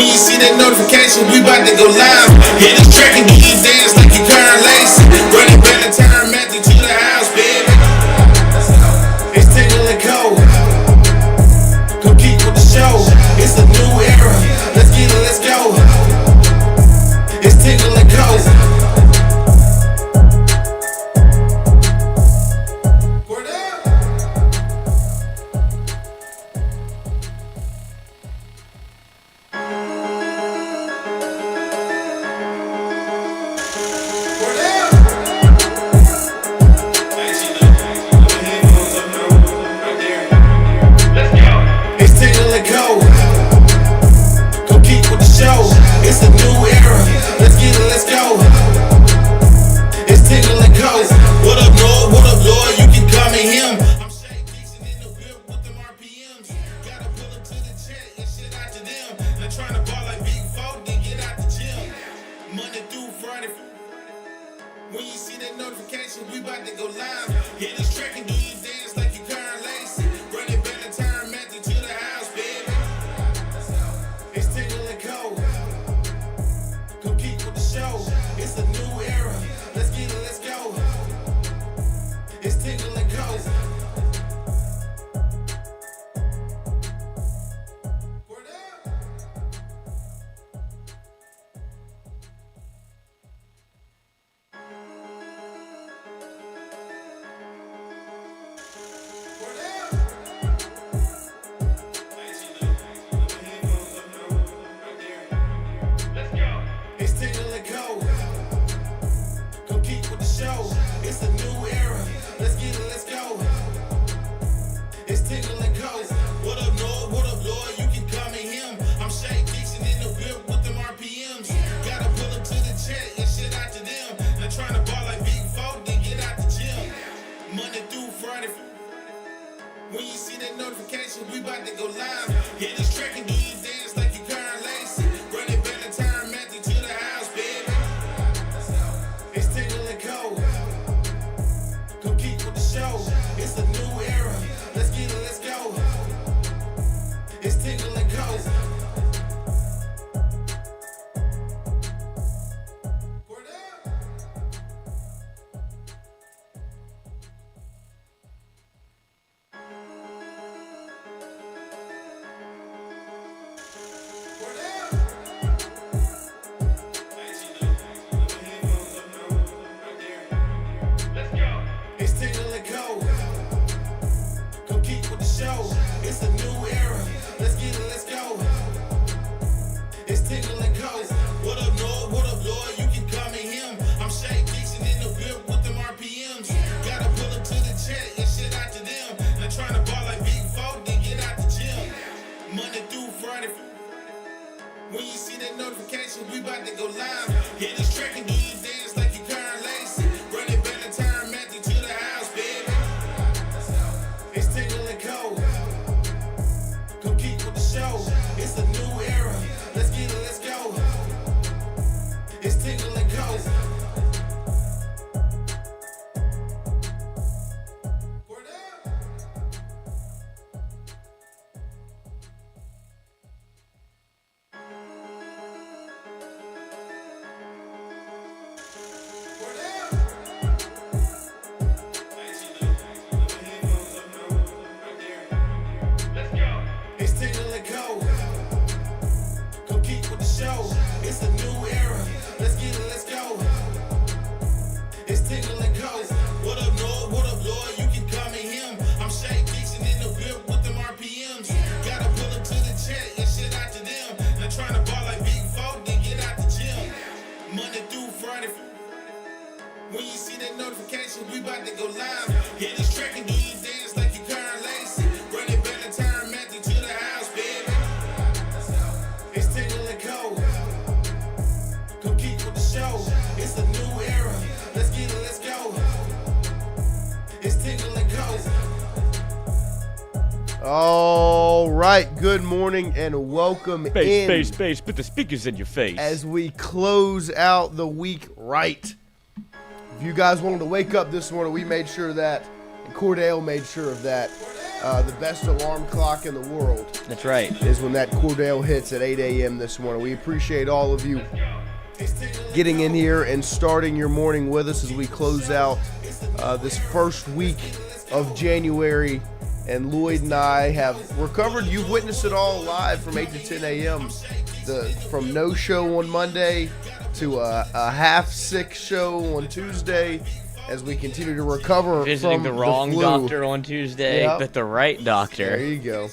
When you see that notification, we about to go live. Hit this track and do you dance like you Karen Lacey. Running back the time, Matthew to the house, baby. It's Tingle and Co. Compete with the show. It's a new era. Let's get it, let's go. It's Tingle and Co. When you see that notification, we about to go live. Hit this track and do you dance like you Karen Lacey. Running back the time, Matthew to the house, baby. It's Tingle and Co. Compete with the show. It's a new era. Let's get it, let's go. It's Tingle and Co. It's Tingle and Co. Compete with the show. It's a new era. Let's get it, let's go. It's Tingle and Co. What up, Lord? What up, Lord? You can call me him. I'm Shay Dixon in the whip with them RPMs. Gotta pull up to the chat and shit out to them. They're trying to ball like Big Folk, then get out the gym. Monday through Friday. When you see that notification, we about to go live. Hit this track and do you dance like you Karen Lacey. Running back the time, Matthew to the house, baby. It's Tingle and Co. Compete with the show. It's a new era. Let's get it, let's go. It's Tingle and Co. It's Tingle and Co. Compete with the show. It's a new era. Let's get it, let's go. It's Tingle and Co. What up, Lord? What up, Lord? You can call me him. I'm Shay Dixon in the whip with them RPMs. Gotta pull up to the chat and shit out to them. They're trying to ball like Big Folk, then get out the gym. Monday through Friday. When you see that notification, we about to go live. Hit this track and do you dance like you Karen Lacey. Running back the time, Matthew to the house, baby. It's Tingle and Co. Compete with the show. It's a new era. Let's get it, let's go. It's Tingle and Co. It's Tingle and Co. Compete with the show. It's a new era. Let's get it, let's go. It's Tingle and Co. What up, Lord? What up, Lord? You can call me him. I'm Shay Dixon in the whip with them RPMs. Gotta pull up to the chat and shit out to them. They're trying to ball like Big Folk, then get out the gym. Monday through Friday. When you see that notification, we about to go live. Hit this track and do you dance like you Karen Lacey. Running back the time, Matthew to the house, baby. It's Tingle and Co. Compete with the show. It's a new era. Let's get it, let's go. It's Tingle and Co. All right, good morning and welcome in. Space, put the speakers in your face. As we close out the week right. If you guys wanted to wake up this morning, we made sure of that, and Cordell made sure of that. The best alarm clock in the world. That's right. Is when that Cordell hits at 8 a.m. this morning. We appreciate all of you getting in here and starting your morning with us as we close out this first week of January. And Lloyd and I have recovered. You've witnessed it all live from 8 to 10 a.m. From no show on Monday to a half-sick show on Tuesday as we continue to recover Visiting from the wrong flu. doctor on Tuesday, Yep. but the right doctor. There you go.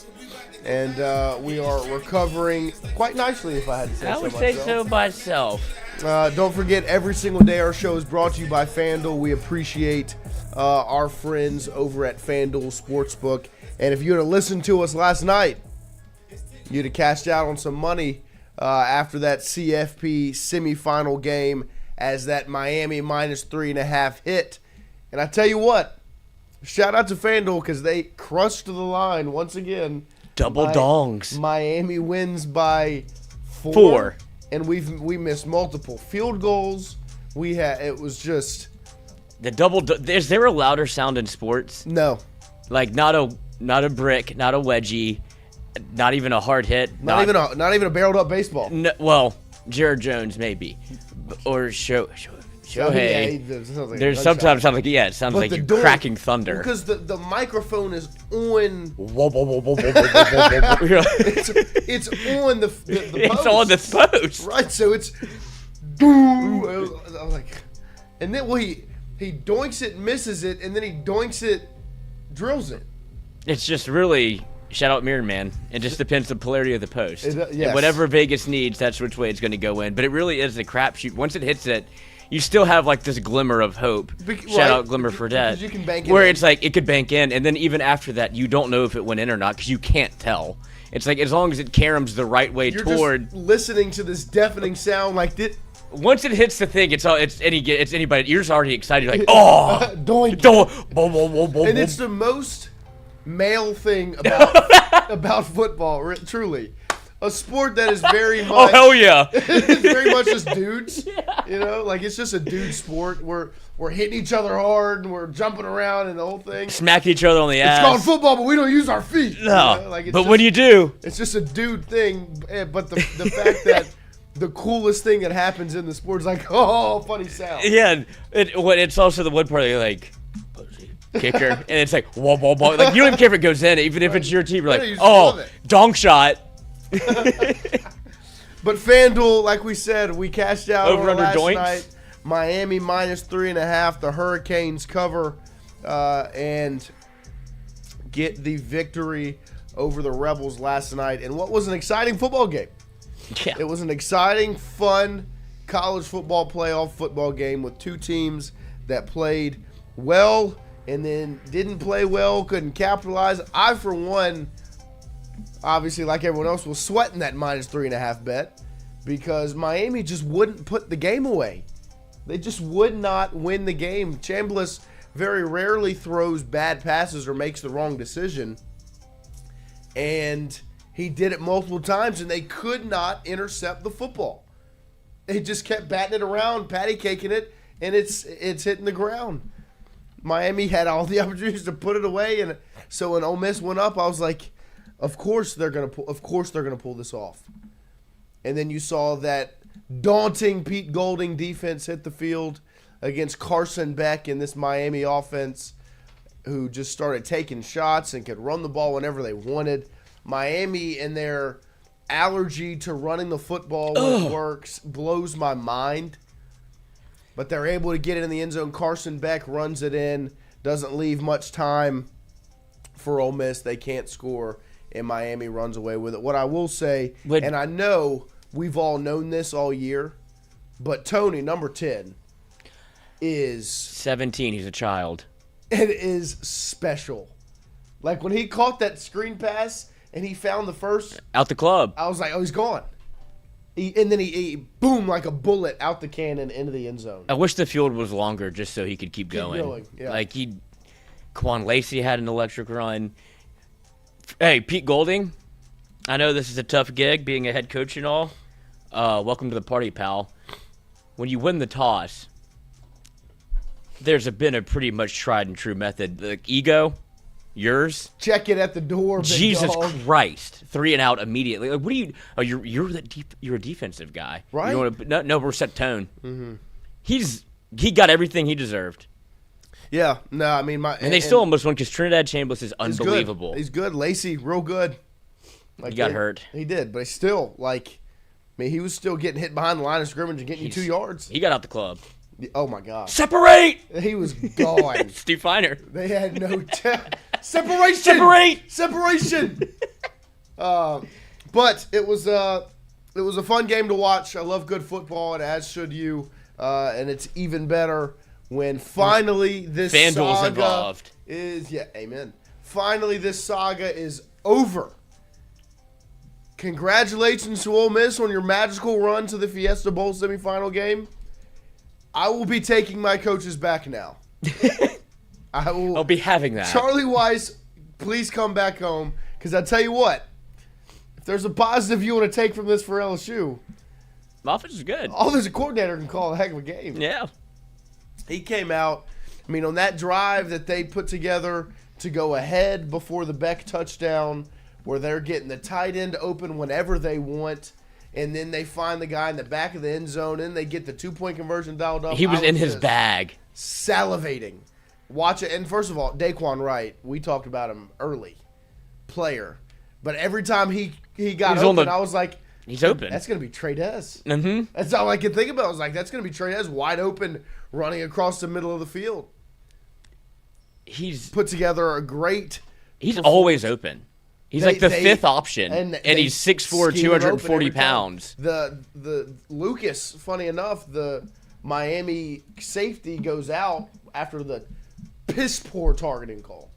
And we are recovering quite nicely, if I had to say so I would myself. say so myself. Don't forget, every single day our show is brought to you by FanDuel. We appreciate our friends over at FanDuel Sportsbook. And if you had listened to us last night, you'd have cashed out on some money after that CFP semifinal game as that Miami -3.5 hit. And I tell you what, shout out to FanDuel because they crushed the line once again. Double dongs. Miami wins by 4. 4. And we missed multiple field goals. It was just The double. Is there a louder sound in sports? no, Like not a brick, not a wedgie, not even a hard hit. not even a barreled up baseball. No, well, Jared Jones maybe, or Shohei. There's sometimes sounds like it sounds like you're cracking thunder. Because the microphone is on. It's on the post. It's on the post. Right, so it's. I'm like, and then he doinks it, misses it, and then he doinks it, drills it. It's just really shout out Mirror Man. It just depends on the polarity of the post. Yes. And whatever Vegas needs, that's which way it's going to go in. But it really is a crapshoot. Once it hits it, you still have like this glimmer of hope. Shout out Glimmer for Dead. Because you can bank it where in. it's like it could bank in, and then even after that, you don't know if it went in or not because you can't tell. It's like as long as it caroms the right way You're toward. just listening to this deafening sound like this. Once it hits the thing, it's anybody. You're just already excited. You're like, oh, doink. And it's the most male thing about football, truly. A sport that is very much. Oh hell yeah! It's very much just dudes. Yeah. You know, like it's just a dude sport. We're hitting each other hard and we're jumping around and the whole thing. Smack each other on the ass. It's called football, but we don't use our feet. No, you know? Like but when you do, it's just a dude thing. But the fact that the coolest thing that happens in the sport is like, oh, funny sound. Yeah, it's also the one part you're like. Kicker, and it's like whoa. Like you don't even care if it goes in, even if it's your team. You're like, oh, donk shot. But FanDuel, like we said, we cashed out Over under last doinks. night. Miami -3.5. The Hurricanes cover and get the victory over the Rebels last night. And what was an exciting football game. Yeah. It was an exciting, fun college football playoff football game with two teams that played well and then didn't play well, couldn't capitalize. I, for one, obviously, like everyone else, was sweating that -3.5 bet because Miami just wouldn't put the game away. They just would not win the game. Chambliss very rarely throws bad passes or makes the wrong decision. And he did it multiple times, and they could not intercept the football. They just kept batting it around, patty caking it, and it's hitting the ground. Miami had all the opportunities to put it away, and so when Ole Miss went up, I was like, Of course they're gonna pull this off. And then you saw that daunting Pete Golding defense hit the field against Carson Beck in this Miami offense, who just started taking shots and could run the ball whenever they wanted. Miami and their allergy to running the football when it works blows my mind. But they're able to get it in the end zone. Carson Beck runs it in, doesn't leave much time for Ole Miss. They can't score. And Miami runs away with it. What I will say, and I know we've all known this all year, but Tony, number 10, is 17. He's a child. It is special. Like when he caught that screen pass and he found the first out the club, I was like, oh, he's gone. And then he boom, like a bullet out the cannon into the end zone. I wish the field was longer just so he could keep going. Yeah. Like Quan Lacey had an electric run. Hey, Pete Golding, I know this is a tough gig, being a head coach and all. Welcome to the party, pal. When you win the toss, been a pretty much tried and true method. Like ego, Yours? Check it at the door, big Jesus dog. Christ! 3 and out immediately. Like, what do you? Oh, you're a defensive guy, right? You want to, no, we're set tone. Mm-hmm. He got everything he deserved. Yeah, no, I mean and they still almost won because Trinidad Chambliss is unbelievable. He's good. Lacey, real good. Like, he got hurt. He did, but still, like, I mean, he was still getting hit behind the line of scrimmage and getting you 2 yards. He got out the club. Oh my God! Separate. He was gone. Stu Feiner. They had no separation. Separation. But it was a fun game to watch. I love good football, and as should you. And it's even better when finally this FanDuel's saga involved. Amen. Finally, this saga is over. Congratulations to Ole Miss on your magical run to the Fiesta Bowl semifinal game. I will be taking my coaches back now. I'll be having that. Charlie Weiss, please come back home. Because I tell you what, if there's a positive you want to take from this for LSU, my offense is good. Offensive coordinator can call a heck of a game. Yeah. He came out, I mean, on that drive that they put together to go ahead before the Beck touchdown, where they're getting the tight end open whenever they want, and then they find the guy in the back of the end zone, and they get the 2-point conversion dialed up. He was in his bag. Salivating. Watch it. And first of all, Daquan Wright, we talked about him early. Player. But every time he got open, I was like, he's open. That's going to be Trey Dez. Mm-hmm. That's all I could think about. I was like, that's going to be Trey Dez wide open running across the middle of the field. He's put together a great He's always open. He's like the fifth option, and he's 6'4", 240 pounds. The Lucas, funny enough, the Miami safety goes out after the piss-poor targeting call.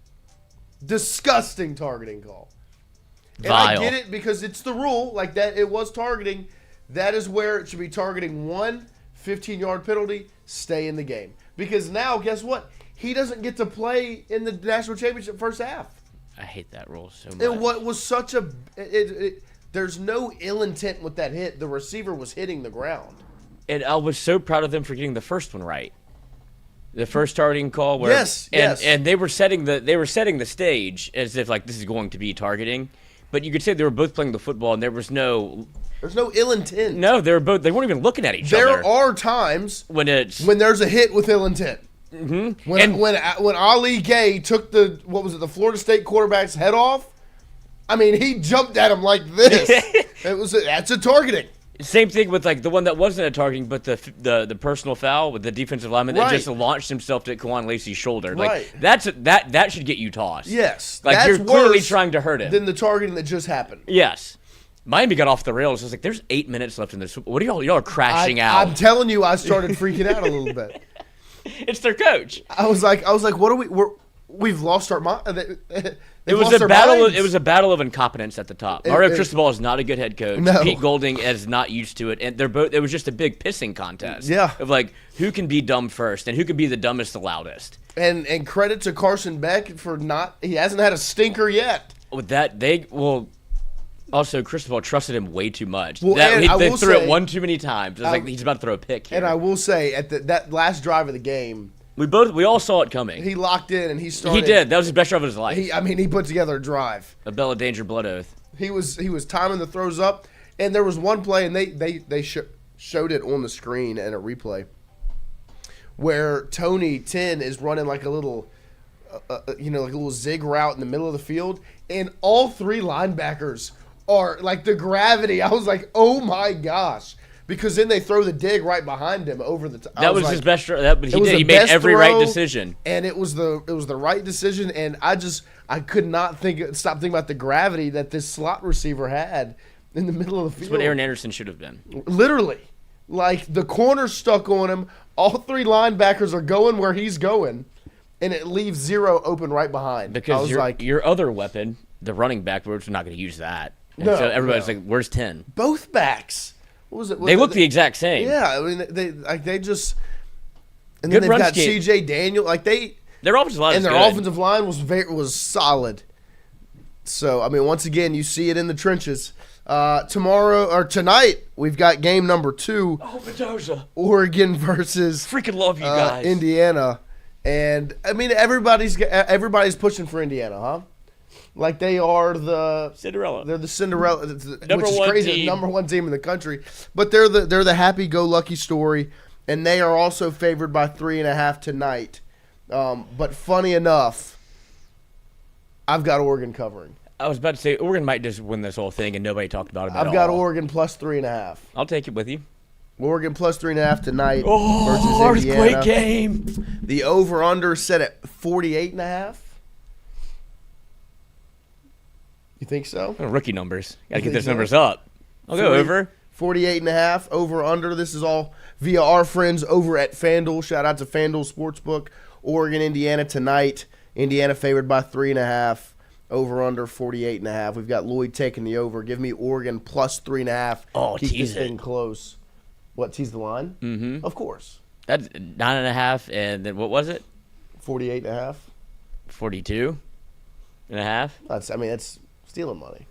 Disgusting targeting call. And Vile. I get it because it's the rule. Like that, it was targeting. That is where it should be targeting. 1 15-yard penalty, stay in the game. Because now, guess what? He doesn't get to play in the national championship first half. I hate that rule so much. It was such a there's no ill intent with that hit. The receiver was hitting the ground. And I was so proud of them for getting the first one right. The first targeting call where yes. And they were setting the stage as if like this is going to be targeting. But you could say they were both playing the football and there's no ill intent. No, they weren't even looking at each other. There are times when there's a hit with ill intent. Mm-hmm. When Ali Gay took the Florida State quarterback's head off, I mean he jumped at him like this. That's a targeting. Same thing with like the one that wasn't a targeting, but the personal foul with the defensive lineman that just launched himself to Kawan Lacey's shoulder. Like that should get you tossed. Yes, like that's you're clearly worse trying to hurt him than the targeting that just happened. Yes. Miami got off the rails. I was like, "There's 8 minutes left in this. What are y'all are crashing out?" I'm telling you, I started freaking out a little bit. It's their coach. I was like, what are we've lost our mind. It was a battle. It was a battle of incompetence at the top. Mario Cristobal is not a good head coach. No. Pete Golding is not used to it, and they're both. It was just a big pissing contest. Yeah. Of like who can be dumb first and who can be the dumbest the loudest. And credit to Carson Beck for he hasn't had a stinker yet. With that, also, Cristobal trusted him way too much. Well, they threw it one too many times. It was like he's about to throw a pick here. And I will say, at that last drive of the game, we all saw it coming. He locked in and he started. He did. That was his best drive of his life. He put together a drive. A Bella Danger blood oath. He was timing the throws up, and there was one play, and they showed it on the screen in a replay, where Tony 10 is running like a little, like a little zig route in the middle of the field, and all three linebackers are like the gravity. I was like, oh my gosh. Because then they throw the dig right behind him over the top. That was his best. He made every right decision, and it was the right decision. And I could not stop thinking about the gravity that this slot receiver had in the middle of the field. That's what Aaron Anderson should have been. Literally, like the corner stuck on him. All three linebackers are going where he's going, and it leaves zero open right behind. Because your other weapon, the running back, we're not going to use that. And so everybody's like, "Where's 10?" Both backs. What was it? They look the exact same. Yeah, I mean they just. And good then they've got C.J. Daniel. Like their offensive line and their offensive line was solid. So I mean, once again, you see it in the trenches. Tonight we've got game number 2. Oh, Mendoza. Oregon versus freaking love you guys. Indiana. And I mean, everybody's pushing for Indiana, huh? Like they are the Cinderella. They're the Cinderella, Number which is one crazy. team. The number one team in the country, but they're the happy-go-lucky story, and they are also favored by 3.5 tonight. But funny enough, I've got Oregon covering. I was about to say Oregon might just win this whole thing, and nobody talked about it at all. I've got Oregon plus 3.5. I'll take it with you. Oregon plus 3.5 tonight Oh, versus Indiana. earthquake game. The over/under set at 48.5. You think so? Rookie numbers. Got to get think those so? numbers up. I'll go over. 48.5 over/under. This is all via our friends over at FanDuel. Shout out to FanDuel Sportsbook. Oregon, Indiana tonight. Indiana favored by 3.5. Over/under 48.5. We've got Lloyd taking the over. Give me Oregon plus 3.5. Oh, keep tease this it. thing close. What, tease the line? Mm-hmm. Of course. That's 9.5, and then what was it? 48.5. 42.5. That's stealing money.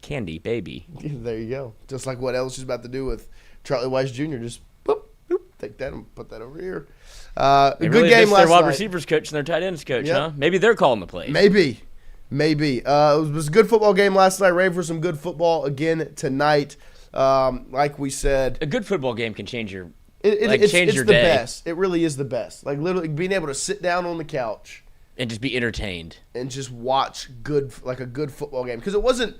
Candy, baby. There you go. Just like what LSU's about to do with Charlie Weiss Jr. Just boop, boop, take that and put that over here. A They good really game missed last their wide night. receivers coach and their tight ends coach, Yep. huh? Maybe they're calling the plays. Maybe. It was a good football game last night. Ready for some good football again tonight. Like we said, A good football game can change your it's your the day best. It really is the best. Like literally being able to sit down on the couch and just be entertained. and just watch a good football game, because it wasn't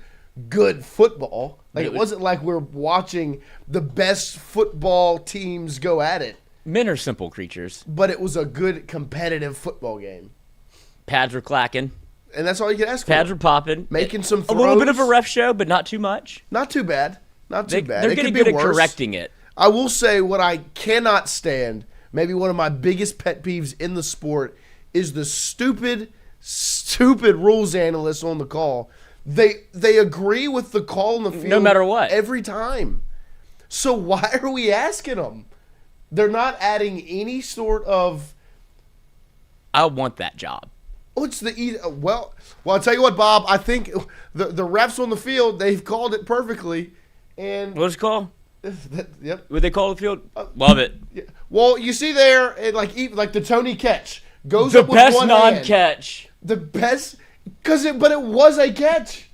good football. Like it wasn't like we're watching the best football teams go at it. Men are simple creatures. But it was a good competitive football game. Pads were clacking. And that's all you can ask for. Pads were popping. Making some A little bit of a throws. ref show, but not too much. Not too bad. Not too bad. They're It getting could be good at worse. correcting it. I will say what I cannot stand, maybe one of my biggest pet peeves in the sport, is the stupid rules analysts on the call. They agree with the call in the field No matter what. every time. So why are we asking them? They're not adding any sort of I want that job. what's the well I'll tell you what, Bob, I think the refs on the field, they've called it perfectly, and What's it called? yep. Would they call the field? Love it. Yeah. Well, you see there, like the Tony catch goes The up with best one hand. non-catch. The best, but it was a catch.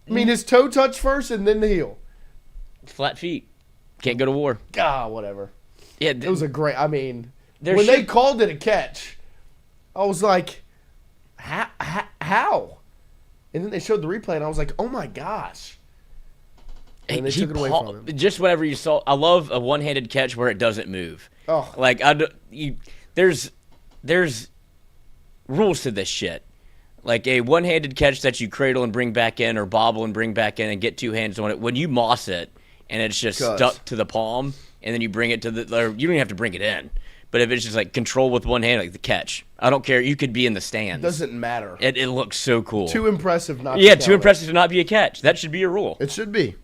I mean, his toe touched first and then the heel. Flat feet. Can't go to war. Whatever. Yeah, It was a great. I mean, There when they should- called it a catch, I was like, how? And then they showed the replay, and I was like, oh my gosh. And they he took it away from him. Just whatever you saw. I love a one-handed catch where it doesn't move. Oh. Like there's rules to this shit. Like a one-handed catch that you cradle and bring back in, or bobble and bring back in, and get two hands on it. When you moss it and it's just stuck to the palm, and then you bring it to or you don't even have to bring it in. But if it's just like control with one hand, like the catch, I don't care. You could be in the stands. Doesn't matter. It looks so cool. Too impressive not to Yeah, count too it. impressive to not be a catch. That should be a rule. It should be.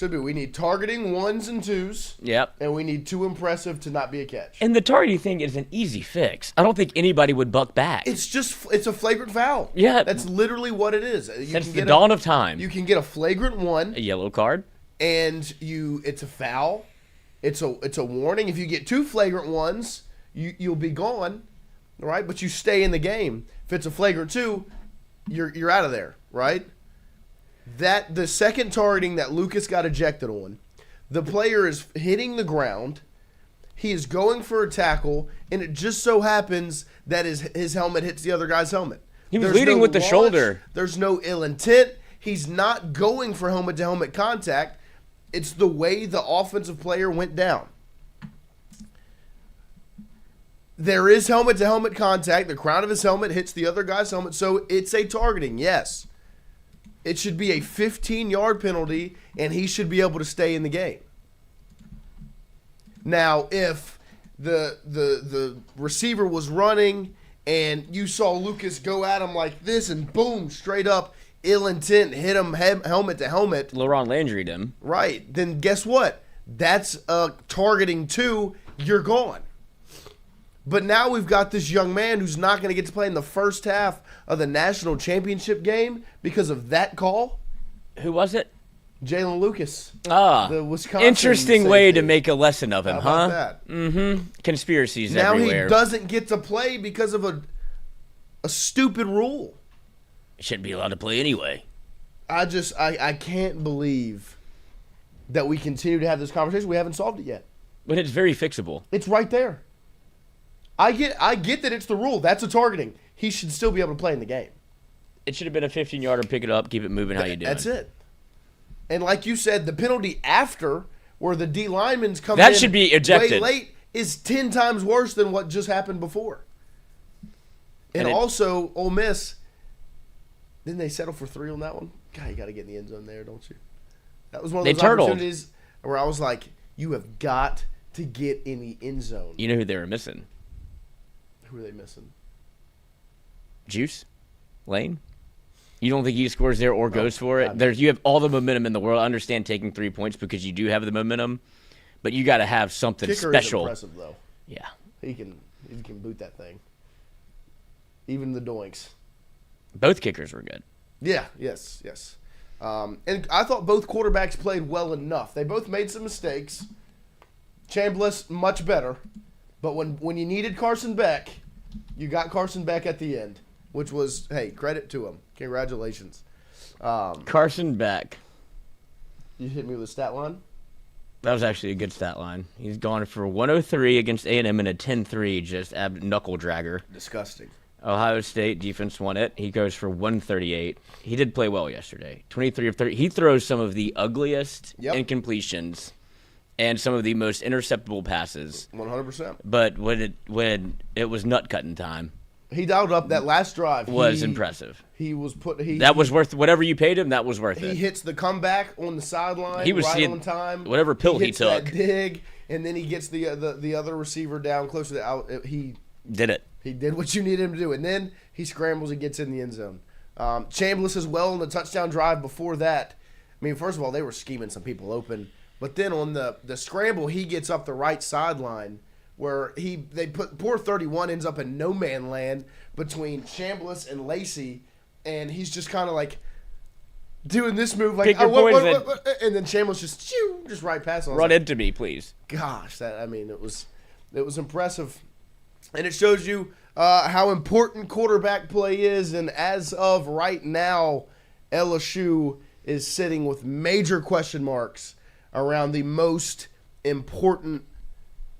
We need targeting ones and twos, Yep. and we need too impressive to not be a catch. And the targeting thing is an easy fix. I don't think anybody would buck back. It's a flagrant foul. Yeah. That's literally what it is. You Since can the get dawn of time. You can get a flagrant one, A yellow card. and it's a foul. It's a warning. If you get two flagrant ones, you'll be gone, right? But you stay in the game. If it's a flagrant two, you're out of there, right? That the second targeting that Lucas got ejected on, the player is hitting the ground. He is going for a tackle, and it just so happens that his helmet hits the other guy's helmet. He was leading with the shoulder. There's no ill intent. He's not going for helmet-to-helmet contact. It's the way the offensive player went down. There is helmet-to-helmet contact. The crown of his helmet hits the other guy's helmet, so it's a targeting, yes. It should be a 15-yard penalty, and he should be able to stay in the game. Now, if the receiver was running and you saw Lucas go at him like this and boom, straight up, ill intent, hit him helmet to helmet, LaRon Landry'd him. right, then guess what? That's targeting two, you're gone. But now we've got this young man who's not going to get to play in the first half of the national championship game because of that call. Who was it? Jalen Lucas. The Wisconsin interesting safety. way to make a lesson of him, How huh? about that? Mm-hmm. Conspiracies Now everywhere. he doesn't get to play because of a stupid rule. Shouldn't be allowed to play anyway. I can't believe that we continue to have this conversation. We haven't solved it yet. But it's very fixable. It's right there. I get that it's the rule. That's a targeting. He should still be able to play in the game. It should have been a 15-yarder, pick it up, keep it moving, how you doing? That's it. And like you said, the penalty after, where the D linemen's come That in should be ejected. way late, is 10 times worse than what just happened before. And also, Ole Miss, didn't they settle for 3 on that one? God, you got to get in the end zone there, don't you? That was one of those opportunities where I was like, you have got to get in the end zone. You know who they were missing? Who are they missing? Juice? Lane? You don't think he scores there or goes for it? God. You have all the momentum in the world. I understand taking 3 points because you do have the momentum, but you got to have something Kicker special. is impressive, though. Yeah. He can boot that thing. Even the doinks. Both kickers were good. Yeah, yes. And I thought both quarterbacks played well enough. They both made some mistakes. Chambliss, much better. But when you needed Carson Beck, you got Carson Beck at the end, which was, hey, credit to him. Congratulations. Carson Beck. You hit me with a stat line? That was actually a good stat line. He's gone for 103 against A&M and a 10-3, just knuckle dragger. Disgusting. Ohio State defense won it. He goes for 138. He did play well yesterday. 23 of 30. He throws some of the ugliest incompletions and some of the most interceptable passes. 100%. But when it was nut cutting time, he dialed up that last drive. Was impressive. He was that was worth whatever you paid him. That was worth it. He hits the comeback on the sideline. He was right on time. Whatever pill he took. That dig, and then he gets the other receiver down closer to out. He did it. He did what you needed him to do, and then he scrambles and gets in the end zone. Chambliss as well on the touchdown drive before that. I mean, first of all, they were scheming some people open, but then on the scramble, he gets up the right sideline where poor 31 ends up in no man land between Chambliss and Lacey, and he's just kind of like doing this move like, what? And then Chambliss just right past him. Run into me, please. Gosh, it was impressive. And it shows you how important quarterback play is. And as of right now, LSU is sitting with major question marks around the most important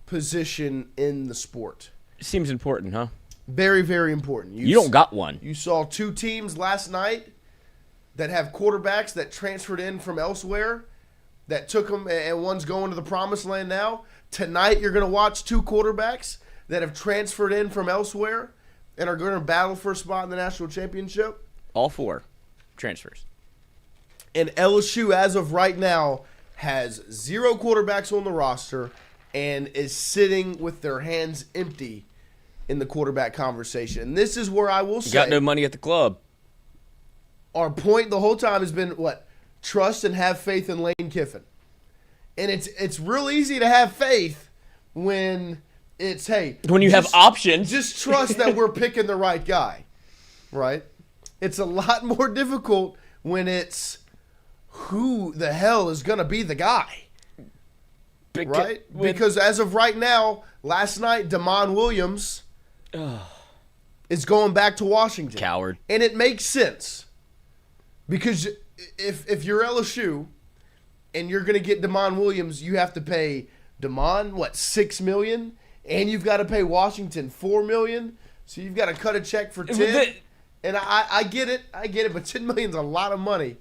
position in the sport. Seems important, huh? Very, very important. You don't got one. You saw 2 teams last night that have quarterbacks that transferred in from elsewhere that took them, and one's going to the promised land now. Tonight, you're going to watch 2 quarterbacks that have transferred in from elsewhere and are going to battle for a spot in the national championship. All 4 transfers. And LSU, as of right now, has 0 quarterbacks on the roster and is sitting with their hands empty in the quarterback conversation. And this is where I will say, got no money at the club. Our point the whole time has been what? Trust and have faith in Lane Kiffin. And it's real easy to have faith when it's, hey, when you have options. Just trust that we're picking the right guy, right? It's a lot more difficult when it's who the hell is going to be the guy, right? Because as of right now, last night, Damon Williams is going back to Washington. Coward. And it makes sense because if you're LSU and you're going to get Damon Williams, you have to pay Damon, $6 million? And you've got to pay Washington $4 million, so you've got to cut a check for 10. And I get it, but $10 million is a lot of money.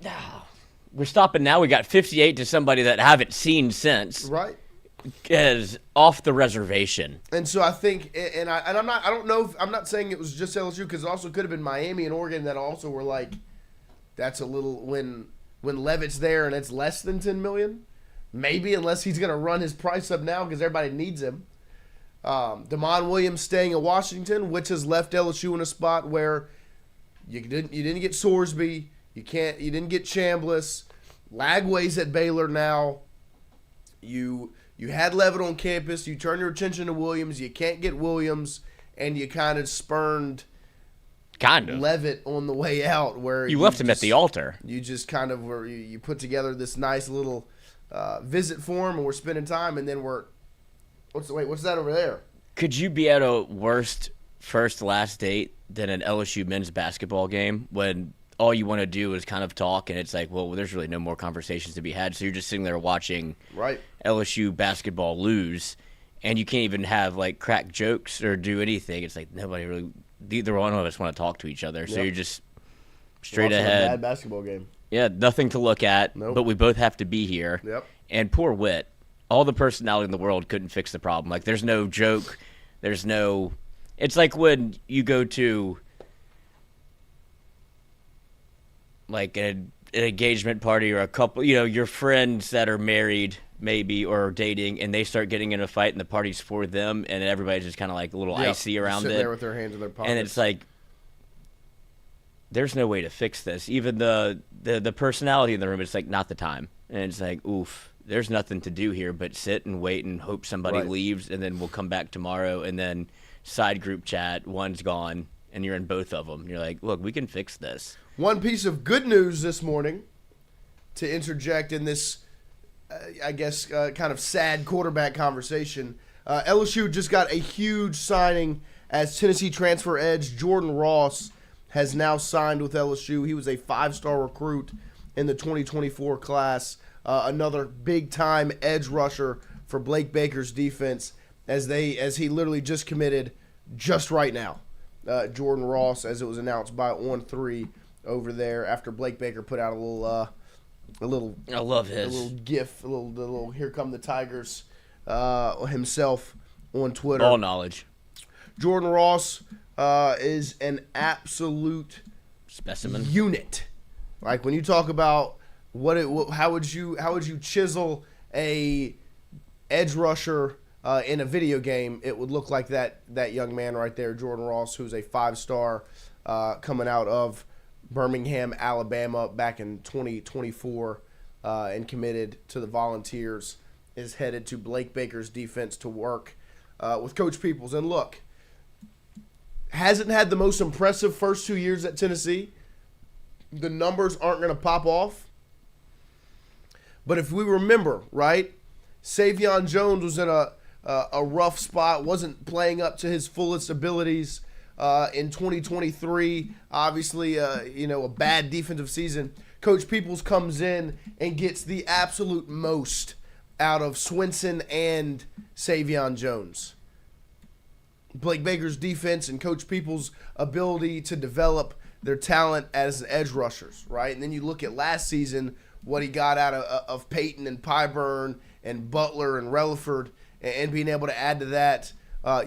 We're stopping now. We got 58 to somebody that I haven't seen since. Right. Is off the reservation. And so I think, I'm not saying it was just LSU because it also could have been Miami and Oregon that also were like, that's a little when Leavitt's there and it's less than $10 million, maybe unless he's going to run his price up now because everybody needs him. Damon Williams staying in Washington, which has left LSU in a spot where you didn't get Sorsby, you didn't get Chambliss, Lagway's at Baylor now. You had Leavitt on campus, you turn your attention to Williams, you can't get Williams, and you kind of spurned Kind of. Leavitt on the way out, where You left him at the altar. You just kind of were you put together this nice little visit for him, and we're spending time, and then what's that over there? Could you be at a worst last date than an LSU men's basketball game when all you want to do is kind of talk, and it's like, well, there's really no more conversations to be had, so you're just sitting there watching LSU basketball lose, and you can't even have, like, crack jokes or do anything. It's like neither one of us want to talk to each other, so you're just straight ahead. A bad basketball game. Yeah, nothing to look at, but we both have to be here. Yep. And poor Whit, all the personality in the world couldn't fix the problem. Like, there's no joke. There's no – it's like when you go to, like, an engagement party or a couple – your friends that are married maybe or dating, and they start getting in a fight and the party's for them, and everybody's just kind of, like, a little icy around it. Sitting there with their hands in their pockets. And it's like – there's no way to fix this. Even the personality in the room, it's like not the time. And it's like, oof, there's nothing to do here but sit and wait and hope somebody leaves, and then we'll come back tomorrow. And then side group chat, one's gone, and you're in both of them. You're like, look, we can fix this. One piece of good news this morning to interject in this, kind of sad quarterback conversation. LSU just got a huge signing as Tennessee transfer edge Jordan Ross has now signed with LSU. He was a 5-star recruit in the 2024 class. Another big-time edge rusher for Blake Baker's defense as he literally just committed just right now. Jordan Ross, as it was announced by On3 over there after Blake Baker put out a little I love his. A little gif, a little Here Come the Tigers himself on Twitter. All knowledge. Jordan Ross is an absolute specimen unit. Like when you talk about how would you chisel a edge rusher in a video game, it would look like that young man right there, Jordan Ross, who's a 5-star coming out of Birmingham, Alabama back in 2024 and committed to the Volunteers, is headed to Blake Baker's defense to work with Coach Peoples. And look, hasn't had the most impressive first 2 years at Tennessee. The numbers aren't going to pop off. But if we remember, right, Savion Jones was in a rough spot, wasn't playing up to his fullest abilities in 2023. Obviously, a bad defensive season. Coach Peoples comes in and gets the absolute most out of Swinson and Savion Jones. Blake Baker's defense and Coach Peoples' ability to develop their talent as edge rushers, right? And then you look at last season, what he got out of Peyton and Pyburn and Butler and Relaford, and being able to add to that.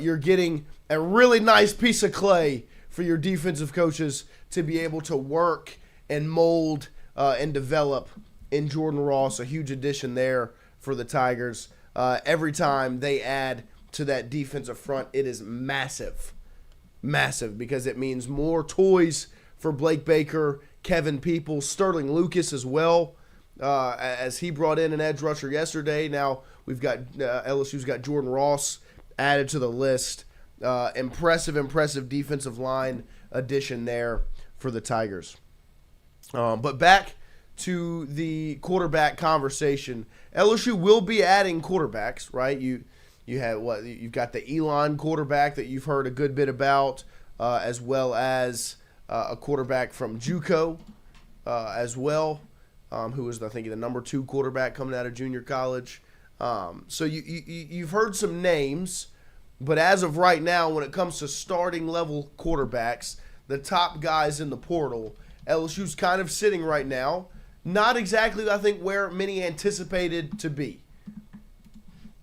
You're getting a really nice piece of clay for your defensive coaches to be able to work and mold and develop in Jordan Ross, a huge addition there for the Tigers. Every time they add to that defensive front, it is massive, because it means more toys for Blake Baker, Kevin Peoples, Sterling Lucas as well, as he brought in an edge rusher yesterday. Now we've got LSU's got Jordan Ross added to the list. Impressive defensive line addition there for the Tigers. But back to the quarterback conversation. LSU will be adding quarterbacks, right? You've got the Elon quarterback that you've heard a good bit about, as well as a quarterback from JUCO as well, who was, I think, the number 2 quarterback coming out of junior college. So you've heard some names, but as of right now, when it comes to starting level quarterbacks, the top guys in the portal, LSU's kind of sitting right now, not exactly, I think, where many anticipated to be.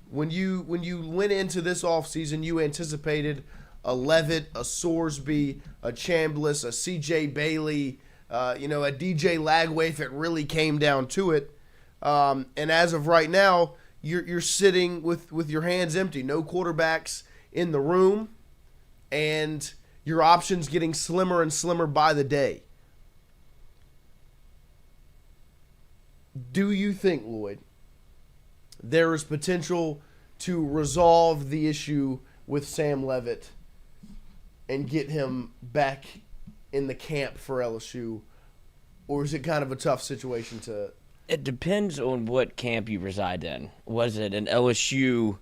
When you went into this offseason, you anticipated a Leavitt, a Sorsby, a Chambliss, a C.J. Bailey, a DJ Lagway if it really came down to it. And as of right now, you're sitting with your hands empty. No quarterbacks in the room, and your options getting slimmer and slimmer by the day. Do you think, Lloyd, there is potential to resolve the issue with Sam Leavitt and get him back in the camp for LSU, or is it kind of a tough situation to? It depends on what camp you reside in. Was it an LSU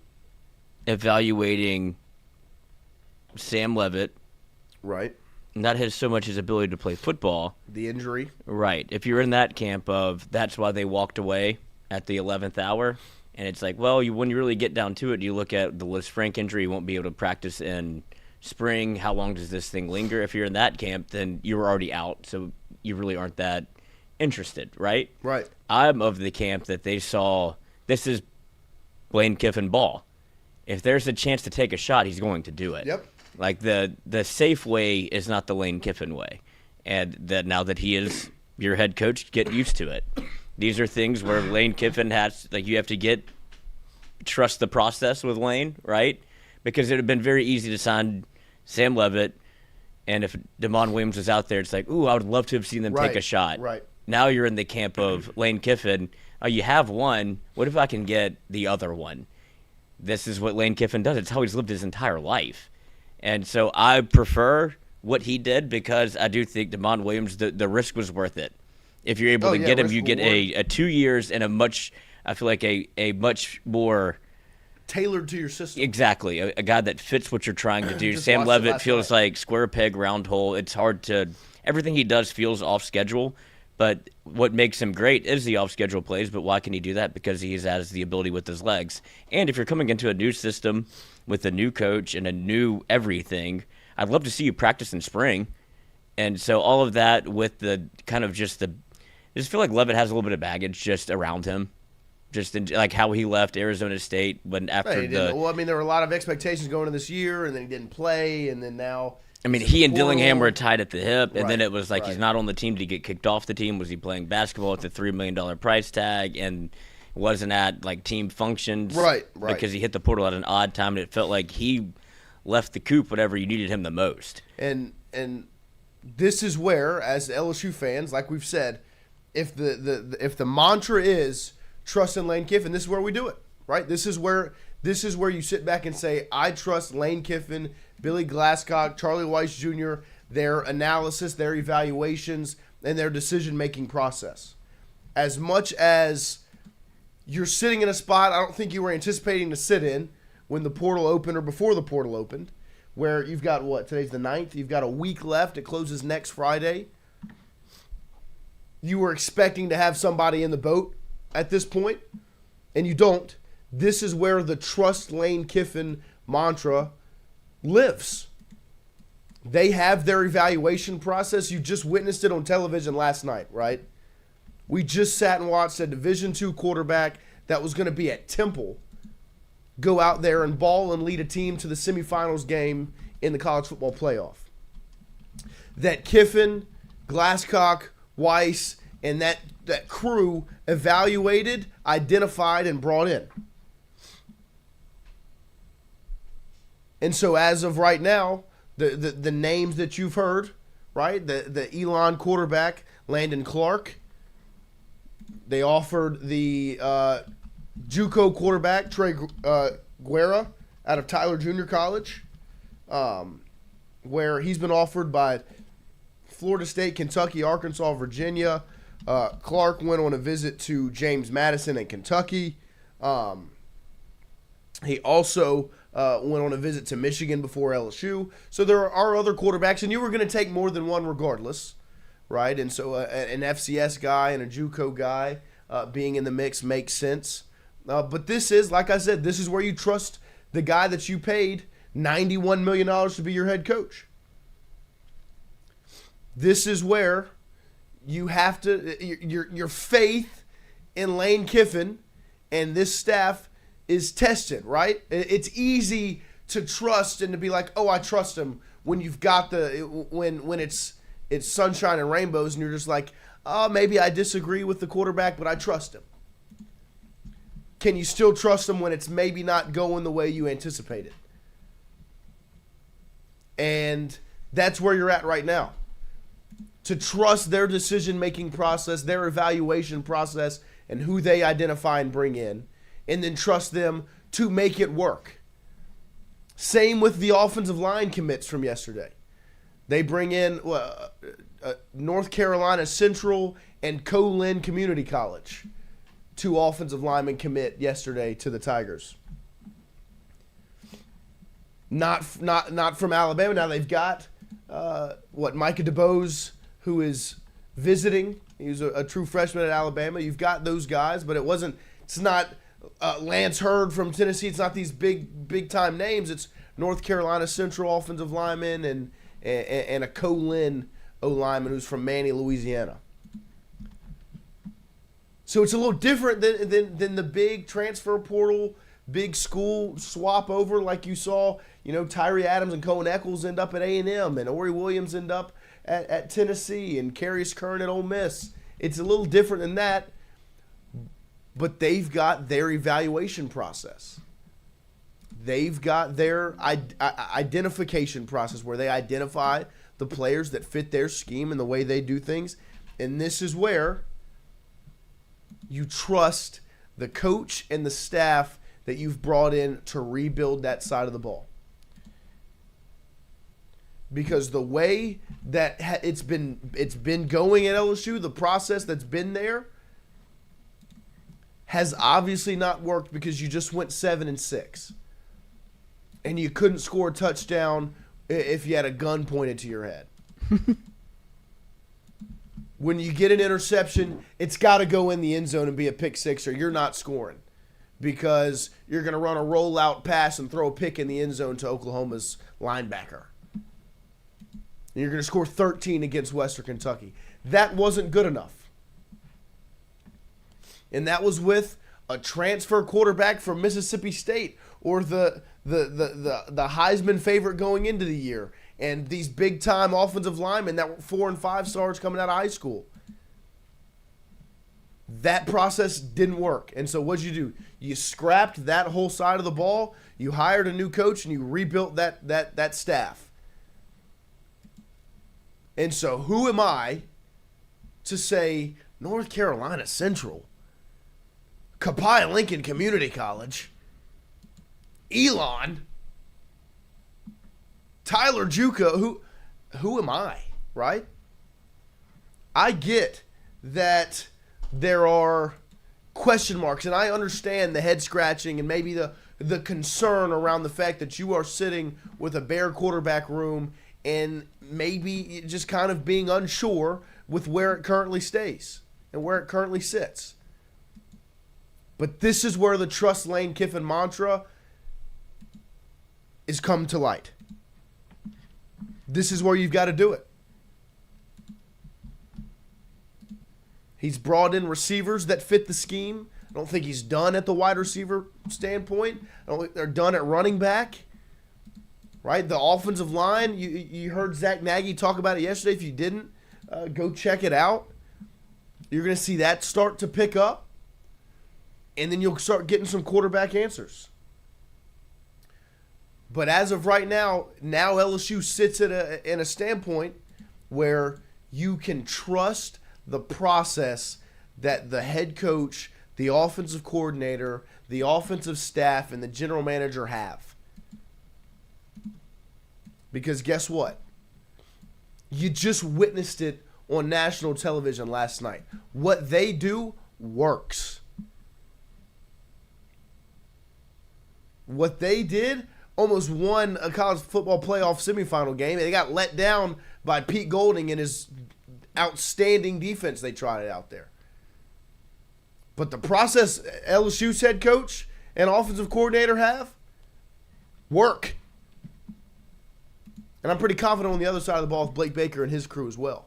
evaluating Sam Leavitt? Right. Not his so much his ability to play football. The injury. Right. If you're in that camp of that's why they walked away at the 11th hour, and it's like, well, when you really get down to it, you look at the Liz Frank injury, you won't be able to practice in spring. How long does this thing linger? If you're in that camp, then you're already out, so you really aren't that interested, right? Right. I'm of the camp that they saw this is Lane Kiffin ball. If there's a chance to take a shot, he's going to do it. Yep. Like the safe way is not the Lane Kiffin way. And that now that he is your head coach, get used to it. These are things where Lane Kiffin has, like, you have to trust the process with Lane, right? Because it would have been very easy to sign Sam Leavitt, and if Damon Williams was out there, it's like, ooh, I would love to have seen them take a shot. Right. Now you're in the camp of Lane Kiffin. Oh, you have one. What if I can get the other one? This is what Lane Kiffin does. It's how he's lived his entire life. And so I prefer what he did because I do think Damon Williams, the risk was worth it. If you're able to get him, you get a 2 years and I feel like a much more tailored to your system. Exactly. A guy that fits what you're trying to do. Just Sam Leavitt feels night. like square peg, round hole. It's hard to – everything he does feels off schedule. But what makes him great is the off-schedule plays. But why can he do that? Because he has the ability with his legs. And if you're coming into a new system with a new coach and a new everything, I'd love to see you practice in spring. And so all of that with the kind of just the – I just feel like Leavitt has a little bit of baggage just around him. Just in, like how he left Arizona State when after well, I mean, there were a lot of expectations going into this year, and then he didn't play, and then now – I mean, he and Dillingham were tied at the hip, and then it was like right. he's not on the team. Did he get kicked off the team? Was he playing basketball at the $3 million price tag and wasn't at like team functions? Right. Because he hit the portal at an odd time, and it felt like he left the coop whenever you needed him the most. And this is where, as LSU fans, like we've said, if the mantra is trust in Lane Kiffin, this is where we do it, right? This is where you sit back and say, I trust Lane Kiffin, Billy Glasscock, Charlie Weiss Jr., their analysis, their evaluations, and their decision-making process. As much as you're sitting in a spot I don't think you were anticipating to sit in when the portal opened or before the portal opened, where you've got today's the 9th, you've got a week left, it closes next Friday. You were expecting to have somebody in the boat at this point, and you don't. This is where the trust Lane Kiffin mantra lives. They have their evaluation process. You just witnessed it on television last night, right? We just sat and watched a Division II quarterback that was going to be at Temple go out there and ball and lead a team to the semifinals game in the college football playoff. That Kiffin, Glasscock, Weiss, and that crew evaluated, identified, and brought in. And so as of right now, the names that you've heard, right? The Elon quarterback, Landen Clark. They offered the JUCO quarterback, Trey Guerra, out of Tyler Junior College, where he's been offered by Florida State, Kentucky, Arkansas, Virginia. Clark went on a visit to James Madison in Kentucky. He also went on a visit to Michigan before LSU. So there are other quarterbacks, and you were going to take more than one regardless, right? And so an FCS guy and a JUCO guy being in the mix makes sense. But this is, like I said, this is where you trust the guy that you paid $91 million to be your head coach. This is where you have to, your faith in Lane Kiffin and this staff is tested, right? It's easy to trust and to be like, oh, I trust him when you've got when it's sunshine and rainbows and you're just like, oh, maybe I disagree with the quarterback, but I trust him. Can you still trust him when it's maybe not going the way you anticipated? And that's where you're at right now. To trust their decision-making process, their evaluation process, and who they identify and bring in, and then trust them to make it work. Same with the offensive line commits from yesterday. They bring in North Carolina Central and Landen Community College. 2 offensive linemen commit yesterday to the Tigers. Not from Alabama. Now they've got Micah DeBose, who is visiting. He's a true freshman at Alabama. You've got those guys, but it's not Lance Hurd from Tennessee. It's not these big time names. It's North Carolina Central offensive lineman and a Landen O lineman who's from Manny, Louisiana. So it's a little different than the big transfer portal, big school swap over like you saw. Tyree Adams and Cohen Eccles end up at A&M, and Ori Williams end up at Tennessee, and Carious Kern at Ole Miss. It's a little different than that, but they've got their evaluation process. They've got their identification process where they identify the players that fit their scheme and the way they do things, and this is where you trust the coach and the staff that you've brought in to rebuild that side of the ball. Because the way that it's been going at LSU, the process that's been there has obviously not worked because you just went 7-6. And you couldn't score a touchdown if you had a gun pointed to your head. When you get an interception, it's got to go in the end zone and be a pick six, or you're not scoring. Because you're going to run a rollout pass and throw a pick in the end zone to Oklahoma's linebacker. And you're going to score 13 against Western Kentucky. That wasn't good enough. And that was with a transfer quarterback from Mississippi State, or the Heisman favorite going into the year, and these big-time offensive linemen that were 4 and 5 stars coming out of high school. That process didn't work. And so what'd you do? You scrapped that whole side of the ball, you hired a new coach, and you rebuilt that staff. And so who am I to say North Carolina Central, Copiah Lincoln Community College, Elon, Tyler Juka, who am I, right? I get that there are question marks, and I understand the head scratching and maybe the concern around the fact that you are sitting with a bare quarterback room and maybe just kind of being unsure with where it currently stays and where it currently sits. But this is where the trust Lane Kiffin mantra is come to light. This is where you've got to do it. He's brought in receivers that fit the scheme. I don't think he's done at the wide receiver standpoint. I don't think they're done at running back. Right? The offensive line, you heard Zach Nagy talk about it yesterday. If you didn't, go check it out. You're going to see that start to pick up. And then you'll start getting some quarterback answers. But as of right now LSU sits in a standpoint where you can trust the process that the head coach, the offensive coordinator, the offensive staff, and the general manager have. Because guess what? You just witnessed it on national television last night. What they do works. What they did almost won a college football playoff semifinal game. They got let down by Pete Golding and his outstanding defense they trotted out there. But the process LSU's head coach and offensive coordinator have work. And I'm pretty confident on the other side of the ball with Blake Baker and his crew as well.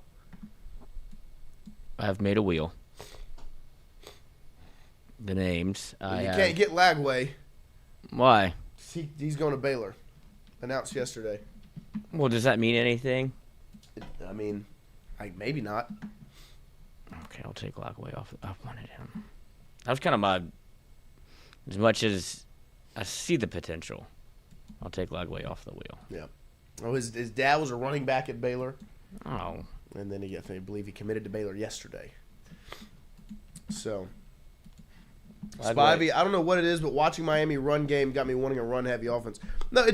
I've made a wheel. The names. Can't get Lagway. Why? He's going to Baylor. Announced yesterday. Well, does that mean anything? I mean, maybe not. Okay, I'll take Lagway off. I wanted him. That was kind of my... As much as I see the potential, I'll take Lagway off the wheel. Yeah. Oh, his dad was a running back at Baylor. Oh. And then I believe he committed to Baylor yesterday. So, Spivey, I don't know what it is, but watching Miami run game got me wanting a run-heavy offense. No,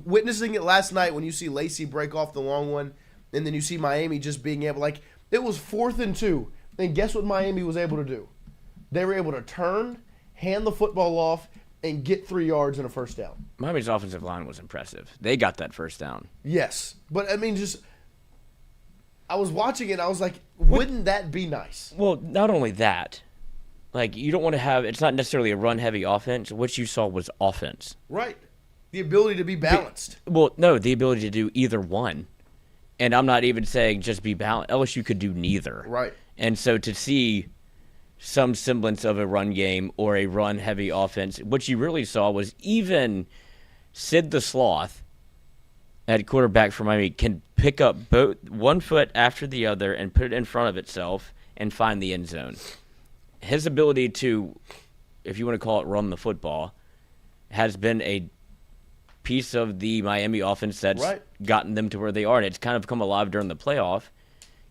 witnessing it last night when you see Lacey break off the long one, and then you see Miami just being able, it was 4th and 2, and guess what Miami was able to do? They were able to turn, hand the football off, and get 3 yards and a first down. Miami's offensive line was impressive. They got that first down. Yes, but I was watching it, and I was like, wouldn't that be nice? Well, not only that. You don't want to have – it's not necessarily a run-heavy offense. What you saw was offense. Right. The ability to be balanced. No, the ability to do either one. And I'm not even saying just be balanced. LSU could do neither. Right. And so to see some semblance of a run game or a run-heavy offense, what you really saw was even Sid the Sloth at quarterback for Miami can pick up both one foot after the other and put it in front of itself and find the end zone. His ability to, if you want to call it run the football, has been a piece of the Miami offense that's gotten them to where they are. And it's kind of come alive during the playoff.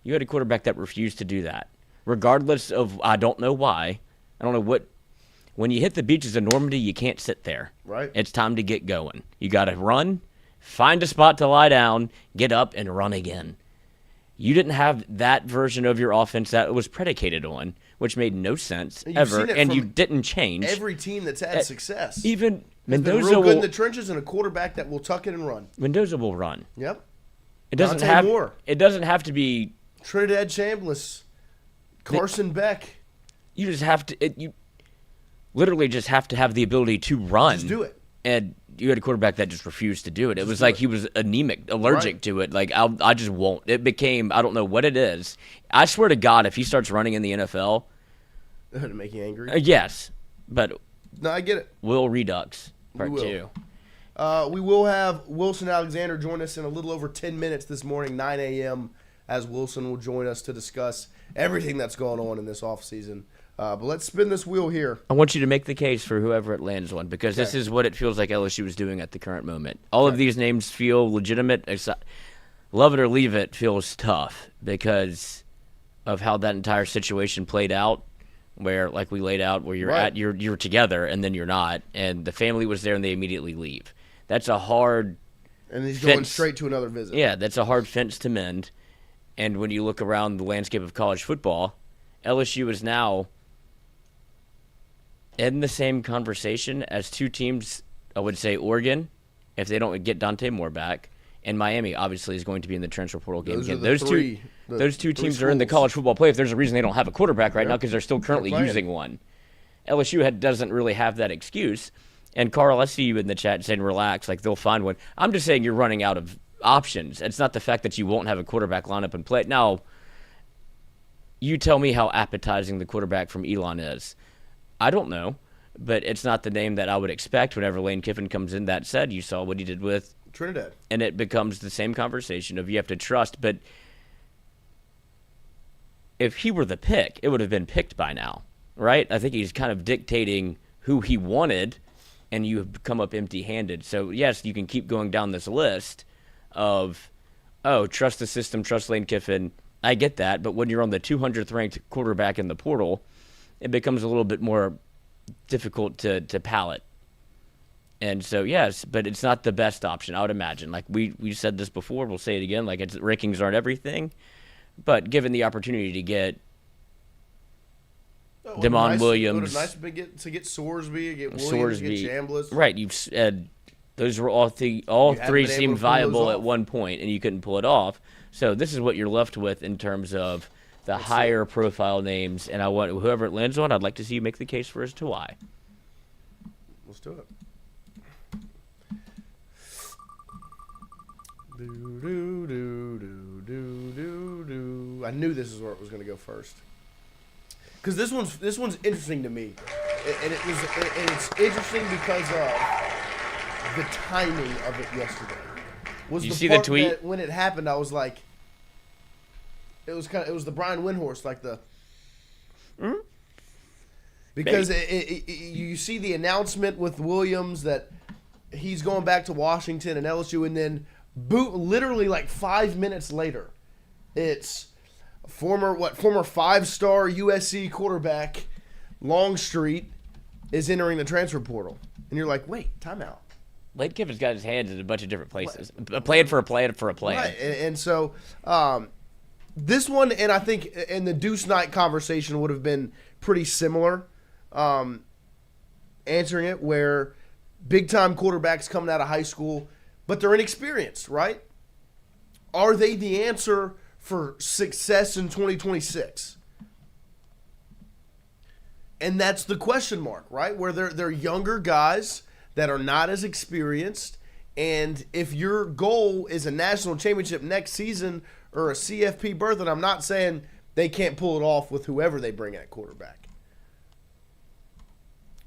You had a quarterback that refused to do that. Regardless of, I don't know why. I don't know what. When you hit the beaches of Normandy, you can't sit there. Right. It's time to get going. You got to run, find a spot to lie down, get up, and run again. You didn't have that version of your offense that it was predicated on, which made no sense ever, and you didn't change. Every team that's had success. Even Mendoza Mendoza real good in the trenches and a quarterback that will tuck it and run. Mendoza will run. Yep. It doesn't have to be Trinidad Chambliss, Carson Beck. You just have to. You literally just have to have the ability to run. Just do it. And you had a quarterback that just refused to do it. It was like he was anemic, allergic to it. I just won't. It became, I don't know what it is. I swear to God, if he starts running in the NFL. To make you angry? Yes. But. No, I get it. Will Redux, part 2. We will have Wilson Alexander join us in a little over 10 minutes this morning, 9 a.m., as Wilson will join us to discuss everything that's going on in this offseason. But let's spin this wheel here. I want you to make the case for whoever it lands on, because this is what it feels like LSU is doing at the current moment. All of these names feel legitimate. Love it or leave it feels tough because of how that entire situation played out, where, like we laid out, where you're together and then you're not, and the family was there and they immediately leave. That's a hard And he's fence. Going straight to another visit. Yeah, that's a hard fence to mend. And when you look around the landscape of college football, LSU is now in the same conversation as two teams, I would say Oregon, if they don't get Dante Moore back, and Miami obviously is going to be in the transfer portal game again. Those two teams are in the college football playoff. There's a reason they don't have a quarterback right now because they're still currently using one. LSU doesn't really have that excuse. And Carl, I see you in the chat saying relax, they'll find one. I'm just saying you're running out of options. It's not the fact that you won't have a quarterback lineup and play. Now, you tell me how appetizing the quarterback from Elon is. I don't know, but it's not the name that I would expect whenever Lane Kiffin comes in. That said, you saw what he did with Trinidad. And it becomes the same conversation of you have to trust. But if he were the pick, it would have been picked by now, right? I think he's kind of dictating who he wanted, and you have come up empty-handed. So, yes, you can keep going down this list of, trust the system, trust Lane Kiffin. I get that, but when you're on the 200th ranked quarterback in the portal, it becomes a little bit more difficult to palate. And so, yes, but it's not the best option, I would imagine. We said this before, we'll say it again, rankings aren't everything. But given the opportunity to get Damon Williams. It would be nice to get Sorsby, get Williams, get Chambliss. Right, you've said those were all three seemed viable at one point, and you couldn't pull it off. So this is what you're left with in terms of the higher profile names, and I want whoever it lands on, I'd like to see you make the case for as to why. Let's do it. I knew this is where it was going to go first. Because this one's interesting to me, and it's interesting because of the timing of it yesterday. You see the tweet? When it happened, I was like, it was the Brian Windhorst, because you see the announcement with Williams that he's going back to Washington and LSU, and then literally 5 minutes later, it's former 5-star USC quarterback Longstreet is entering the transfer portal. And you're like, wait, timeout. Lane Kiffin's got his hands in a bunch of different places. A plan for a plan for a plan. Right. And so this one, and I think in the Deuce Knight conversation would have been pretty similar, answering it, where big-time quarterbacks coming out of high school, but they're inexperienced, right? Are they the answer for success in 2026? And that's the question mark, right? Where they're younger guys that are not as experienced, and if your goal is a national championship next season or a CFP berth, and I'm not saying they can't pull it off with whoever they bring in at quarterback,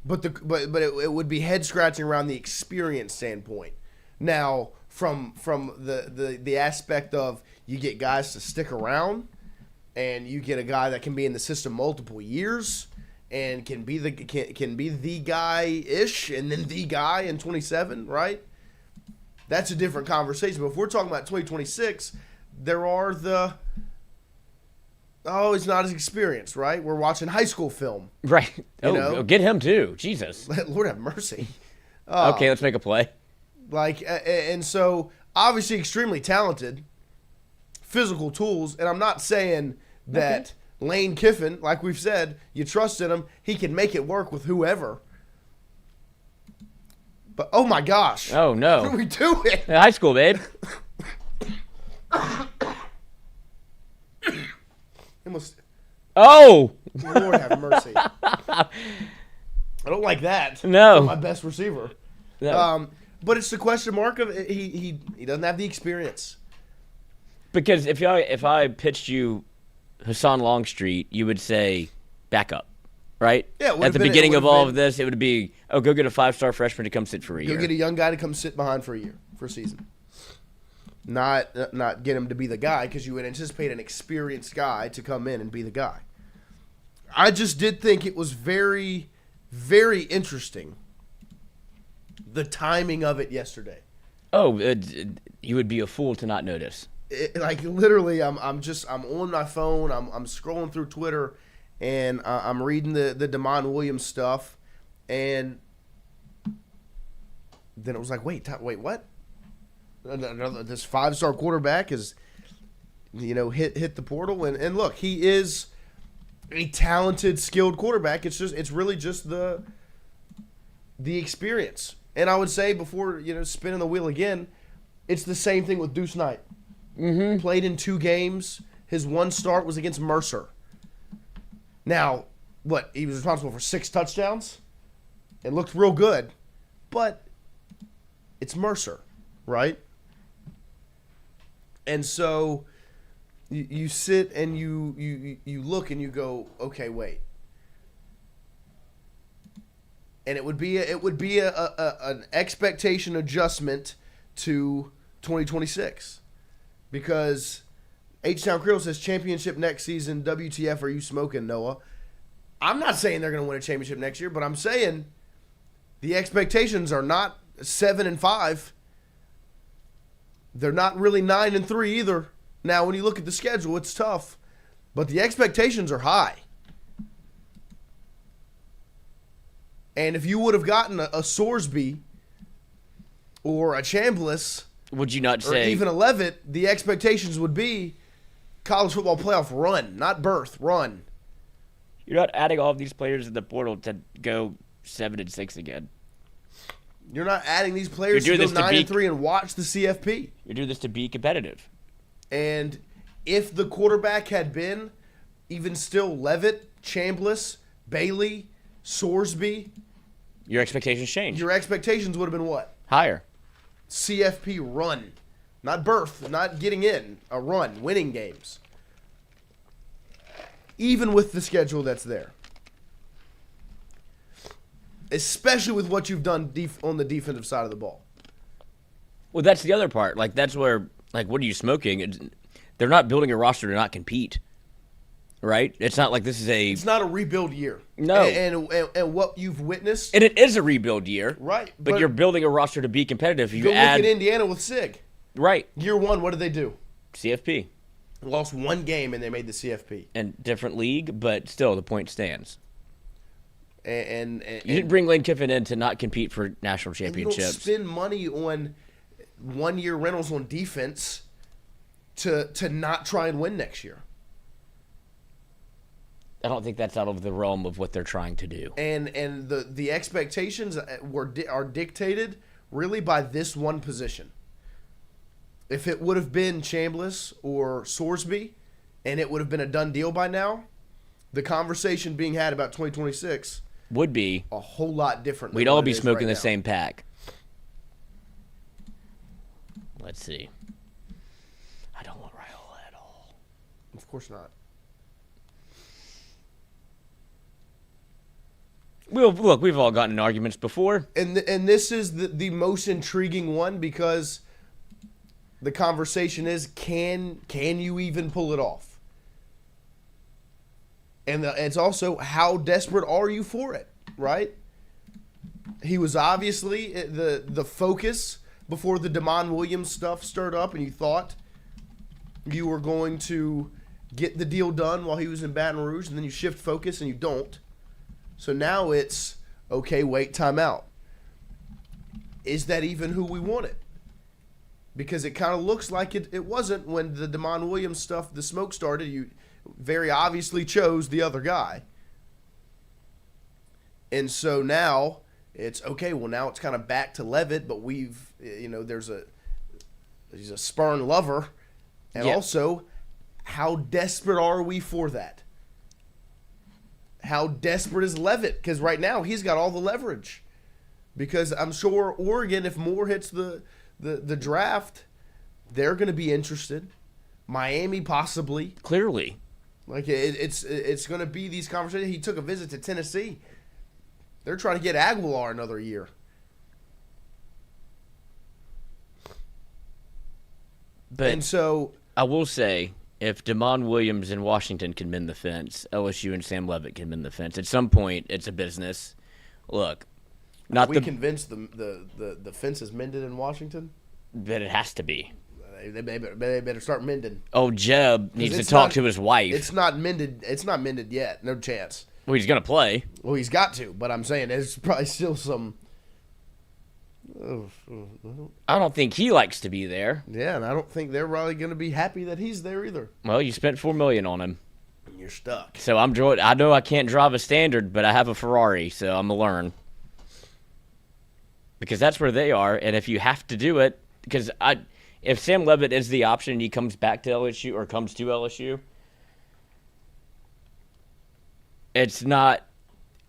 but it would be head scratching around the experience standpoint. Now, from the aspect of you get guys to stick around, and you get a guy that can be in the system multiple years and can be the guy-ish, and then the guy in 27, right? That's a different conversation. But if we're talking about 2026, there are he's not as experienced, right? We're watching high school film. Right. You know? Get him too. Jesus. Lord have mercy. Okay, let's make a play. And so, obviously extremely talented, physical tools, and I'm not saying that Lane Kiffin, like we've said, you trust in him, he can make it work with whoever. But, oh my gosh. Oh, no. What are we doing? High school, babe. Oh! Lord have mercy. I don't like that. No. For my best receiver. No. But it's the question mark of he doesn't have the experience. Because if I pitched you Hassan Longstreet, you would say back up, right? Yeah. At the beginning of all of this, it would be, go get a 5-star freshman to come sit for a year. Go get a young guy to come sit behind for a year, for a season. Not get him to be the guy, because you would anticipate an experienced guy to come in and be the guy. I just did think it was very, very interesting, the timing of it yesterday. Oh, you would be a fool to not notice. Literally, I'm on my phone. I'm scrolling through Twitter, and I'm reading the DeMond Williams stuff, and then it was like, wait, what? This 5-star quarterback is, hit the portal, and look, he is a talented, skilled quarterback. It's really just the experience. And I would say, before spinning the wheel again, it's the same thing with Deuce Knight. Mm-hmm. Played in 2 games. His one start was against Mercer. Now, he was responsible for 6 touchdowns. It looked real good, but it's Mercer, right? And so you sit and you look and you go, okay, wait. And it would be an expectation adjustment to 2026, because H-Town Creole says championship next season. WTF are you smoking, Noah? I'm not saying they're going to win a championship next year, but I'm saying the expectations are not 7-5. They're not really 9-3 either. Now, when you look at the schedule, it's tough, but the expectations are high. And if you would have gotten a Sorsby or a Chambliss, would you not or say even a Leavitt, the expectations would be college football playoff run, not berth, run. You're not adding all of these players in the portal to go 7-6 again. You're not adding these players to go 9-3 and watch the CFP. You're doing this to be competitive. And if the quarterback had been even still Leavitt, Chambliss, Bailey, Sorsby, your expectations change. Your expectations would have been what? Higher. CFP run. Not berth, not getting in. A run, winning games. Even with the schedule that's there. Especially with what you've done on the defensive side of the ball. Well, that's the other part. That's where, what are you smoking? They're not building a roster to not compete. Right? It's not like this is It's not a rebuild year. No. And what you've witnessed. And it is a rebuild year. Right. But you're building a roster to be competitive. Look at Indiana with Sig. Right. Year 1, what did they do? CFP. Lost 1 game and they made the CFP. And different league, but still the point stands. And you didn't bring Lane Kiffin in to not compete for national you don't championships. spend money on 1-year rentals on defense to not try and win next year. I don't think that's out of the realm of what they're trying to do. And the expectations are dictated really by this one position. If it would have been Chambliss or Sorsby, and it would have been a done deal by now, the conversation being had about 2026 would be a whole lot different. We'd all be smoking the same pack. Let's see. I don't want Raiola at all. Of course not. Well, look, we've all gotten in arguments before. And this is the most intriguing one because the conversation is, can you even pull it off? And it's also, how desperate are you for it, right? He was obviously the focus before the Damon Williams stuff stirred up, and you thought you were going to get the deal done while he was in Baton Rouge, and then you shift focus and you don't. So now it's, okay, wait, time out. Is that even who we wanted? Because it kind of looks like it wasn't when the Damon Williams stuff, the smoke started. You very obviously chose the other guy. And so now it's, okay, well, now it's kind of back to Leavitt, but he's a spurn lover. And also, how desperate are we for that? How desperate is Leavitt? Because right now he's got all the leverage. Because I'm sure Oregon, if Moore hits the draft, they're going to be interested. Miami possibly. Clearly. Like it's going to be these conversations. He took a visit to Tennessee. They're trying to get Aguilar another year. And so I will say, if Damon Williams in Washington can mend the fence, LSU and Sam Leavitt can mend the fence. At some point, it's a business. Look, convinced the fence is mended in Washington? But it has to be. They better start mending. Oh, Jeb needs to talk to his wife. It's not mended. It's not mended yet. No chance. Well, he's gonna play. Well, he's got to. But I'm saying there's probably still some. I don't think he likes to be there. Yeah, and I don't think they're really going to be happy that he's there either. Well, you spent $4 million on him. You're stuck. So I know I can't drive a standard, but I have a Ferrari, so I'm gonna learn. Because that's where they are, and if you have to do it, because if Sam Leavitt is the option and he comes back to LSU or comes to LSU, it's not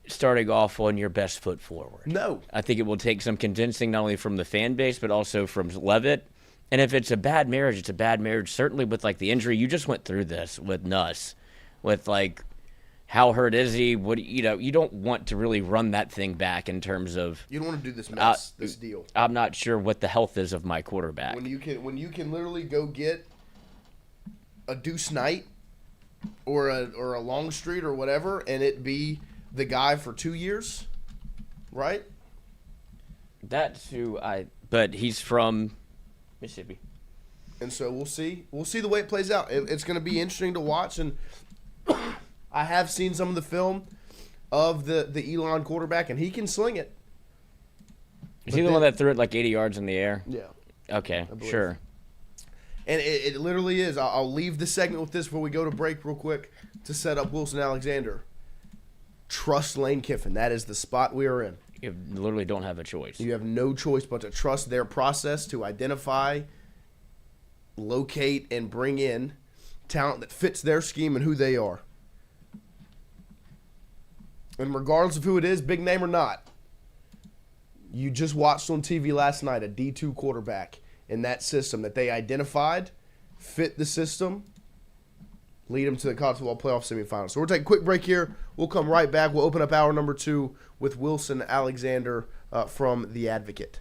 starting off on your best foot forward. No. I think it will take some convincing, not only from the fan base, but also from Leavitt. And if it's a bad marriage, it's a bad marriage. Certainly with, like, the injury. You just went through this with Nuss. With, like, how hurt is he? You don't want to really run that thing back in terms of... You don't want to do this mess, this deal. I'm not sure what the health is of my quarterback. When you can literally go get a Deuce Knight or a Longstreet or whatever, and it be the guy for 2 years, right? That's who but he's from Mississippi. And so we'll see. We'll see the way it plays out. It's going to be interesting to watch, and I have seen some of the film of the Elon quarterback, and he can sling it. Is he the one that threw it like 80 yards in the air? Yeah. Okay, sure. And it literally is. I'll leave the segment with this before we go to break real quick to set up Wilson Alexander. Trust Lane Kiffin. That is the spot we are in. You literally don't have a choice. You have no choice but to trust their process to identify, locate, and bring in talent that fits their scheme and who they are. And regardless of who it is, big name or not, you just watched on TV last night a D2 quarterback in that system that they identified, fit the system, lead them to the college football playoff semifinals. So we'll take a quick break here. We'll come right back. We'll open up hour number 2 with Wilson Alexander from The Advocate.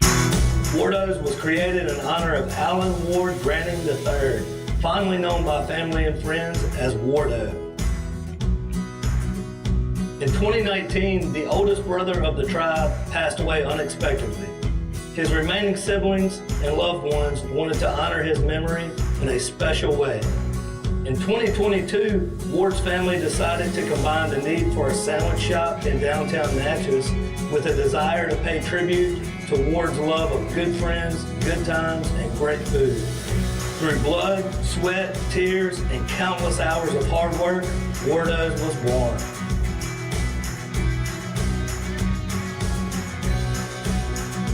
Wardos was created in honor of Alan Ward Branning III, fondly known by family and friends as Wardo. In 2019, the oldest brother of the tribe passed away unexpectedly. His remaining siblings and loved ones wanted to honor his memory in a special way. In 2022, Ward's family decided to combine the need for a sandwich shop in downtown Natchez with a desire to pay tribute to Ward's love of good friends, good times, and great food. Through blood, sweat, tears, and countless hours of hard work, Wardo's was born.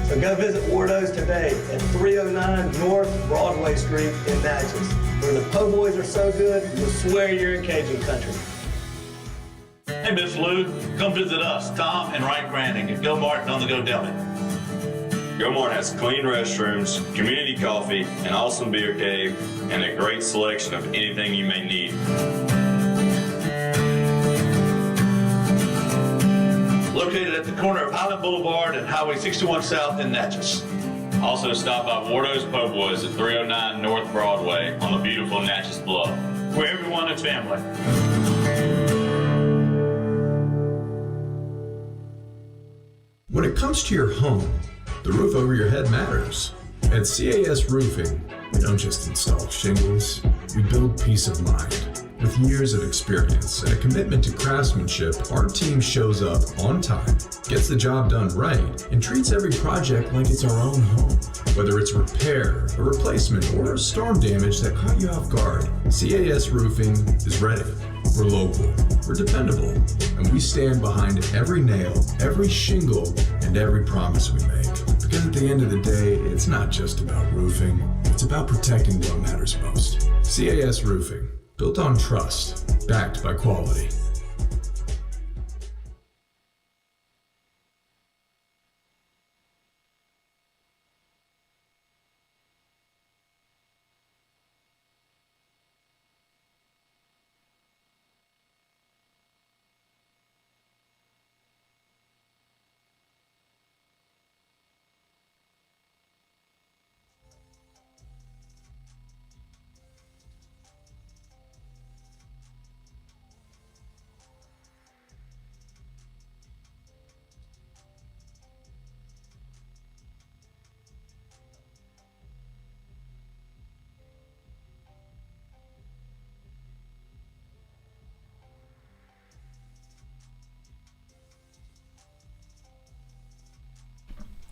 So go visit Wardo's today at 309 North Broadway Street in Natchez, where the po' boys are so good, you'll swear you're in Cajun country. Hey, Miss Lou, come visit us, Tom and Ryan Granning at Go Martin on the Go Deli. Go Martin has clean restrooms, community coffee, an awesome beer cave, and a great selection of anything you may need. Located at the corner of Highland Boulevard and Highway 61 South in Natchez. Also stop by Wardo's Po' Boys at 309 North Broadway on the beautiful Natchez Bluff, where everyone is family. When it comes to your home, the roof over your head matters. At CAS Roofing, we don't just install shingles, we build peace of mind. With years of experience and a commitment to craftsmanship, our team shows up on time, gets the job done right, and treats every project like it's our own home. Whether it's repair, a replacement, or storm damage that caught you off guard, CAS Roofing is ready. We're local, we're dependable, and we stand behind every nail, every shingle, and every promise we make. Because at the end of the day, it's not just about roofing, it's about protecting what matters most. CAS Roofing, built on trust, backed by quality.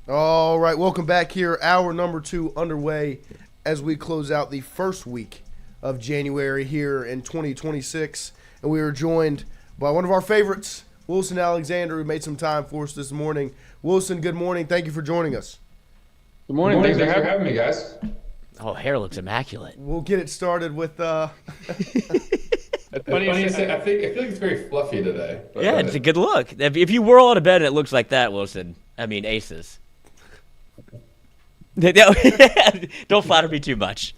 All right, welcome back here. Hour number 2 underway as we close out the first week of January here in 2026. And we are joined by one of our favorites, Wilson Alexander, who made some time for us this morning. Wilson, good morning. Thank you for joining us. Good morning. Thanks for having me, guys. Oh, hair looks immaculate. We'll get it started with It's funny you say, I feel like it's very fluffy today. Yeah, it's a good look. If you whirl out of bed and it looks like that, Wilson, I mean, aces. Don't flatter me too much.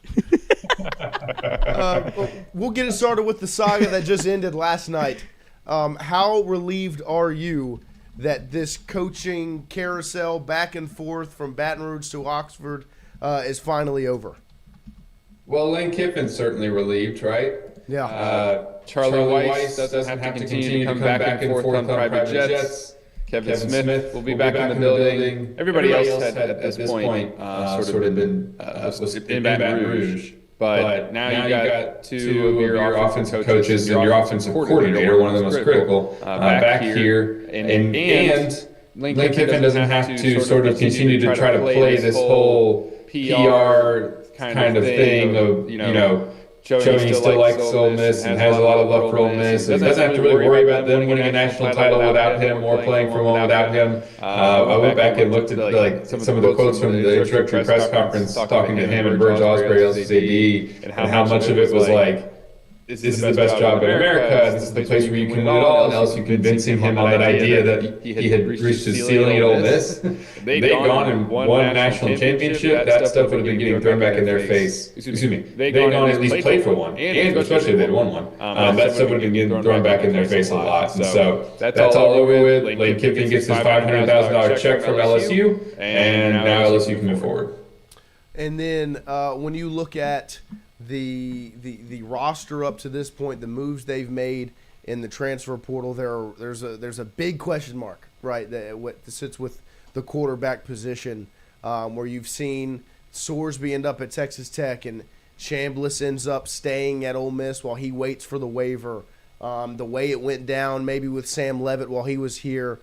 We'll get it started with the saga that just ended last night. How relieved are you that this coaching carousel back and forth from Baton Rouge to Oxford is finally over? Well, Lane Kiffin's certainly relieved, right? Yeah. Charlie Weiss doesn't have to continue to come back and forth on private jets. Kevin Smith will be back in the building. Everybody else had at this point sort of been in Baton Rouge. But now you got two of your offensive coaches and your offensive coordinator, one of the most critical, back here. And Lane Kiffin doesn't have to sort of continue to try to play this whole PR kind of thing of, you know, showing he still likes Ole Miss and has a lot of love for Ole Miss. He doesn't have to really worry about them winning a national title without him or playing for one without him. I went back and looked at some of the quotes from the introductory press conference talking to him and Burge Osprey, LCD, and how much of it was like, this is the best job in America, this is the place where you can win it all, and else you convincing him on that idea that he had reached his ceiling at Ole Miss. They'd gone and won a national championship, that stuff would have been getting thrown back in their face. Excuse me, they'd gone and at least played for one, and especially if they'd won one. That stuff would have been getting thrown back in their face a lot. And so that's all over with. Lane Kiffin gets his $500,000 check from LSU, and now LSU can move forward. And then when you look at the roster up to this point, the moves they've made in the transfer portal, there's a big question mark, right, that sits with the quarterback position, where you've seen Sorsby end up at Texas Tech, and Chambliss ends up staying at Ole Miss while he waits for the waiver. The way it went down maybe with Sam Leavitt while he was here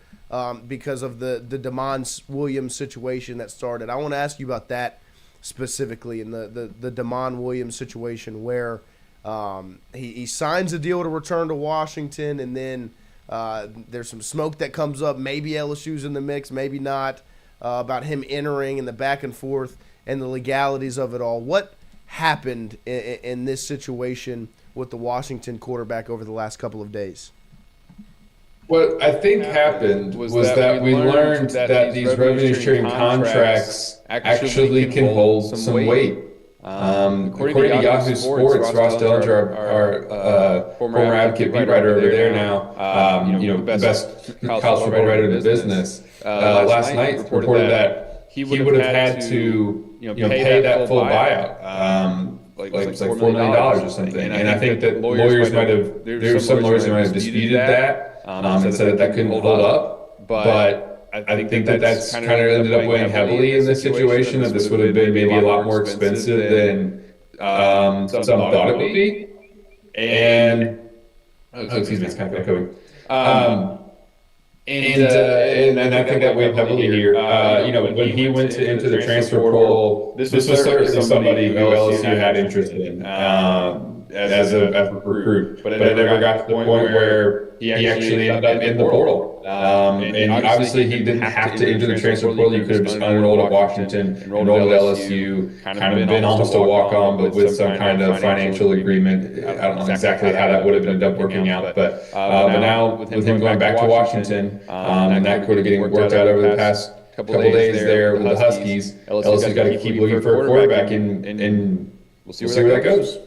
because of the DeMond Williams situation that started. I want to ask you about that specifically in the DeMond Williams situation where he signs a deal to return to Washington, and then there's some smoke that comes up. Maybe LSU's in the mix, maybe not, about him entering and the back and forth and the legalities of it all. What happened in this situation with the Washington quarterback over the last couple of days? What I think happened was that we learned that these revenue sharing contracts actually can hold some weight. According to Yahoo Sports, Ross Dellinger, our former advocate beat writer over there now, the best college football writer in the business, last night reported that he would have had to pay that full buyout. Like $4 million or something. And I think that lawyers there's some lawyers who might have disputed that and said that couldn't hold up. But I think that's kind of ended up weighing heavily in this situation, that this would have been maybe a lot more expensive than some thought it would be. And, excuse me, it's kind of echoing. And I think that weighed heavily here. When he went into the transfer portal, this was certainly somebody who LSU had interest in as a recruit, but it never got to the point where he actually ended up in the portal. And obviously he didn't have to enter the transfer portal. You could have just unenrolled at Washington, enrolled at LSU, kind of been almost a walk-on, but with some kind of financial agreement. I don't know exactly how that would have ended up working out, but now with him going back to Washington, and that sort of getting worked out over the past couple days there with the Huskies, LSU's got to keep looking for a quarterback, and we'll see where that goes.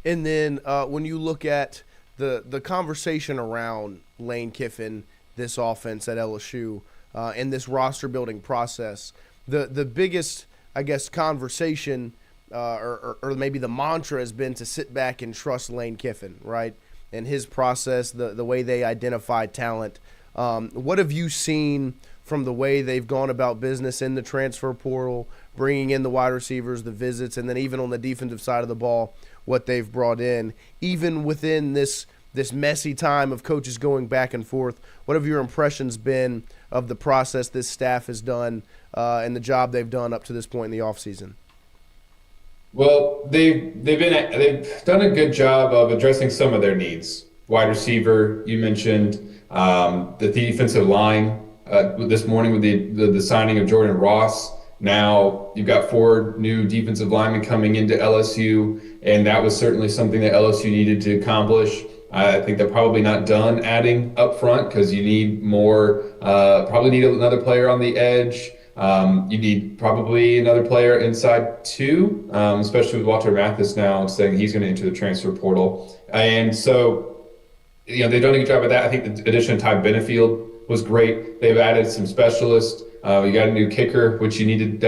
And then when you look at the conversation around Lane Kiffin, this offense at LSU, and this roster building process, the biggest, I guess, conversation or maybe the mantra has been to sit back and trust Lane Kiffin, right? And his process, the way they identify talent. What have you seen from the way they've gone about business in the transfer portal, bringing in the wide receivers, the visits, and then even on the defensive side of the ball, what they've brought in, even within this messy time of coaches going back and forth? What have your impressions been of the process this staff has done and the job they've done up to this point in the offseason? Well, they've done a good job of addressing some of their needs. Wide receiver, you mentioned, the defensive line this morning with the signing of Jordan Ross. Now you've got 4 new defensive linemen coming into LSU, and that was certainly something that LSU needed to accomplish. I think they're probably not done adding up front because you need more, probably need another player on the edge. You need probably another player inside too, especially with Walter Mathis now saying he's going to enter the transfer portal. And so, they've done a good job of that. I think the addition of Ty Benefield was great. They've added some specialists. You got a new kicker, which you needed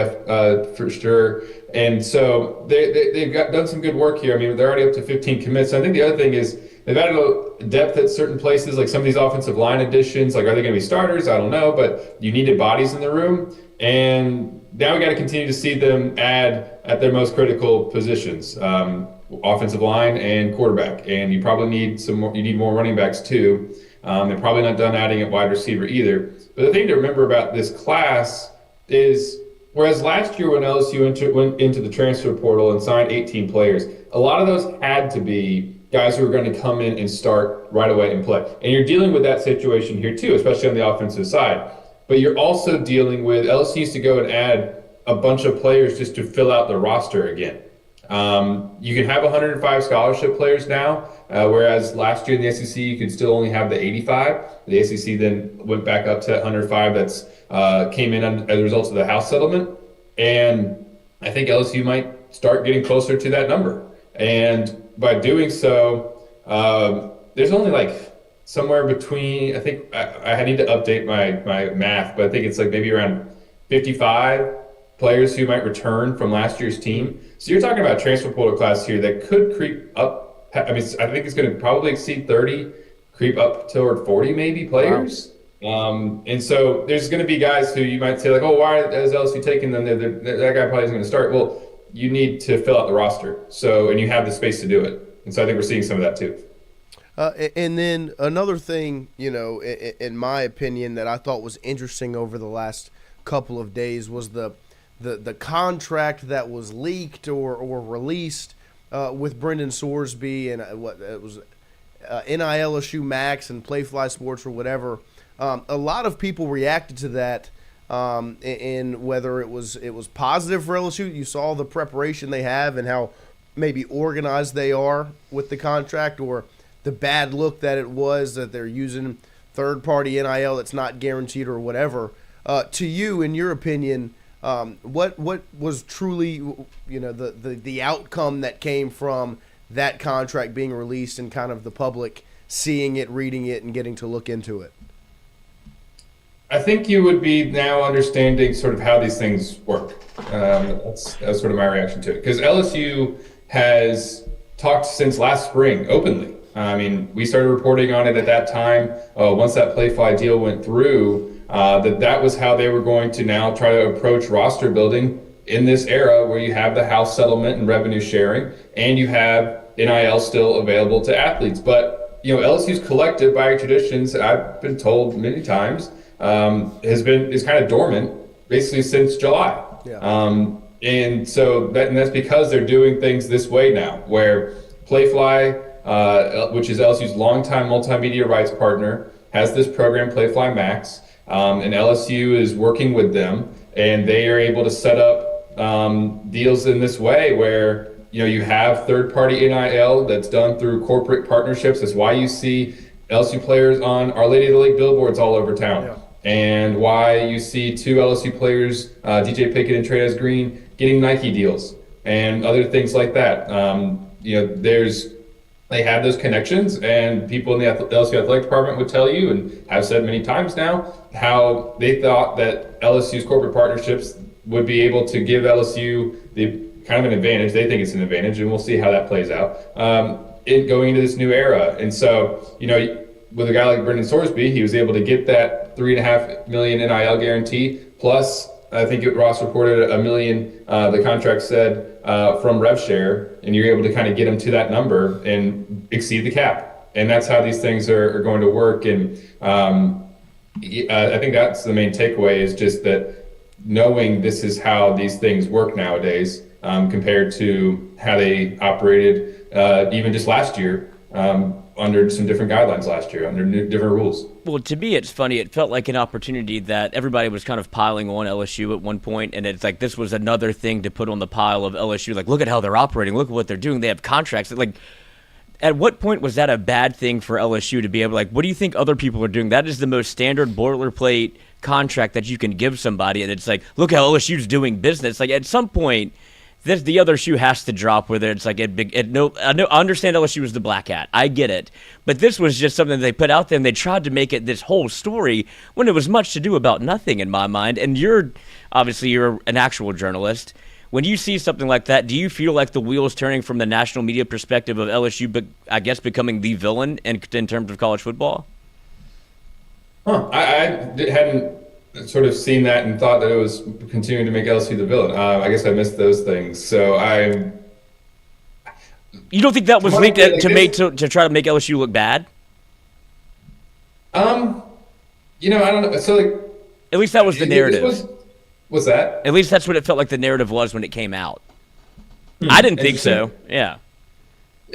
for sure. And so they've done some good work here. I mean, they're already up to 15 commits. I think the other thing is they've added a depth at certain places, like some of these offensive line additions. Like, are they going to be starters? I don't know, but you needed bodies in the room. And now we got to continue to see them add at their most critical positions, offensive line and quarterback. And you probably need some more. You need more running backs too. They're probably not done adding at wide receiver either. But the thing to remember about this class is, whereas last year when LSU went into the transfer portal and signed 18 players, a lot of those had to be guys who are going to come in and start right away and play. And you're dealing with that situation here too, especially on the offensive side. But you're also dealing with, LSU used to go and add a bunch of players just to fill out the roster again. You can have 105 scholarship players now, whereas last year in the SEC you could still only have the 85. The SEC then went back up to 105. That's came in as a result of the House settlement, and I think LSU might start getting closer to that number. And by doing so, there's only like somewhere between, I think I need to update my math, but I think it's like maybe around 55 players who might return from last year's team. So you're talking about a transfer portal class here that could creep up. I mean, I think it's going to probably exceed 30, creep up toward 40 maybe players. Wow. And so there's going to be guys who you might say like, oh, why is LSU taking them? That guy probably isn't going to start. Well, you need to fill out the roster. So, and you have the space to do it. And so I think we're seeing some of that too. And then another thing, in my opinion, that I thought was interesting over the last couple of days was the contract that was leaked or released with Brendan Sorsby and what it was, NILSU Max and Playfly Sports or whatever. A lot of people reacted to that, and whether it was positive for LSU. You saw the preparation they have and how maybe organized they are with the contract, or the bad look that it was that they're using third-party NIL that's not guaranteed or whatever. To you, in your opinion, what was truly, the outcome that came from that contract being released and kind of the public seeing it, reading it, and getting to look into it? I think you would be now understanding sort of how these things work. That's sort of my reaction to it. Because LSU has talked since last spring openly. I mean, we started reporting on it at that time. Once that Playfly deal went through, that was how they were going to now try to approach roster building in this era where you have the house settlement and revenue sharing, and you have NIL still available to athletes. But LSU's collective by traditions, I've been told many times, is kind of dormant basically since July. Yeah. And so that's because they're doing things this way now, where Playfly, which is LSU's longtime multimedia rights partner, has this program, Playfly Max, and LSU is working with them, and they are able to set up deals in this way where you have third-party NIL that's done through corporate partnerships. That's why you see LSU players on Our Lady of the Lake billboards all over town. Yeah. And why you see two LSU players, DJ Pickett and Treyas Green, getting Nike deals and other things like that. They have those connections, and people in the LSU athletic department would tell you, and have said many times now, how they thought that LSU's corporate partnerships would be able to give LSU the kind of an advantage. They think it's an advantage, and we'll see how that plays out in going into this new era. And so, with a guy like Brendan Sorsby, he was able to get that $3.5 million NIL guarantee, plus I think Ross reported $1 million, the contract said, from rev share, and you're able to kind of get them to that number and exceed the cap. And that's how these things are going to work. And I think that's the main takeaway, is just that knowing this is how these things work nowadays, compared to how they operated even just last year, under some different guidelines last year, under different rules. Well, to me, it's funny. It felt like an opportunity that everybody was kind of piling on LSU at one point, and it's like this was another thing to put on the pile of LSU. Like, look at how they're operating. Look at what they're doing. They have contracts. Like, at what point was that a bad thing for LSU to be able to, like, what do you think other people are doing? That is the most standard boilerplate contract that you can give somebody, and it's like, look how LSU's doing business. Like, at some point, the other shoe has to drop, whether it's like I understand LSU was the black hat. I get it. But this was just something they put out there, and they tried to make it this whole story when it was much to do about nothing in my mind. And you're an actual journalist. When you see something like that, do you feel like the wheel is turning from the national media perspective of LSU, but I guess becoming the villain in terms of college football? I hadn't sort of seen that and thought that it was continuing to make LSU the villain. I guess I missed those things. So you don't think that was linked to try to make LSU look bad? I don't know. So at least that was the narrative. Was that? At least that's what it felt like the narrative was when it came out. I didn't think so. Yeah.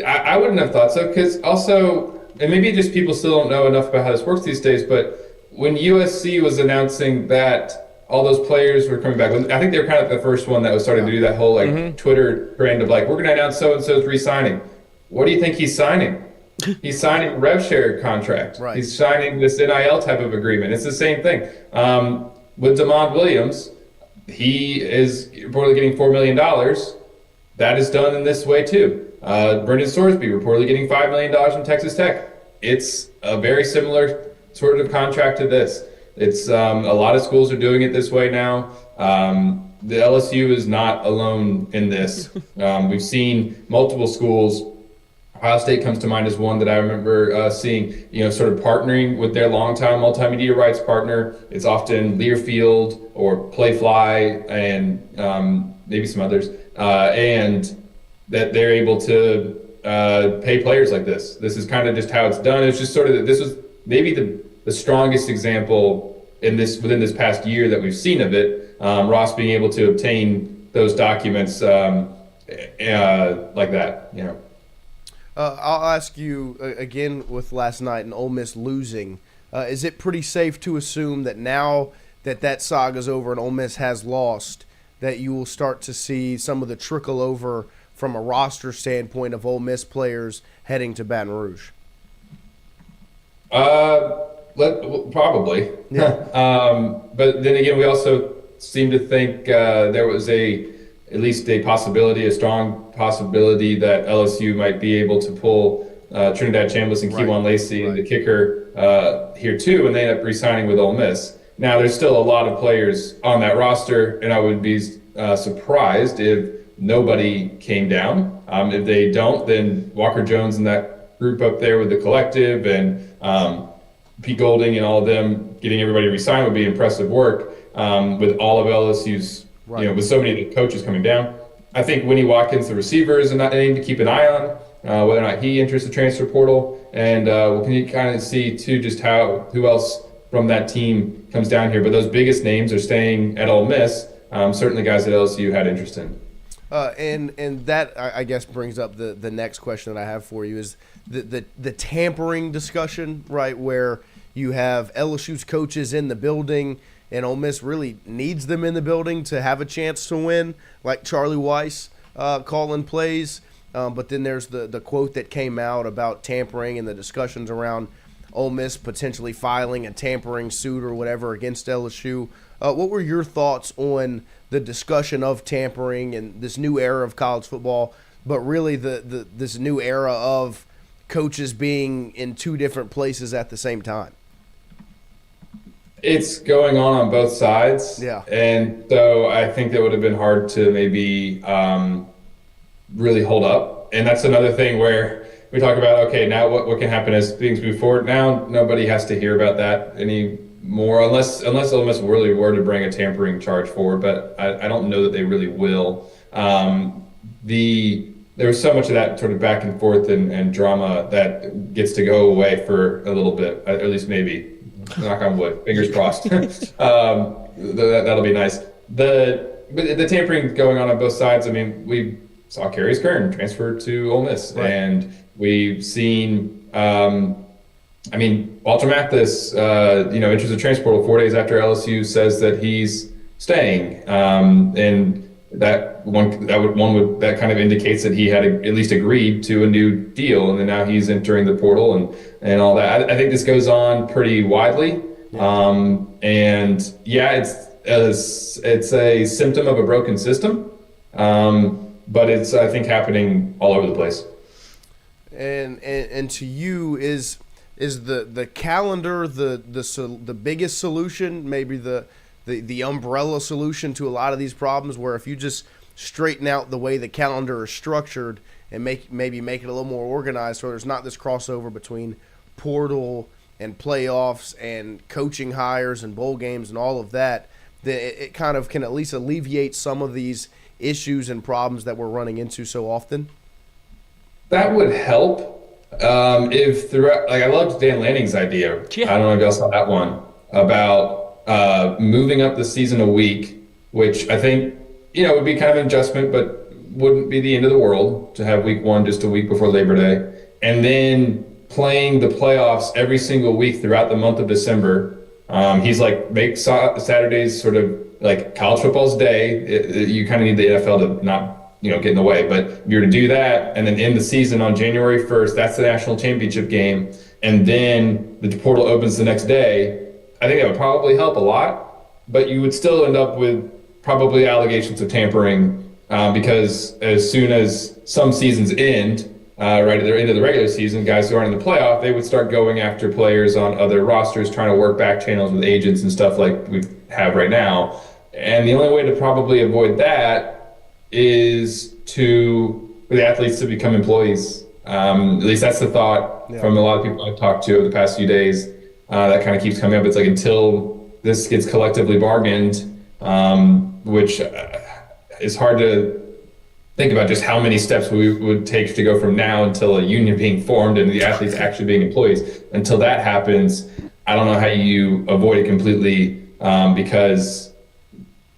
I wouldn't have thought so, because also, and maybe just people still don't know enough about how this works these days, but when USC was announcing that all those players were coming back, I think they were kind of the first one that was starting to do that whole Twitter trend of like, we're going to announce so-and-so's re-signing. What do you think he's signing? He's signing a rev share contract. Right. He's signing this NIL type of agreement. It's the same thing. With Damon Williams, he is reportedly getting $4 million. That is done in this way too. Brendan Sorsby reportedly getting $5 million from Texas Tech. It's a very similar sort of contract to this. It's a lot of schools are doing it this way now. The LSU is not alone in this. We've seen multiple schools. Ohio State comes to mind as one that I remember seeing, sort of partnering with their longtime multimedia rights partner. It's often Learfield or Playfly, and maybe some others, and that they're able to pay players like this. This is kind of just how it's done. It's just sort of, this was maybe the strongest example within this past year that we've seen of it. Ross being able to obtain those documents like that, you know. I'll ask you again with last night and Ole Miss losing. Is it pretty safe to assume that now that saga's over and Ole Miss has lost, that you will start to see some of the trickle over from a roster standpoint of Ole Miss players heading to Baton Rouge? Probably. Yeah. But then again, we also seem to think there was at least a strong possibility that LSU might be able to pull Trinidad Chambliss and Keewan Lacey, the kicker, here too, and they end up re-signing with Ole Miss. Now, there's still a lot of players on that roster, and I would be surprised if nobody came down. If they don't, then Walker Jones and that group up there with the collective and Pete Golding and all of them getting everybody re-signed would be impressive work. With all of LSU's, with so many coaches coming down. I think Winnie Watkins, the receiver, is a name to keep an eye on, whether or not he enters the transfer portal. And we can kind of see, too, just who else from that team comes down here. But those biggest names are staying at Ole Miss, certainly guys at LSU had interest in. And that, I guess, brings up the next question that I have for you is the tampering discussion, right, where you have LSU's coaches in the building and Ole Miss really needs them in the building to have a chance to win, like Charlie Weiss calling plays. But then there's the quote that came out about tampering and the discussions around Ole Miss potentially filing a tampering suit or whatever against LSU. What were your thoughts on the discussion of tampering and this new era of college football, but really this new era of coaches being in two different places at the same time? It's going on both sides. Yeah. And so I think that would have been hard to maybe really hold up. And that's another thing where we talk about, okay, now what can happen as things move forward. Now nobody has to hear about that anymore unless Ole Miss really were to bring a tampering charge forward. But I don't know that they really will. There was so much of that sort of back and forth and drama that gets to go away for a little bit, at least maybe. Knock on wood, fingers crossed. That'll be nice. But the tampering going on both sides. I mean, we saw Carius Kern transfer to Ole Miss, and we've seen. Walter Mathis, enters the transfer portal 4 days after LSU says that he's staying, and that kind of indicates that he had at least agreed to a new deal, and then now he's entering the portal and all that. I think this goes on pretty widely, it's a symptom of a broken system, but it's, I think, happening all over the place. And to you, is the calendar the biggest solution, maybe the umbrella solution to a lot of these problems, where if you just straighten out the way the calendar is structured and maybe make it a little more organized so there's not this crossover between portal and playoffs and coaching hires and bowl games and all of that, it kind of can at least alleviate some of these issues and problems that we're running into so often? That would help. If throughout, I loved Dan Lanning's idea. Yeah. I don't know if y'all saw that one about moving up the season a week, which I think, would be kind of an adjustment, but wouldn't be the end of the world to have week one just a week before Labor Day. And then playing the playoffs every single week throughout the month of December. He's like, make Saturdays sort of like college football's day. You kind of need the NFL to not, get in the way. But if you're to do that and then end the season on January 1st, that's the national championship game. And then the portal opens the next day. I think that would probably help a lot, but you would still end up with probably allegations of tampering because as soon as some seasons end, right at the end of the regular season, guys who aren't in the playoff, they would start going after players on other rosters, trying to work back channels with agents and stuff like we have right now. And the only way to probably avoid that is for the athletes to become employees. At least that's the thought from a lot of people I've talked to over the past few days. That kind of keeps coming up. It's like until this gets collectively bargained, which it's hard to think about just how many steps we would take to go from now until a union being formed and the athletes actually being employees. Until that happens, I don't know how you avoid it completely, because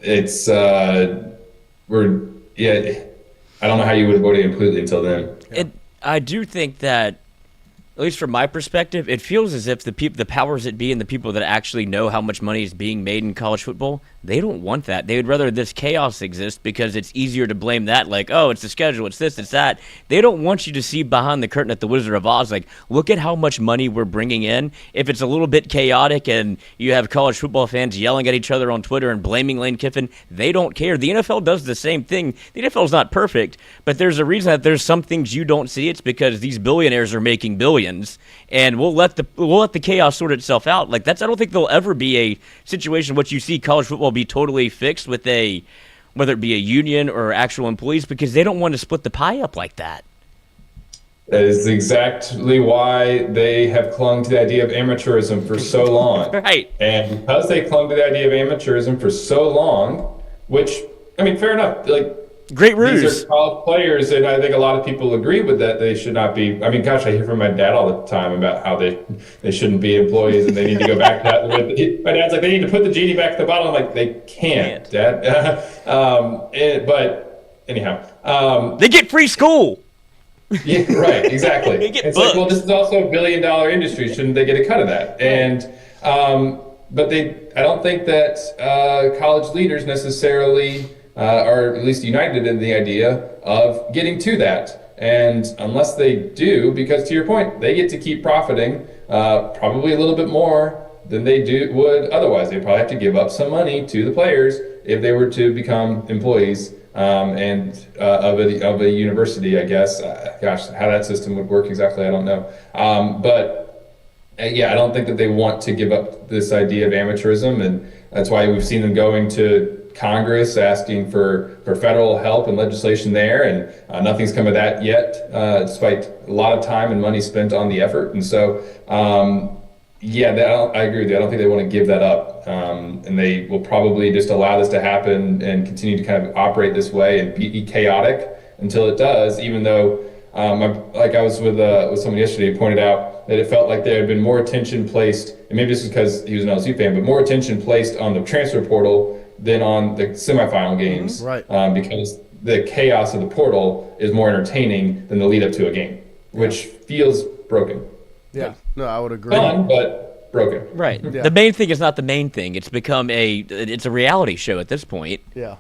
it's I don't know how you would avoid it completely until then. I do think that, at least from my perspective, it feels as if the powers that be and the people that actually know how much money is being made in college football, they don't want that. They would rather this chaos exist because it's easier to blame that, like, oh, it's the schedule, it's this, it's that. They don't want you to see behind the curtain at the Wizard of Oz, like, look at how much money we're bringing in. If it's a little bit chaotic and you have college football fans yelling at each other on Twitter and blaming Lane Kiffin, they don't care. The NFL does the same thing. The NFL is not perfect, but there's a reason that there's some things you don't see. It's because these billionaires are making billions, and we'll let the chaos sort itself out. Like, I don't think there'll ever be a situation in which you see college football be totally fixed with whether it be a union or actual employees, because they don't want to split the pie up like that. That is exactly why they have clung to the idea of amateurism for so long. Right. And because they clung to the idea of amateurism for so long, which, I mean, fair enough, like, great ruse. These are college players, and I think a lot of people agree with that. They should not be. I mean, gosh, I hear from my dad all the time about how they shouldn't be employees and they need to go back to that. My dad's like, they need to put the genie back to the bottle. I'm like, they can't, Dad. But anyhow, they get free school. Yeah, right, exactly. It's booked. like, well, this is also a billion-dollar industry. Shouldn't they get a cut of that? And but I don't think that college leaders necessarily are at least united in the idea of getting to that. And unless they do, because to your point, they get to keep profiting probably a little bit more than they would otherwise. They probably have to give up some money to the players if they were to become employees of a university, I guess. Gosh, how that system would work exactly, I don't know. Yeah, I don't think that they want to give up this idea of amateurism, and that's why we've seen them going to Congress asking for federal help and legislation there, and nothing's come of that yet, despite a lot of time and money spent on the effort. And so, I agree with you. I don't think they want to give that up, and they will probably just allow this to happen and continue to kind of operate this way and be chaotic until it does. Even though, like I was with someone yesterday who pointed out that it felt like there had been more attention placed, and maybe this is because he was an LSU fan, but more attention placed on the transfer portal than on the semifinal games, right? Because the chaos of the portal is more entertaining than the lead up to a game, which feels broken. Yeah, no, I would agree. Fun, but broken. Right. Yeah. The main thing is not the main thing. It's become it's a reality show at this point. Yeah.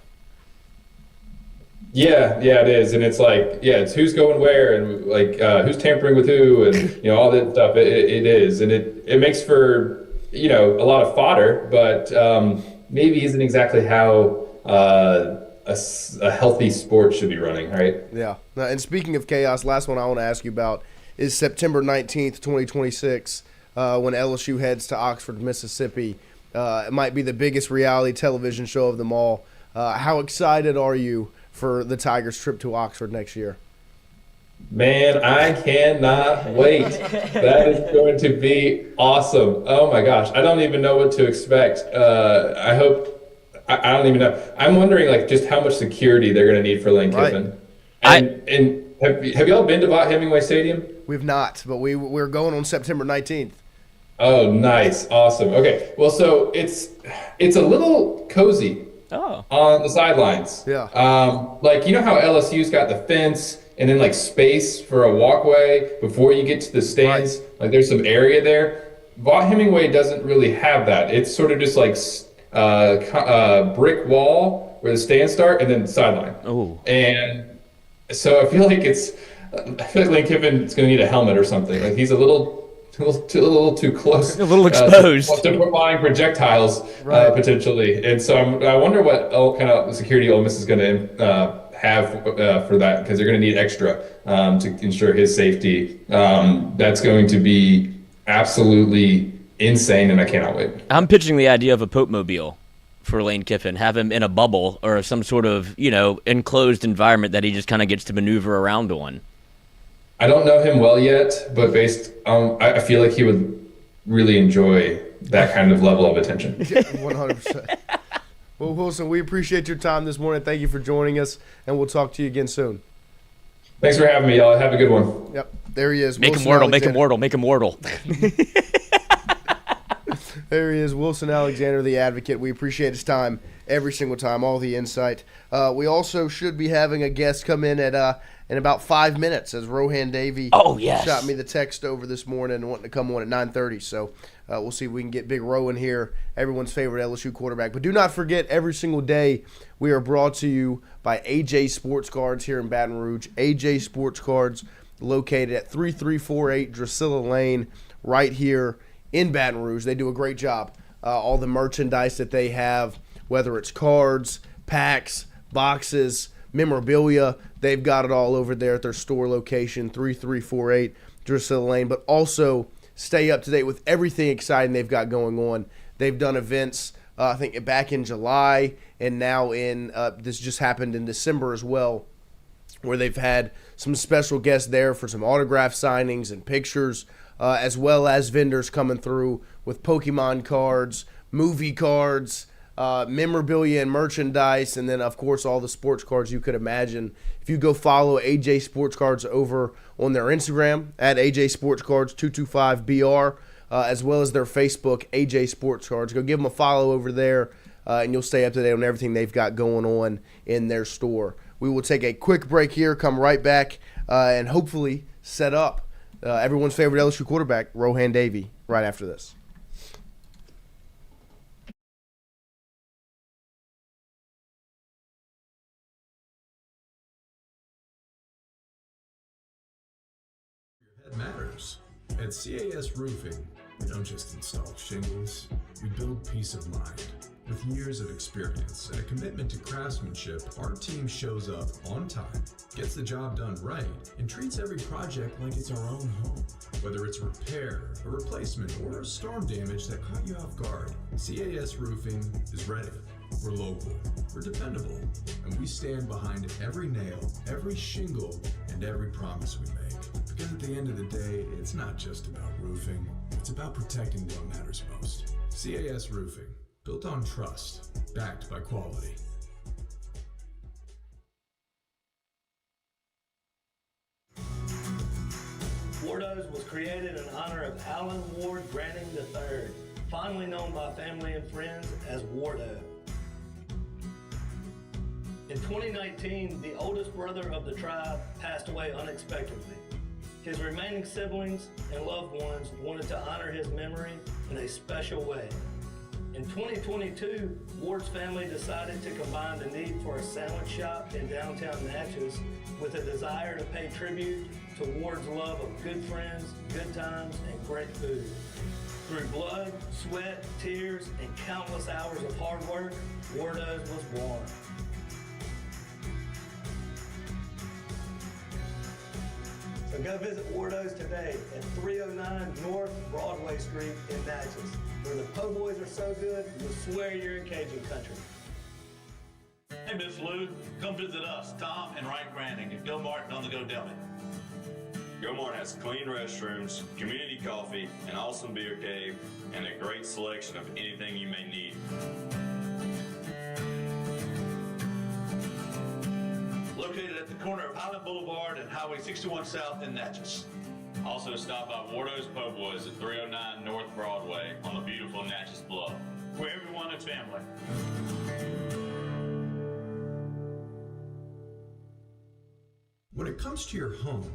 Yeah, it is, and it's like, it's who's going where, and like who's tampering with who, and all that stuff. It is, and it makes for a lot of fodder, but maybe isn't exactly how a healthy sport should be running, right? Yeah. Now, and speaking of chaos, last one I want to ask you about is September 19th, 2026, when LSU heads to Oxford, Mississippi. It might be the biggest reality television show of them all. How excited are you for the Tigers' trip to Oxford next year? Man, I cannot wait. That is going to be awesome. Oh my gosh, I don't even know what to expect. I don't even know. I'm wondering like just how much security they're going to need for Lane Kiffin. And have y'all been to Vaught Hemingway Stadium? We've not, but we're going on September 19th. Oh, nice, awesome. Okay, well, so it's a little cozy. On the sidelines. Yeah. Like, how LSU's got the fence and then like space for a walkway before you get to the stands. Right. Like there's some area there. Vaught Hemingway doesn't really have that. It's sort of just like brick wall where the stands start and then the sideline. Oh. And so I feel like Lane Kiffin's going to need a helmet or something. Like he's a little too close. A little exposed. To flying projectiles, potentially. And so I wonder what kind of security Ole Miss is going to have for that, because they're going to need extra to ensure his safety. That's going to be absolutely insane, and I cannot wait. I'm pitching the idea of a Pope Mobile for Lane Kiffin. Have him in a bubble or some sort of, enclosed environment that he just kind of gets to maneuver around on. I don't know him well yet, but I feel like he would really enjoy that kind of level of attention. 100%. Well, Wilson, we appreciate your time this morning. Thank you for joining us, and we'll talk to you again soon. Thanks for having me, y'all. Have a good one. Yep, there he is. Make him mortal, make him mortal, make him mortal. There he is, Wilson Alexander, the advocate. We appreciate his time every single time, all the insight. We also should be having a guest come in in about 5 minutes, as Rohan Davey shot me the text over this morning and wanting to come on at 9:30. So we'll see if we can get Big Rowan here, everyone's favorite LSU quarterback. But do not forget, every single day we are brought to you by AJ Sports Cards here in Baton Rouge. AJ Sports Cards, located at 3348 Drusilla Lane, right here in Baton Rouge. They do a great job. All the merchandise that they have, whether it's cards, packs, boxes, memorabilia, they've got it all over there at their store location, 3348 Drusilla Lane. But also stay up to date with everything exciting they've got going on. They've done events, I think, back in July, and now this just happened in December as well, where they've had some special guests there for some autograph signings and pictures, as well as vendors coming through with Pokemon cards, movie cards, memorabilia and merchandise, and then, of course, all the sports cards you could imagine. If you go follow AJ Sports Cards over on their Instagram, at AJ Sports Cards 225BR, as well as their Facebook, AJ Sports Cards, go give them a follow over there, and you'll stay up to date on everything they've got going on in their store. We will take a quick break here, come right back, and hopefully set up everyone's favorite LSU quarterback, Rohan Davey, right after this. Your head matters. At CAS Roofing, we don't just install shingles, we build peace of mind. With years of experience and a commitment to craftsmanship, our team shows up on time, gets the job done right, and treats every project like it's our own home. Whether it's repair, a replacement, or a storm damage that caught you off guard, CAS Roofing is ready. We're local, we're dependable, and we stand behind every nail, every shingle, and every promise we make. Because at the end of the day, it's not just about roofing, it's about protecting what matters most. CAS Roofing. Built on trust, backed by quality. Wardo's was created in honor of Alan Ward Granning III, fondly known by family and friends as Wardo. In 2019, the oldest brother of the tribe passed away unexpectedly. His remaining siblings and loved ones wanted to honor his memory in a special way. In 2022, Ward's family decided to combine the need for a sandwich shop in downtown Natchez with a desire to pay tribute to Ward's love of good friends, good times, and great food. Through blood, sweat, tears, and countless hours of hard work, Wardo's was born. So go visit Wardo's today at 309 North Broadway Street in Natchez, where the po' boys are so good, you'll swear you're in Cajun country. Hey, Miss Lou, come visit us, Tom and Wright Granning at Go Martin on the Go Deli. Go Mart has clean restrooms, community coffee, an awesome beer cave, and a great selection of anything you may need. Located at the corner of Highland Boulevard and Highway 61 South in Natchez. Also stop by Wardo's Po' Boys at 309 North Broadway on the beautiful Natchez Bluff. Where everyone is family. When it comes to your home,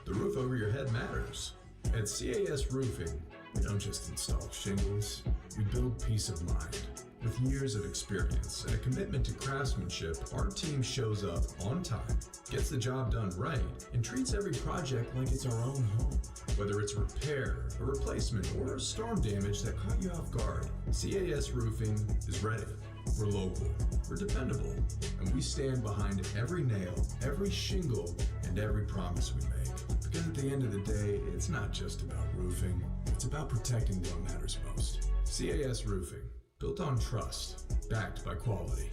the roof over your head matters. At CAS Roofing, we don't just install shingles, we build peace of mind. With years of experience and a commitment to craftsmanship, our team shows up on time, gets the job done right, and treats every project like it's our own home. Whether it's repair, a replacement, or a storm damage that caught you off guard, CAS Roofing is ready. We're local, we're dependable, and we stand behind every nail, every shingle, and every promise we make. Because at the end of the day, it's not just about roofing, it's about protecting what matters most. CAS Roofing. Built on trust, backed by quality.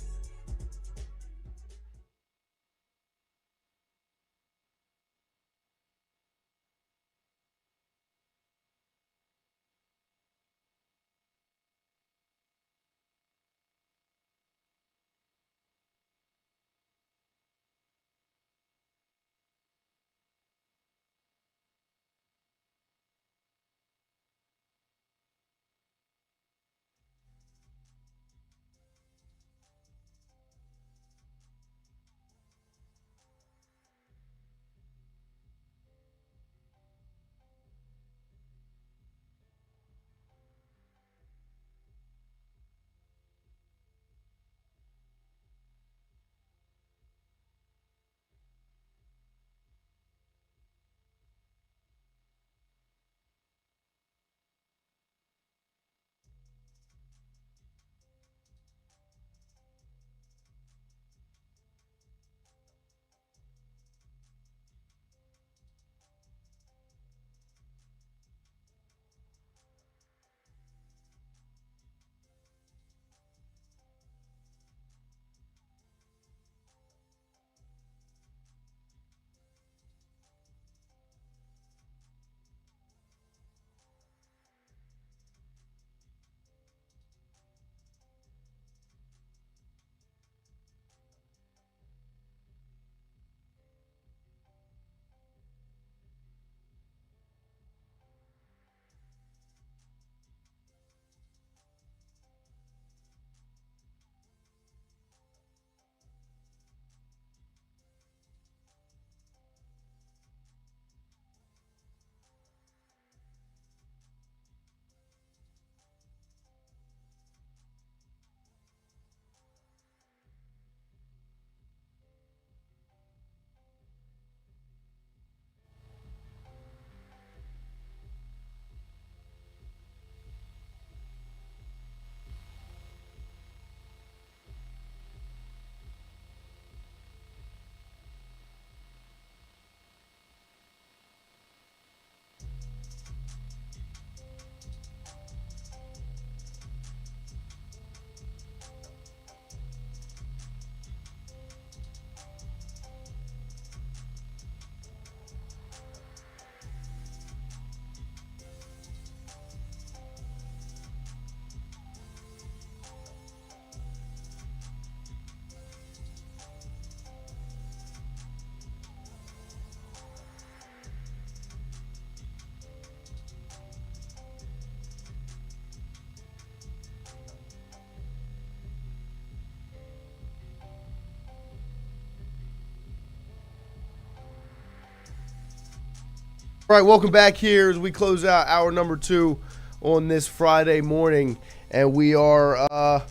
All right, welcome back here as we close out hour number 2 on this Friday morning. And we are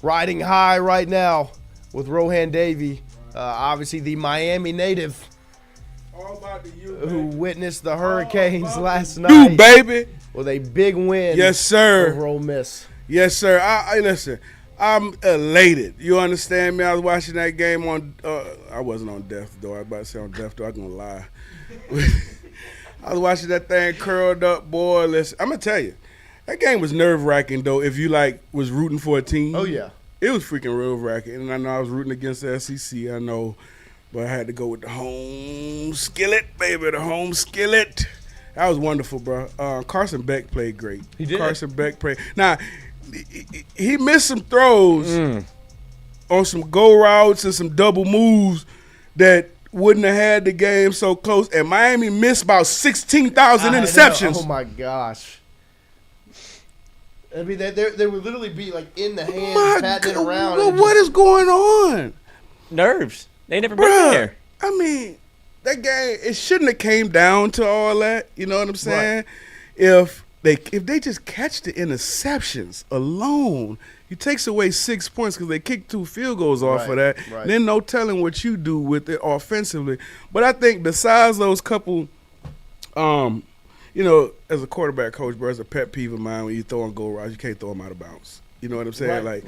riding high right now with Rohan Davey, obviously the Miami native who witnessed the Hurricanes last night. You, baby. With a big win. Yes, sir. Over Ole Miss. Yes, sir. I listen, I'm elated. You understand me? I was watching that game on I wasn't on death, though. I was about to say on death, though. I'm going to lie. I was watching that thing curled up, boy. Listen, I'm going to tell you, that game was nerve-wracking, though, if you, was rooting for a team. Oh, yeah. It was freaking nerve-wracking. And I know I was rooting against the SEC, I know. But I had to go with the home skillet, baby, the home skillet. That was wonderful, bro. Carson Beck played great. He did. Carson Beck played. Now, he missed some throws on some go routes and some double moves that wouldn't have had the game so close. And Miami missed about 16,000 interceptions. Oh, my gosh. I mean, they would literally be, in the hand, patting it around. Well, what is going on? Nerves. They never been there. I mean, that game, it shouldn't have came down to all that. You know what I'm saying? Right. If they just catch the interceptions alone, it takes away 6 points because they kicked 2 field goals off of that. Right. Then no telling what you do with it offensively. But I think besides those couple, as a quarterback coach, bro, it's a pet peeve of mine when you throw on goal routes, you can't throw them out of bounds. You know what I'm saying? Right.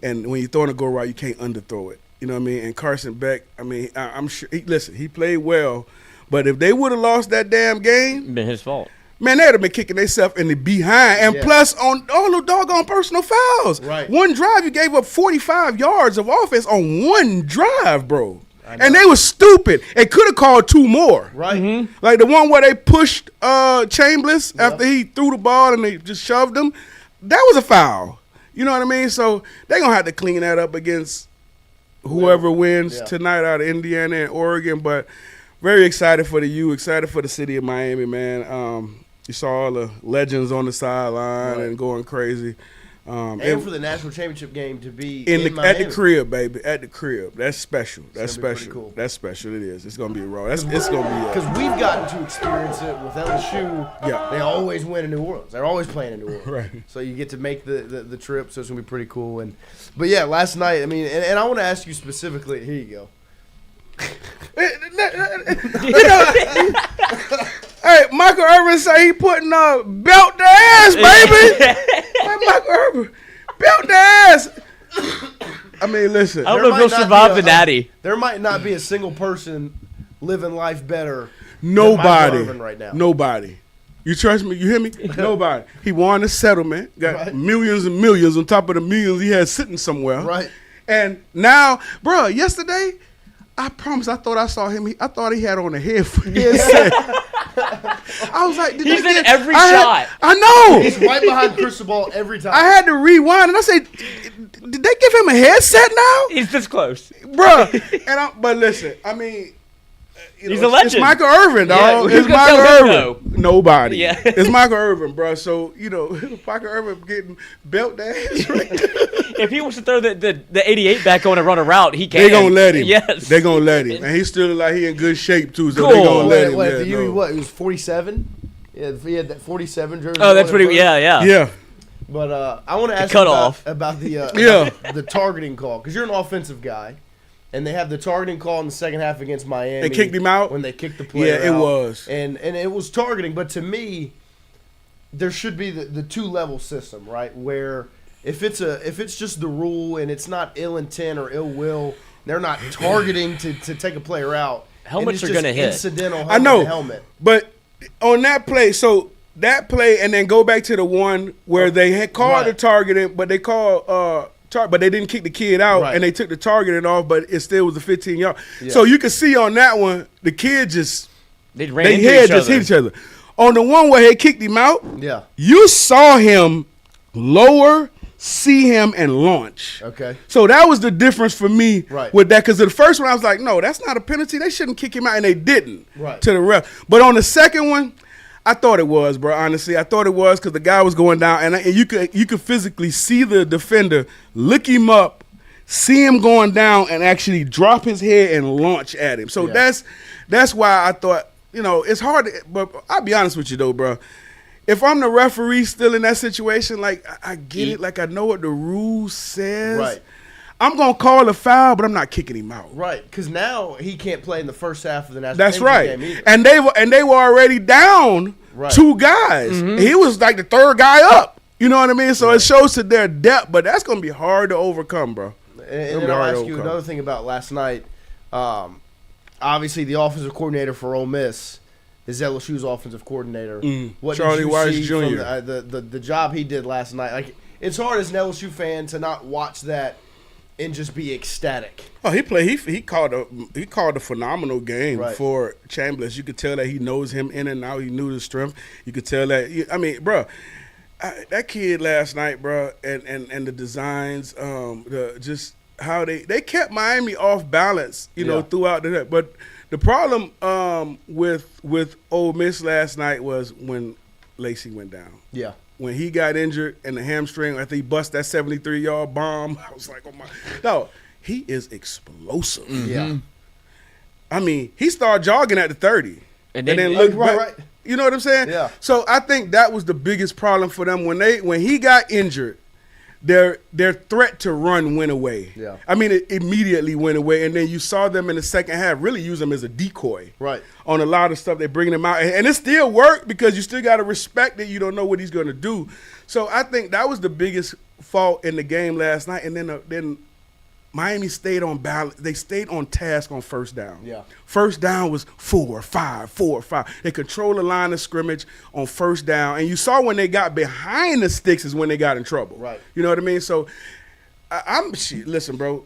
And when you're throwing a goal route, you can't underthrow it. You know what I mean? And Carson Beck, I mean, I'm sure. He played well, but if they would have lost that damn game, been his fault. Man, they'd have been kicking themselves in the behind, and plus on all the doggone personal fouls. Right. One drive, you gave up 45 yards of offense on one drive, bro. And they were stupid. They could have called 2 more. Right. Mm-hmm. Like the one where they pushed Chambliss after he threw the ball and they just shoved him. That was a foul. You know what I mean? So they're going to have to clean that up against whoever wins tonight out of Indiana and Oregon. But very excited for the U, excited for the city of Miami, man. You saw all the legends on the sideline and going crazy. And for the national championship game to be in Miami. At the crib, baby. At the crib. That's special. That's special. Cool. That's special. It is. It's going to be raw. It's going to be. Because we've gotten to experience it with LSU. Yeah. They always win in New Orleans. They're always playing in New Orleans. Right. So you get to make the trip. So it's going to be pretty cool. But yeah, last night, I mean, and I want to ask you specifically. Here you go. Hey, Michael Irvin say he putting belt the ass, baby. Hey, Michael Irvin, belt the ass. I mean, listen. I don't know if he'll survive the natty. There might not be a single person living life better Nobody. than Michael Irvin right now. Nobody. You trust me? You hear me? Nobody. He won the settlement. Got millions and millions on top of the millions he had sitting somewhere. Right. And now, bro, yesterday, I promise I thought I saw him. I thought he had on a headset. I was like, he's in every shot. I know. He's right behind Cristobal every time. I had to rewind, and I said, did they give him a headset now? He's this close. Bro. But listen, I mean, he's a legend. It's Michael Irvin, dog. Yeah, it's Michael Irvin. No? Nobody. Yeah. It's Michael Irvin, bro. So, Michael Irvin getting belt that ass right there. If he wants to throw the 88 back on and run a route, he can. They gonna let him. Yes. They gonna let him. And he's still like he in good shape too, so cool. they gonna let him. What, he was 47? Yeah, he had that 47 jersey. Oh, that's pretty. Yeah. Yeah. But I want to ask you about the targeting call, because you're an offensive guy, and they have the targeting call in the second half against Miami. They kicked him out when they kicked the player out. Yeah, it was. And it was targeting, but to me, there should be the 2-level system, right? Where if it's just the rule and it's not ill intent or ill will, they're not targeting to take a player out. Helmets are going to hit. Incidental helmet I know, to helmet. But on that play, that play, and then go back to the one where they had called the targeting, but they called but they didn't kick the kid out, and they took the targeting off, but it still was a 15-yard. Yeah. So you can see on that one, the kid they hit each other. On the one where he kicked him out, you saw him lower, see him, and launch. Okay. So that was the difference for me with that, because the first one I was like, no, that's not a penalty. They shouldn't kick him out, and they didn't to the ref. But on the second one, I thought it was, bro. Honestly, I thought it was, because the guy was going down, and you could physically see the defender look him up, see him going down, and actually drop his head and launch at him. So that's why I thought it's hard. But I'll be honest with you though, bro. If I'm the referee still in that situation, like I get it, like I know what the rule says. Right. I'm gonna call a foul, but I'm not kicking him out. Right, because now he can't play in the first half of the national That's right. game either. And they were already down two guys. He was like the third guy up. You know what I mean? So it shows to their depth, but that's gonna be hard to overcome, bro. And then I'll ask you another thing about last night. Obviously, the offensive coordinator for Ole Miss is LSU's offensive coordinator. What Charlie did you Weiss see Jr. from the job he did last night? Like, it's hard as an LSU fan to not watch that and just be ecstatic. Oh, he called a phenomenal game for Chambliss. You could tell that he knows him in and out. He knew the strength. You could tell that. I mean, bro, that kid last night, bro, and the designs, just how they kept Miami off balance, throughout the. But the problem with Ole Miss last night was when Lacey went down. Yeah. When he got injured and the hamstring, I think he bust that 73-yard bomb. I was like, oh my. No, he is explosive. Yeah. I mean, he started jogging at the 30. And then looked back. Right. You know what I'm saying? Yeah. So I think that was the biggest problem for them. When he got injured, their threat to run went away. Yeah. I mean, it immediately went away. And then you saw them in the second half really use him as a decoy. Right. On a lot of stuff, they're bringing him out. And it still worked because you still got to respect that you don't know what he's going to do. So I think that was the biggest fault in the game last night. And then Miami stayed on balance. They stayed on task on first down. Yeah. First down was 4-5. They controlled the line of scrimmage on first down. And you saw when they got behind the sticks is when they got in trouble. Right. You know what I mean? So listen, bro,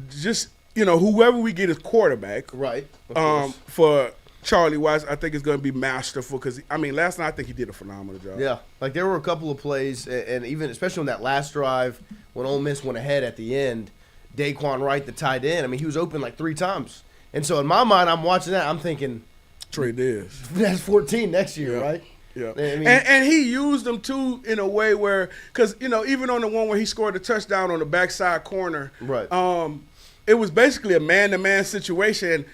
just, whoever we get as quarterback. Right. For Charlie Weiss, I think it's going to be masterful because, last night I think he did a phenomenal job. Yeah. Like there were a couple of plays, and even especially on that last drive when Ole Miss went ahead at the end, Daquan Wright, the tight end, he was open like 3 times. And so in my mind, I'm watching that, I'm thinking, Trey Diaz. That's 14 next year, right? Yeah. And he used them, too, in a way where – because, even on the one where he scored the touchdown on the backside corner, right. It was basically a man-to-man situation.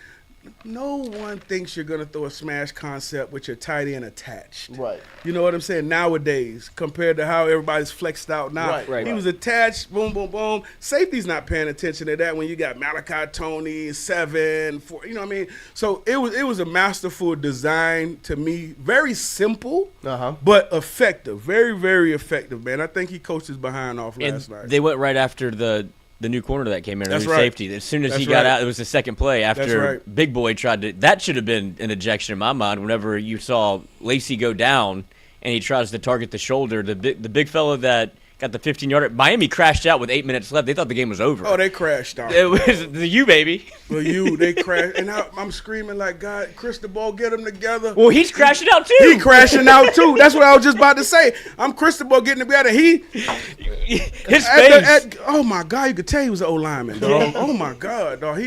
No one thinks you're going to throw a smash concept with your tight end attached. Right. You know what I'm saying? Nowadays, compared to how everybody's flexed out now. Right. He was attached, boom, boom, boom. Safety's not paying attention to that when you got Malachi Tony, 7, 4, you know what I mean? So it was a masterful design to me. Very simple, but effective. Very, very effective, man. I think he coached his behind off last night. They went right after the new corner that came in, That's new right. safety. As soon as he got out, it was the second play after Big Boy tried to. That should have been an ejection in my mind. Whenever you saw Lacey go down and he tries to target the shoulder, the big fellow that got the 15-yarder. Miami crashed out with 8 minutes left. They thought the game was over. Oh, they crashed out. It was the U baby. They crashed, and I'm screaming like, God, Cristobal, get them together. Well, he's crashing out too. He crashing out too. That's what I was just about to say. I'm Cristobal getting together. His face. Oh my God, you could tell he was an O lineman, dog. Oh my God, dog.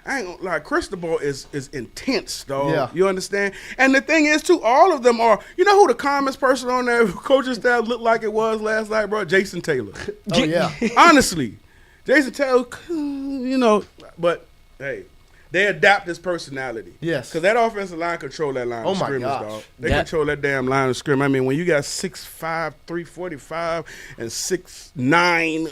I ain't gonna lie, Cristobal is intense, dog. Yeah. You understand? And the thing is, too, all of them are, you know who the calmest person on their coaching staff looked like it was last night, bro? Jason Taylor. Oh, yeah. Honestly. Jason Taylor, but, hey, they adapt his personality. Yes. Because that offensive line control that line of scrimmage, dog. They Yeah. control that damn line of scrimmage. When you got 6'5", 345, and 6'9",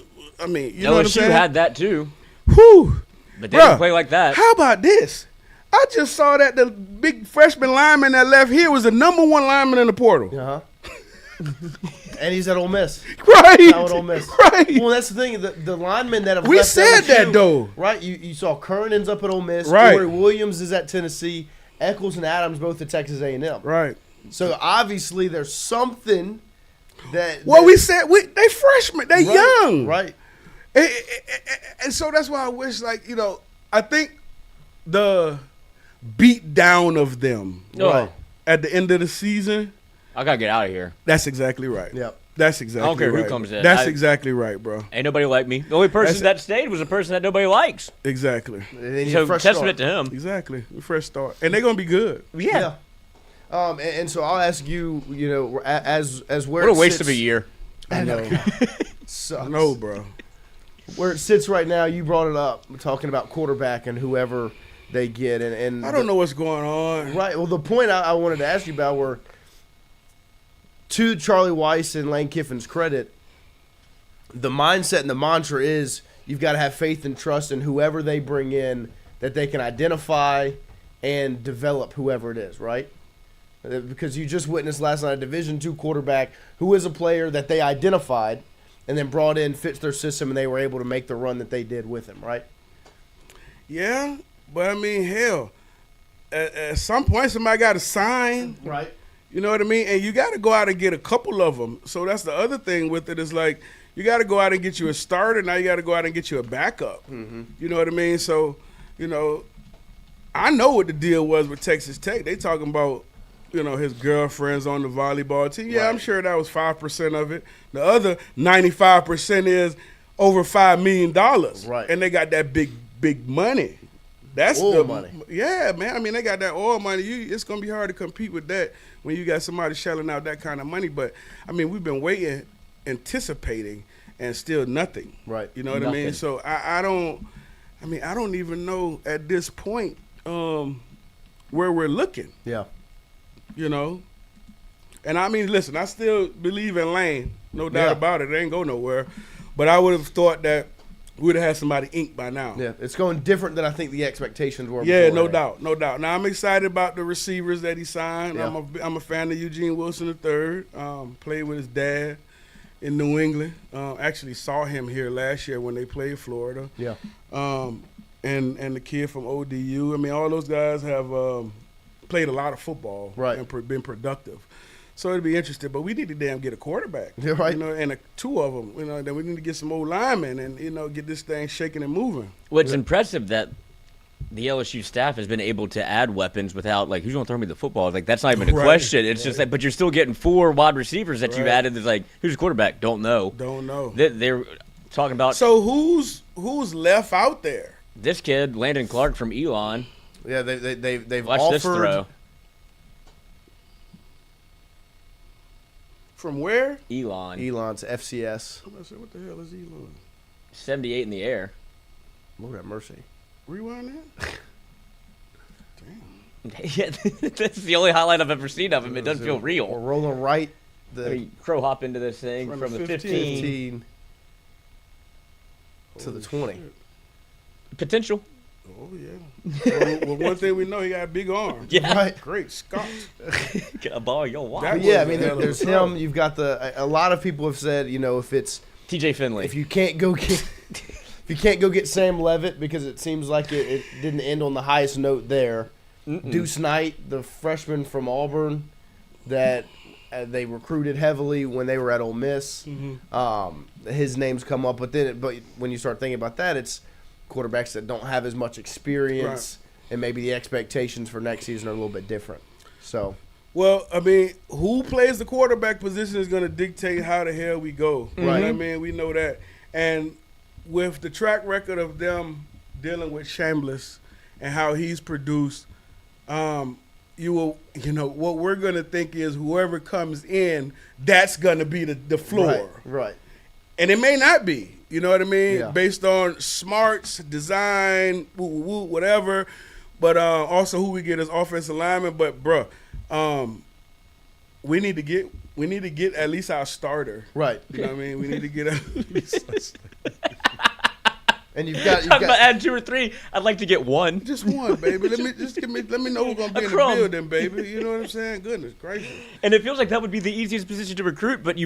you know what I'm saying? LSU had that too. Whew. But they didn't play like that. How about this? I just saw that the big freshman lineman that left here was the number 1 lineman in the portal. And he's at Ole Miss. Right. Now at Ole Miss. Right. Well, that's the thing. The linemen that have We left said LSU, that, though. Right. You saw Kern ends up at Ole Miss. Right. Corey Williams is at Tennessee. Eccles and Adams both at Texas A&M. Right. So obviously there's something that. Well, we said they freshmen. They young. Right. And so that's why I wish, I think the beat down of them at the end of the season. I gotta get out of here. That's exactly right. Yep. That's exactly right. I don't care who comes in. That's exactly right, bro. Ain't nobody like me. The only person that stayed was a person that nobody likes. Exactly. So testament to him. Exactly. A fresh start. And they're going to be good. Yeah. And so I'll ask you, as where what a it waste sits, of a year. I know. Sucks. No, bro. Where it sits right now, you brought it up. We're talking about quarterback and whoever they get. And I don't know what's going on. Right. Well, the point I wanted to ask you about were, to Charlie Weiss and Lane Kiffin's credit, the mindset and the mantra is you've got to have faith and trust in whoever they bring in, that they can identify and develop whoever it is, right? Because you just witnessed last night a Division II quarterback who is a player that they identified and then brought in, fits their system, and they were able to make the run that they did with him, right? Yeah, but I mean, hell, at some point somebody got to sign. Right. You know what I mean? And you got to go out and get a couple of them. So that's the other thing with it is like you got to go out and get you a starter. Now you got to go out and get you a backup. Mm-hmm. You know what I mean? So, you know, I know what the deal was with Texas Tech. They talking about, you know, his girlfriend's on the volleyball team. Yeah, Right. I'm sure that was 5% of it. The other 95% is over $5 million. Right. And they got that big money. That's Oil the money. Yeah, man. I mean, they got that oil money. It's going to be hard to compete with that when you got somebody shelling out that kind of money. But, I mean, we've been waiting, anticipating, and still nothing. Right. You know what I mean? Nothing. So I don't even know at this point where we're looking. Yeah. You know? And I mean, listen, I still believe in Lane. No doubt Yeah. about it. It ain't go nowhere. But I would have thought that we would have had somebody inked by now. Yeah. It's going different than I think the expectations were. Yeah, before, no right? doubt. Now, I'm excited about the receivers that he signed. Yeah. I'm a fan of Eugene Wilson III. Played with his dad in New England. Actually saw him here last year when they played Florida. Yeah. And the kid from ODU. I mean, all those guys have played a lot of football Right. and been productive. So it'd be interesting, but we need to damn get a quarterback. Yeah, right. You know, and two of them. You know, then we need to get some old linemen and get this thing shaking and moving. What's impressive that the LSU staff has been able to add weapons without, like, who's going to throw me the football? Like, that's not even a Right. question. It's just like, but you're still getting 4 wide receivers that you've Right. added. It's like, who's the quarterback? Don't know. Don't know. They're talking about So who's left out there? this kid, Landen Clark from Elon. Yeah, they've Watch offered. this throw. From where? Elon. Elon's FCS. I'm gonna say, what the hell is Elon? 78 in the air. Lord have mercy. Rewind that. Damn. Yeah, that's the only highlight I've ever seen of him. It doesn't feel We're real. rolling right. I The mean, crow hop into this thing From from the the 15. 15. 15 to the 20. Shit. Potential. Oh yeah. well, one thing we know, he got a big arm. Yeah. Right. Great Scott. Get a ball, yo, wow. That But yeah, I was mean, a hell of a there's throw. him. You've got a lot of people have said, if it's TJ Finley. if you can't go get Sam Leavitt because it seems like it didn't end on the highest note there. Deuce Knight, the freshman from Auburn, that they recruited heavily when they were at Ole Miss. His name's come up, but when you start thinking about that, it's quarterbacks that don't have as much experience, and maybe the expectations for next season are a little bit different. So. Well, I mean, who plays the quarterback position is going to dictate how the hell we go. Right? I mean, we know that. And with the track record of them dealing with Chambliss and how he's produced, what we're going to think is whoever comes in, that's going to be the floor. Right. And it may not be. You know what I mean? Yeah. Based on smarts, design, whatever. But also who we get as offensive linemen. But bruh, we need to get at least our starter. Right. You know what I mean? We need to get And you've I'm got gonna add 2 or 3. I'd like to get 1. just one, baby. Let me know who's gonna be A in crumb. the building, baby. You know what I'm saying? Goodness gracious. And it feels like that would be the easiest position to recruit, but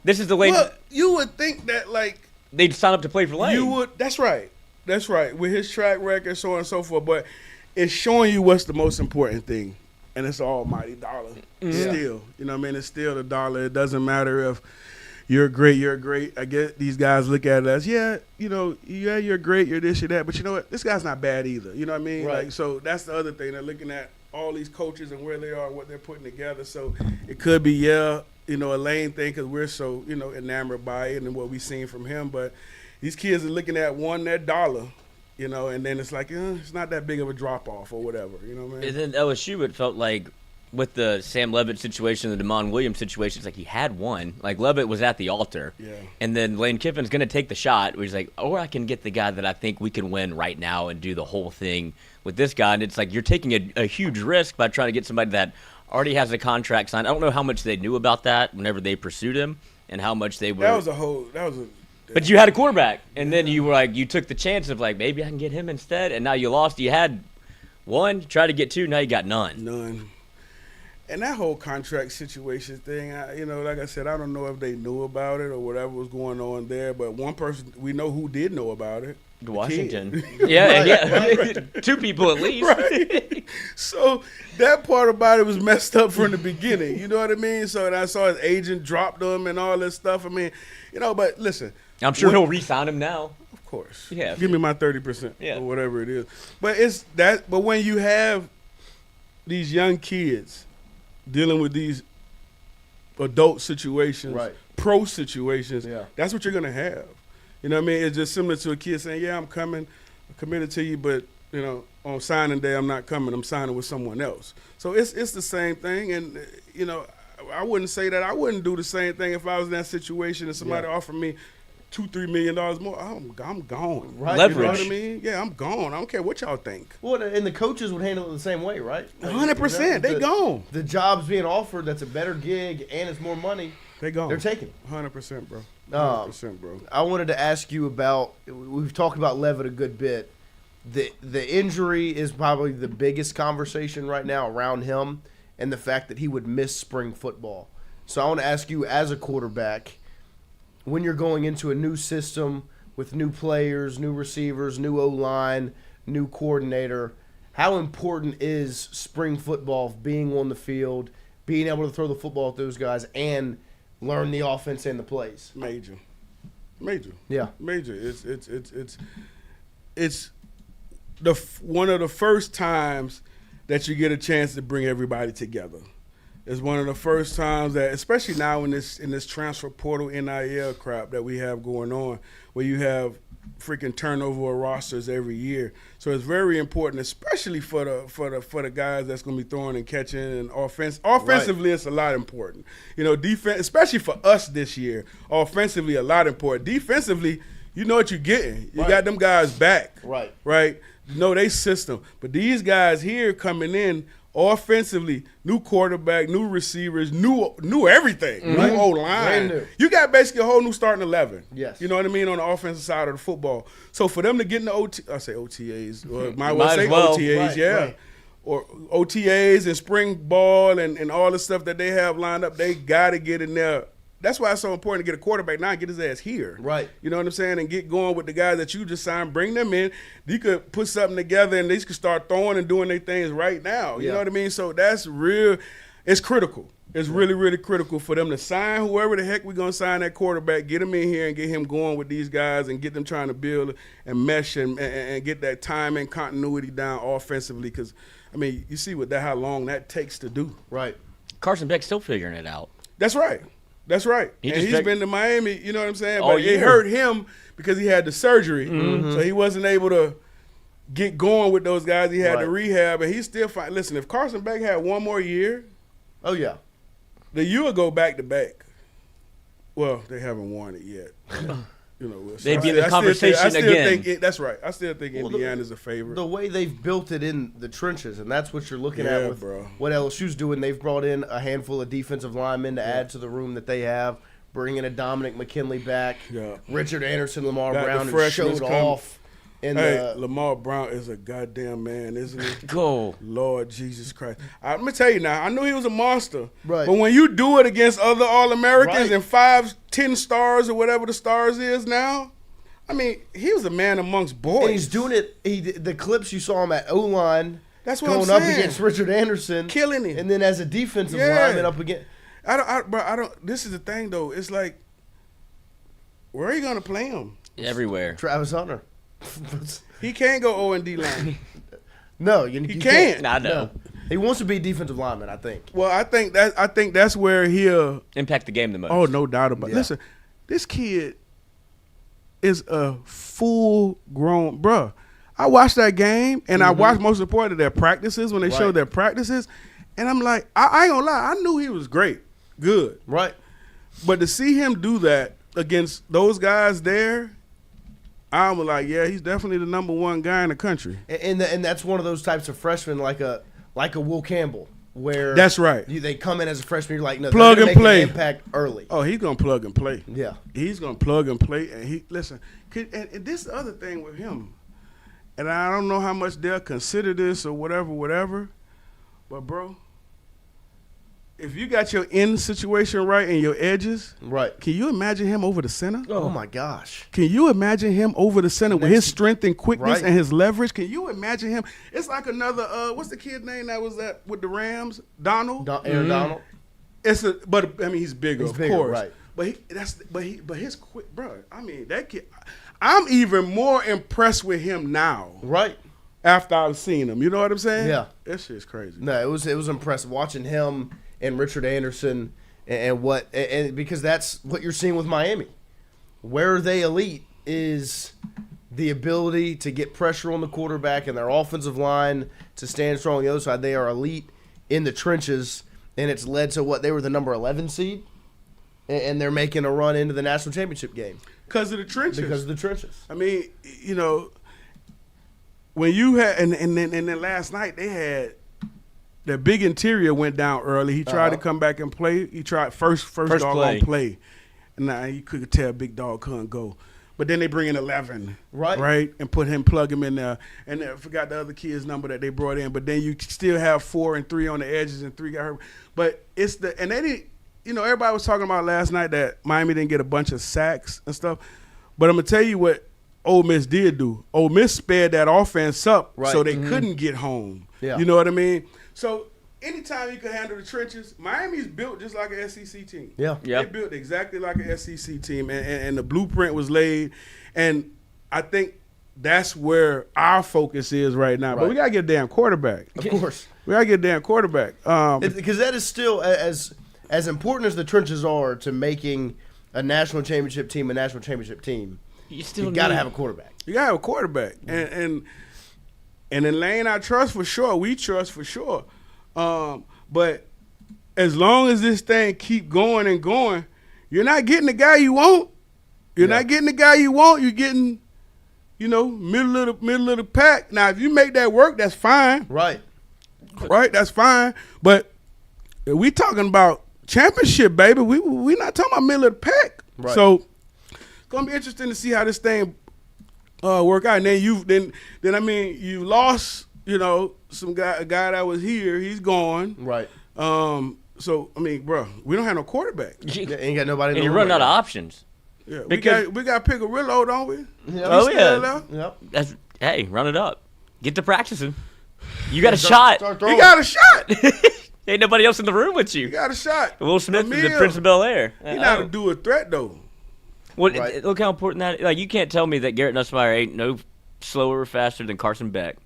this is the way Well, you would think that like they'd sign up to play for Lane. you would. That's right. With his track record, so on and so forth. But it's showing you what's the most important thing, and it's the almighty dollar. Still, you know what I mean? It's still the dollar. It doesn't matter if you're great. I get these guys look at it as, you're great, you're this, you're that. But you know what? This guy's not bad either. You know what I mean? Right. Like, so that's the other thing. They're looking at all these coaches and where they are and what they're putting together. So it could be, a Lane thing because we're so, enamored by it and what we've seen from him. But these kids are looking at that dollar, and then it's like, it's not that big of a drop-off or whatever. You know what I mean? And then LSU, it felt like with the Sam Leavitt situation, the Damon Williams situation, it's like he had one. Like, Leavitt was at the altar. Yeah. And then Lane Kiffin's going to take the shot where he's like, or I can get the guy that I think we can win right now and do the whole thing with this guy. And it's like you're taking a huge risk by trying to get somebody that already has a contract signed. I don't know how much they knew about that whenever they pursued him and how much they were. But you had a quarterback. And then you were like, you took the chance of like, maybe I can get him instead. And now you lost. You had one, you tried to get two, now you got none. None. And that whole contract situation thing, like I said, I don't know if they knew about it or whatever was going on there. But one person, we know who did know about it. Washington. Yeah. Right. Two people at least. Right. So that part about it was messed up from the beginning. You know what I mean? So and I saw his agent dropped him and all this stuff. I mean, but listen. I'm sure he'll re-sign him now. Of course. Yeah. Give me my 30% or whatever it is. But when you have these young kids dealing with these adult situations, pro situations, that's what you're going to have. You know what I mean? It's just similar to a kid saying, yeah, I'm coming, I'm committed to you, but, on signing day, I'm not coming. I'm signing with someone else. So it's the same thing. And, I wouldn't say that I wouldn't do the same thing if I was in that situation and somebody offered me $2-3 million more. I'm gone. Right. Leverage. You know what I mean? Yeah, I'm gone. I don't care what y'all think. Well, and the coaches would handle it the same way, right? 100%. They gone. The job's being offered. That's a better gig and it's more money. They gone. They're taking it. 100%, bro. 100%, bro. I wanted to ask you about. We've talked about Leavitt a good bit. The injury is probably the biggest conversation right now around him, and the fact that he would miss spring football. So I want to ask you, as a quarterback, when you're going into a new system with new players, new receivers, new O-line, new coordinator, how important is spring football, being on the field, being able to throw the football at those guys, and learn the offense and the plays? Major. Yeah. Major. It's one of the first times that you get a chance to bring everybody together. It's one of the first times that, especially now in this transfer portal NIL crap that we have going on, where you have freaking turnover of rosters every year. So it's very important, especially for the guys that's going to be throwing and catching and offensively. It's a lot important. Defense, especially for us this year. Offensively, a lot important. Defensively, you know what you're getting. You got them guys back. Right. You know they system. But these guys here coming in. Offensively, new quarterback, new receivers, new everything, new O-line. You got basically a whole new starting 11. Yes. You know what I mean, on the offensive side of the football. So for them to get in the OTAs, or might Might say as well. OTAs, Right. or OTAs and spring ball and all the stuff that they have lined up, they got to get in there. That's why it's so important to get a quarterback now and get his ass here. Right. You know what I'm saying? And get going with the guys that you just signed. Bring them in. You could put something together and they could start throwing and doing their things right now. You know what I mean? So that's real. It's critical. It's really, really critical for them to sign whoever the heck we're going to sign that quarterback, get him in here and get him going with these guys and get them trying to build and mesh and get that time and continuity down offensively. Because, you see how long that takes to do. Right. Carson Beck's still figuring it out. That's right. He's been to Miami, you know what I'm saying? But it hurt him because he had the surgery. So he wasn't able to get going with those guys. He had the rehab, and he's still fine. Listen, if Carson Beck had one more year, the U would go back-to-back. Well, they haven't won it yet. They'd be in the conversation again. That's right. I still think Indiana's a favorite. The way they've built it in the trenches, and that's what you're looking at with what LSU's doing. They've brought in a handful of defensive linemen to add to the room that they have, bringing a Dominic McKinley back, Richard Anderson, Lamar Brown, and showed off. Lamar Brown is a goddamn man, isn't he? Go. Lord Jesus Christ. I'm going to tell you now, I knew he was a monster. Right. But when you do it against other All-Americans and 5, 10 stars or whatever the stars is now, he was a man amongst boys. And he's doing it. The clips you saw him at O-line. That's what going I'm up saying. against Richard Anderson. Killing him. And then as a defensive lineman up against. I don't. This is the thing, though. It's like, where are you going to play him? Everywhere. Travis Hunter. He can't go O&D line. No, you can't. I know. No. He wants to be a defensive lineman, I think. Well, I think that's where he'll impact the game the most. Oh, no doubt about it. Listen, this kid is a full-grown bruh. I watched that game, and I watched most important their practices when they showed their practices, And I'm like, I ain't gonna lie, I knew he was great, good. Right. But to see him do that against those guys there, I was like, yeah, he's definitely the number one guy in the country. And that's one of those types of freshmen like a Will Campbell, where that's right. They come in as a freshman, you're like, no, plug and play, an impact early. Oh, he's gonna plug and play. Yeah, he's gonna plug and play. And he listen. And this the other thing with him, and I don't know how much they'll consider this or whatever. But bro, if you got your end situation right and your edges right, can you imagine him over the center? Oh my gosh, can you imagine him over the center with his strength and quickness right. and his leverage? Can you imagine him? It's like another what's the kid's name that was with the Rams? Donald. Aaron Donald. But I mean he's bigger, of course. Right. But his quick, bro. I mean that kid. I'm even more impressed with him now. Right. After I've seen him, you know what I'm saying? Yeah. That shit's crazy. No, it was impressive watching him and Richard Anderson and because that's what you're seeing with Miami. Where they elite is the ability to get pressure on the quarterback and their offensive line to stand strong on the other side. They are elite in the trenches, and it's led to what they were the number 11 seed, and they're making a run into the national championship game because of the trenches. Because of the trenches. I mean, you know, when you had and then last night they had. The big interior went down early. He tried to come back and play. He tried first dog play. And now you could tell big dog couldn't go. But then they bring in 11, right, and plug him in there. And I forgot the other kid's number that they brought in. But then you still have 4 and 3 on the edges and 3 got hurt. But it's they didn't. You know, everybody was talking about last night that Miami didn't get a bunch of sacks and stuff. But I'm gonna tell you what Ole Miss did do. Ole Miss sped that offense up so they couldn't get home. Yeah. You know what I mean? So anytime you can handle the trenches, Miami's built just like an SEC team. Yeah. They built exactly like an SEC team, and the blueprint was laid. And I think that's where our focus is right now. But we got to get a damn quarterback. Of course. We got to get a damn quarterback. Because that is still, as important as the trenches are to making a national championship team, you got to have a quarterback. You got to have a quarterback. And in Lane, I trust for sure. We trust for sure. But as long as this thing keep going and going, you're not getting the guy you want. You're not getting the guy you want. You're getting, middle of the pack. Now, if you make that work, that's fine. Right, that's fine. But we talking about championship, baby. We not talking about middle of the pack. Right. So it's gonna be interesting to see how this thing work out. And then you lost, a guy that was here. He's gone. Right. So I mean, bro, we don't have no quarterback. Ain't got nobody. And you're running out of options. Yeah, because we got Piccarillo, don't we? Yeah. Yep. Hey, run it up. Get to practicing. You got a shot. You got a shot. Ain't nobody else in the room with you. You got a shot. Will Smith is the Prince of Bel-Air. He not a do a threat though. Well, look how important that is. Like, you can't tell me that Garrett Nussmeier ain't no slower or faster than Carson Beck.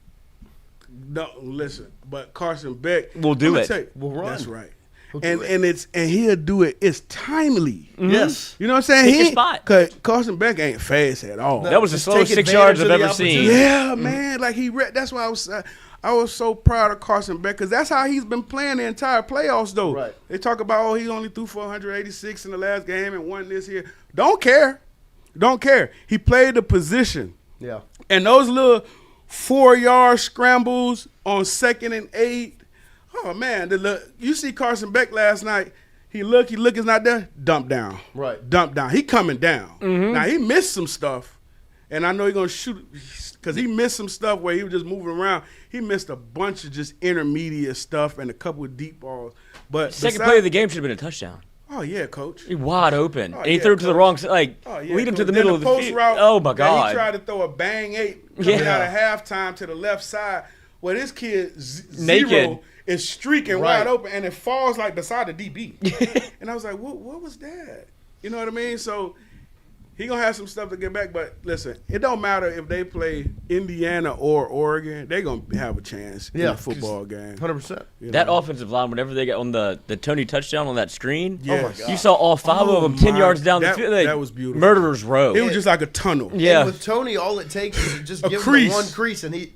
No, listen, but Carson Beck will do it. Will run. That's right. And he'll do it. It's timely. Mm-hmm. Yes. You know what I'm saying? Pick your spot. Cause Carson Beck ain't fast at all. That was the slowest 6 yards I've ever seen. Yeah, man. Like that's why I was so proud of Carson Beck because that's how he's been playing the entire playoffs though. Right. They talk about he only threw for 186 in the last game and won this here. Don't care. He played the position. Yeah. And those little 4-yard scrambles on 2nd and 8. Oh man, you see Carson Beck last night. He look, is not there. Dump down. Right. Dump down. He coming down. Mm-hmm. Now he missed some stuff, and I know he's gonna shoot because he missed some stuff where he was just moving around. He missed a bunch of just intermediate stuff and a couple of deep balls. But second play of the game should have been a touchdown. Oh yeah, coach. He wide open, and he threw it to the wrong side. Lead him to the middle of the field. Route, oh my God! He tried to throw a bang 8 coming out of halftime to the left side. Well, this kid zero is streaking wide open, and it falls like beside the DB. And I was like, what was that? You know what I mean? So he going to have some stuff to get back. But listen, it don't matter if they play Indiana or Oregon. They're going to have a chance in the football game. 100%. That offensive line, whenever they got on the Tony touchdown on that screen, oh my God. You saw all 5 of them 10 yards down the field. That was beautiful. Murderer's row. It was just like a tunnel. Yeah. And with Tony, all it takes is just give him one crease, and he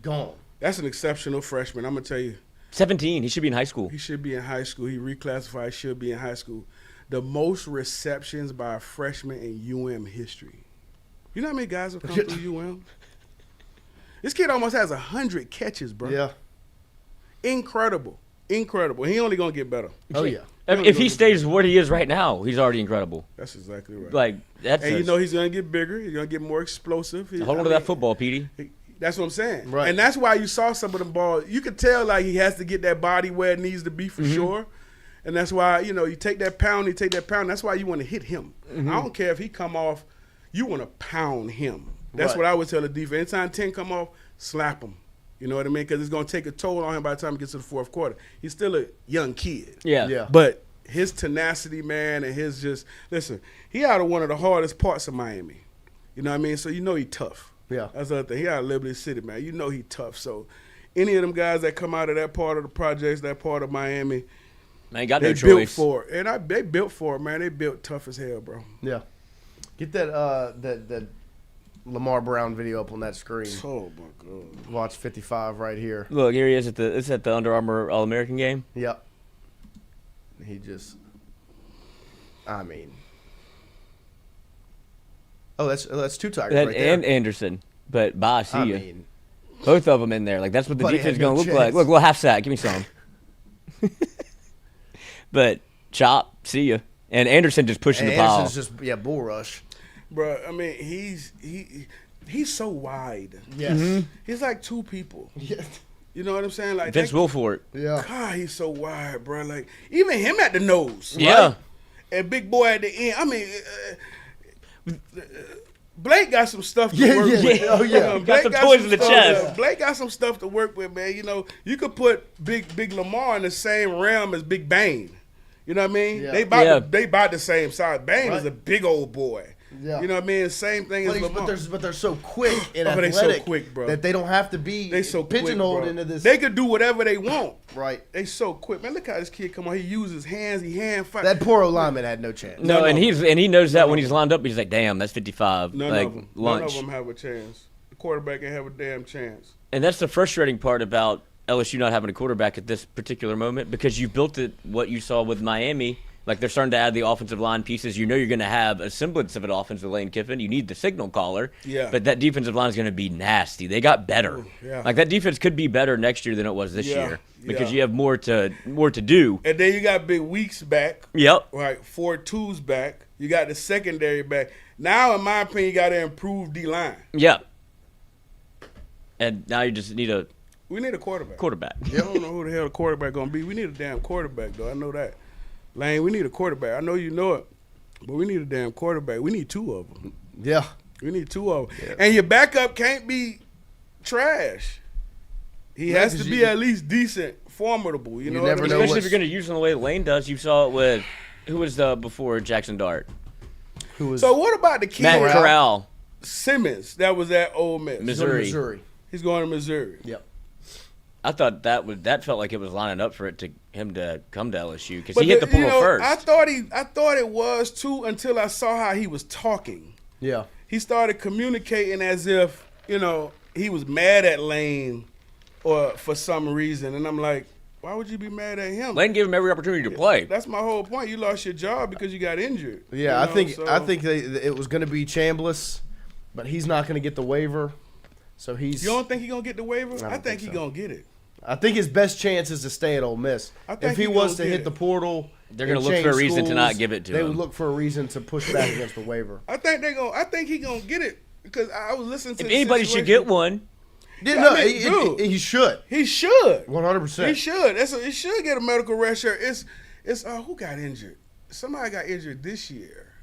gone. That's an exceptional freshman. I'm going to tell you. 17. He should be in high school. He should be in high school. He reclassified, should be in high school. The most receptions by a freshman in UM history. You know how many guys have come through UM? This kid almost has 100 catches, bro. Yeah. Incredible. Incredible. He only going to get better. Oh, yeah. If he stays where he is right now, he's already incredible. That's exactly right. Like that's. And you know he's going to get bigger. He's going to get more explosive. Hold on to that football, Petey. That's what I'm saying. Right. And that's why you saw some of them balls. You could tell like he has to get that body where it needs to be for sure. And that's why, you know, you take that pound. That's why you want to hit him. I don't care if he come off. You want to pound him. That's what I would tell the defense. Anytime 10 come off, slap him. You know what I mean? Because it's going to take a toll on him by the time he gets to the fourth quarter. He's still a young kid. Yeah. But his tenacity, man, and his just – listen, he out of one of the hardest parts of Miami. You know what I mean? So you know he tough. Yeah. That's the other thing. He out of Liberty City, man. You know he tough. So any of them guys that come out of that part of the projects, that part of Miami, Man, got they no built choice. for it. And they built for it, man. They built tough as hell, bro. Yeah. Get that Lamar Brown video up on that screen. Oh, my God. Watch 55 right here. Look, here he is it's at the Under Armour All-American game. Yep. He just, I mean. Oh, that's two Tigers right there. And Anderson. But bye, see I ya. mean, Both of them in there. Like, that's what the But he defense is had no going to look like. chance. Look, little half sack. Give me some. But chop, see ya. And Anderson just pushing and the pile. Anderson's just, bull rush. Bro, I mean, he's so wide. Yes. He's like two people. Yeah. You know what I'm saying? Like Vince that, Wilfork. Yeah. God, he's so wide, bro. Like even him at the nose. Yeah. Right? And big boy at the end. I mean, Blake got some stuff to work with. Oh, yeah. Got some toys in the chest. Blake got some stuff to work with, man. You know, you could put Big Lamar in the same realm as Big Bane. You know what I mean? Yeah. They about the same size. Bane is a big old boy. Yeah. You know what I mean? Same thing as Lamar. But they're so quick and they athletic so quick, bro. that they don't have to be They so pigeonholed quick, bro. into this. They could do whatever they want. Right. They so quick, man. Look how this kid come on. He uses hands. He hand fight. That poor lineman had no chance. No, and no. he knows that when he's lined up. He's like, damn, that's 55. None like of them. lunch. None of them have a chance. The quarterback ain't have a damn chance. And that's the frustrating part about LSU not having a quarterback at this particular moment, because you built it what you saw with Miami. Like, they're starting to add the offensive line pieces. You know you're going to have a semblance of an offense with Lane Kiffin. You need the signal caller. Yeah. But that defensive line is going to be nasty. They got better. Yeah. Like, that defense could be better next year than it was this Yeah, year, because yeah. you have more to do. And then you got Big Weeks back. Yep. Right. 4-2's back. You got the secondary back. Now, in my opinion, you got to improve D-line. Yep. And now you just need a We need a quarterback. I don't know who the hell the quarterback going to be. We need a damn quarterback, though. I know that. Lane, we need a quarterback. I know you know it, but we need a damn quarterback. We need two of them. Yeah. We need two of them. Yeah. And your backup can't be trash. He has to be at least decent, formidable. You know what I mean? Especially if you're going to use him the way Lane does. You saw it with, who was before Jackson Dart? So what about the kid? Matt Corral. Simmons, that was at Ole Miss. Missouri. He's going to Missouri. Yep. I thought that felt like it was lining up for him to come to LSU, because he hit the portal first. I thought it was too, until I saw how he was talking. Yeah. He started communicating as if, you know, he was mad at Lane or for some reason, and I'm like, why would you be mad at him? Lane gave him every opportunity to play. That's my whole point. You lost your job because you got injured. Yeah, you know, I think it was going to be Chambliss, but he's not going to get the waiver. So he's. You don't think he's gonna get the waiver? I think he's so. gonna get it. I think his best chance is to stay at Ole Miss. If he was to hit the portal, they're gonna look for a reason to not give it to him. They would look for a reason to push back against the waiver. I think he's gonna get it, because I was listening to. If anybody should get one, he should. He should. 100%. He should. He should get a medical red shirt. It's who got injured? Somebody got injured this year.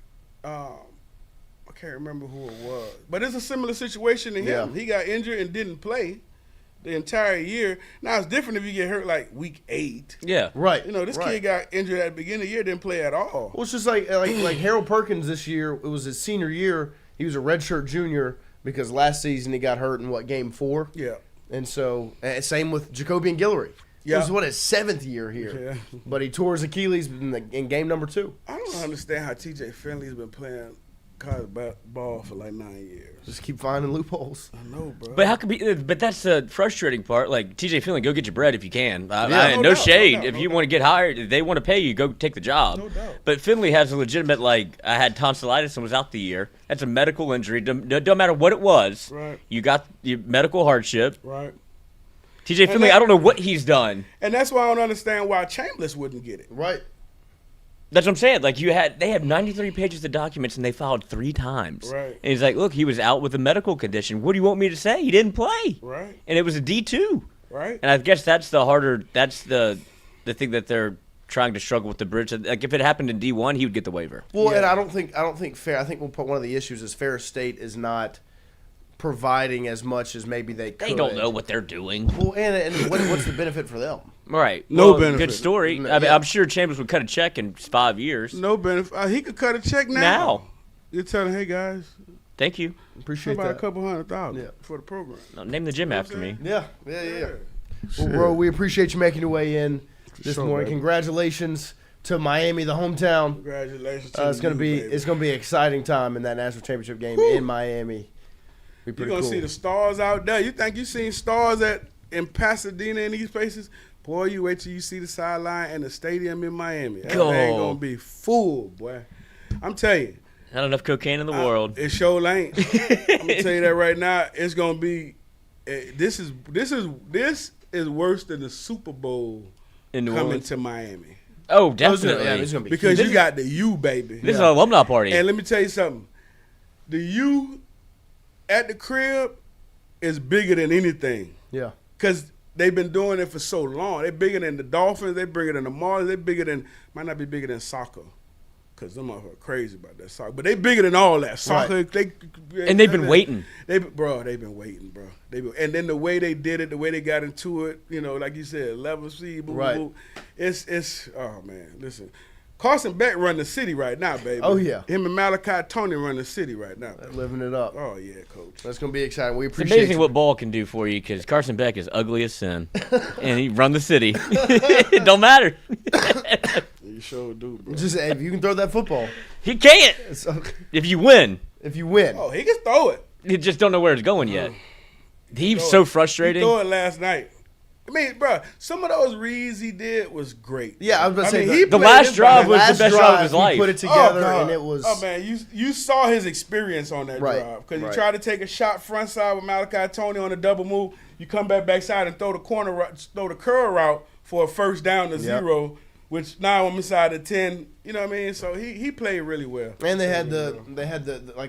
I can't remember who it was, but it's a similar situation to him. Yeah. He got injured and didn't play the entire year. Now it's different if you get hurt like week 8. Yeah, right. You know, this kid got injured at the beginning of the year, didn't play at all. Well, it's just like Harold Perkins this year. It was his senior year. He was a redshirt junior because last season he got hurt in game 4. Yeah. And so same with Jacobian Guillory. Yeah. It was his 7th year here, but he tore his Achilles in game number 2. I don't understand how TJ Finley's been playing college ball for like 9 years. Just keep finding loopholes. I know, bro. But how could be? But that's the frustrating part. Like TJ Finley, go get your bread if you can. No no doubt, shade. no doubt, If no you doubt. want to get hired, if they want to pay you, go take the job. No doubt. But Finley has a legitimate, like, I had tonsillitis and was out the year. That's a medical injury. Don't matter what it was. Right. You got your medical hardship. Right. TJ Finley, I don't know what he's done. And that's why I don't understand why Chambliss wouldn't get it. Right. That's what I'm saying. Like, they had 93 pages of documents, and they filed 3 times. Right. And he's like, look, he was out with a medical condition. What do you want me to say? He didn't play. Right. And it was a D2. Right. And I guess that's the thing that they're trying to struggle with the bridge. Like, if it happened in D1, he would get the waiver. Well, Yeah. and I don't think fair. I think one of the issues is Ferris State is not providing as much as maybe they could. They don't know what they're doing. Well, and what's the benefit for them? Right. No Well, benefit. Good story. I mean, Yeah. I'm sure Chambers would cut a check in 5 years. No benefit. He could cut a check now. Now. You're telling, hey, guys, Thank you. how Appreciate about a that. couple $100,000 Yeah. for the program? Name the gym after me. Yeah. Well, bro, we appreciate you making your way in this sure, morning. baby. Congratulations to Miami, the hometown. Congratulations to It's gonna you, be baby. an exciting time in that national championship game in Miami. Be You're pretty gonna cool. see the stars out there. You think you seen stars in Pasadena and these places? Boy, you wait till you see the sideline and the stadium in Miami. That Go. thing gonna be full, boy. I'm telling you. Not enough cocaine in the world. It sure ain't. I'm gonna tell you that right now. It's gonna be. This is worse than the Super Bowl In New coming Orleans. to Miami Oh, It's gonna- definitely. it's gonna be because huge. you got the U, baby. This is an alumni party. And let me tell you something. The U at the crib is bigger than anything. Yeah. Because they've been doing it for so long. They're bigger than the Dolphins. They're bigger than the Marlins. They're bigger than, might not be bigger than soccer. Because them motherfuckers are crazy about that soccer. But they bigger than all that. Soccer, And they've been waiting. They've been waiting, bro. And then the way they did it, the way they got into it, like you said, level C, boo, Right. boo. It's, oh, man, listen. Carson Beck run the city right now, baby. Oh, yeah. Him and Malachi Tony run the city right now. They're living it up. Oh, yeah, coach. That's gonna be exciting. We It's appreciate amazing you. what ball can do for you because Carson Beck is ugly as sin. And he run the city. It don't matter. You sure do, bro. Just if you can throw that football, He can't. so, If you win, if you win. Oh, he can throw it. you just don't know where it's going yet. He's Throw so it. frustrating. He threw it last night. I mean, bro, some of those reads he did was great. Yeah, I was about to say, mean, he the played last his drive body. was the best drive of his he life. put it together, God. and it was. Oh man, you saw his experience on that Right, drive because right. he tried to take a shot front side with Malachi Tony on a double move. You come backside and throw the curl route for a first down to 0, which now I'm inside the 10. You know what I mean? So he played really well. And they had the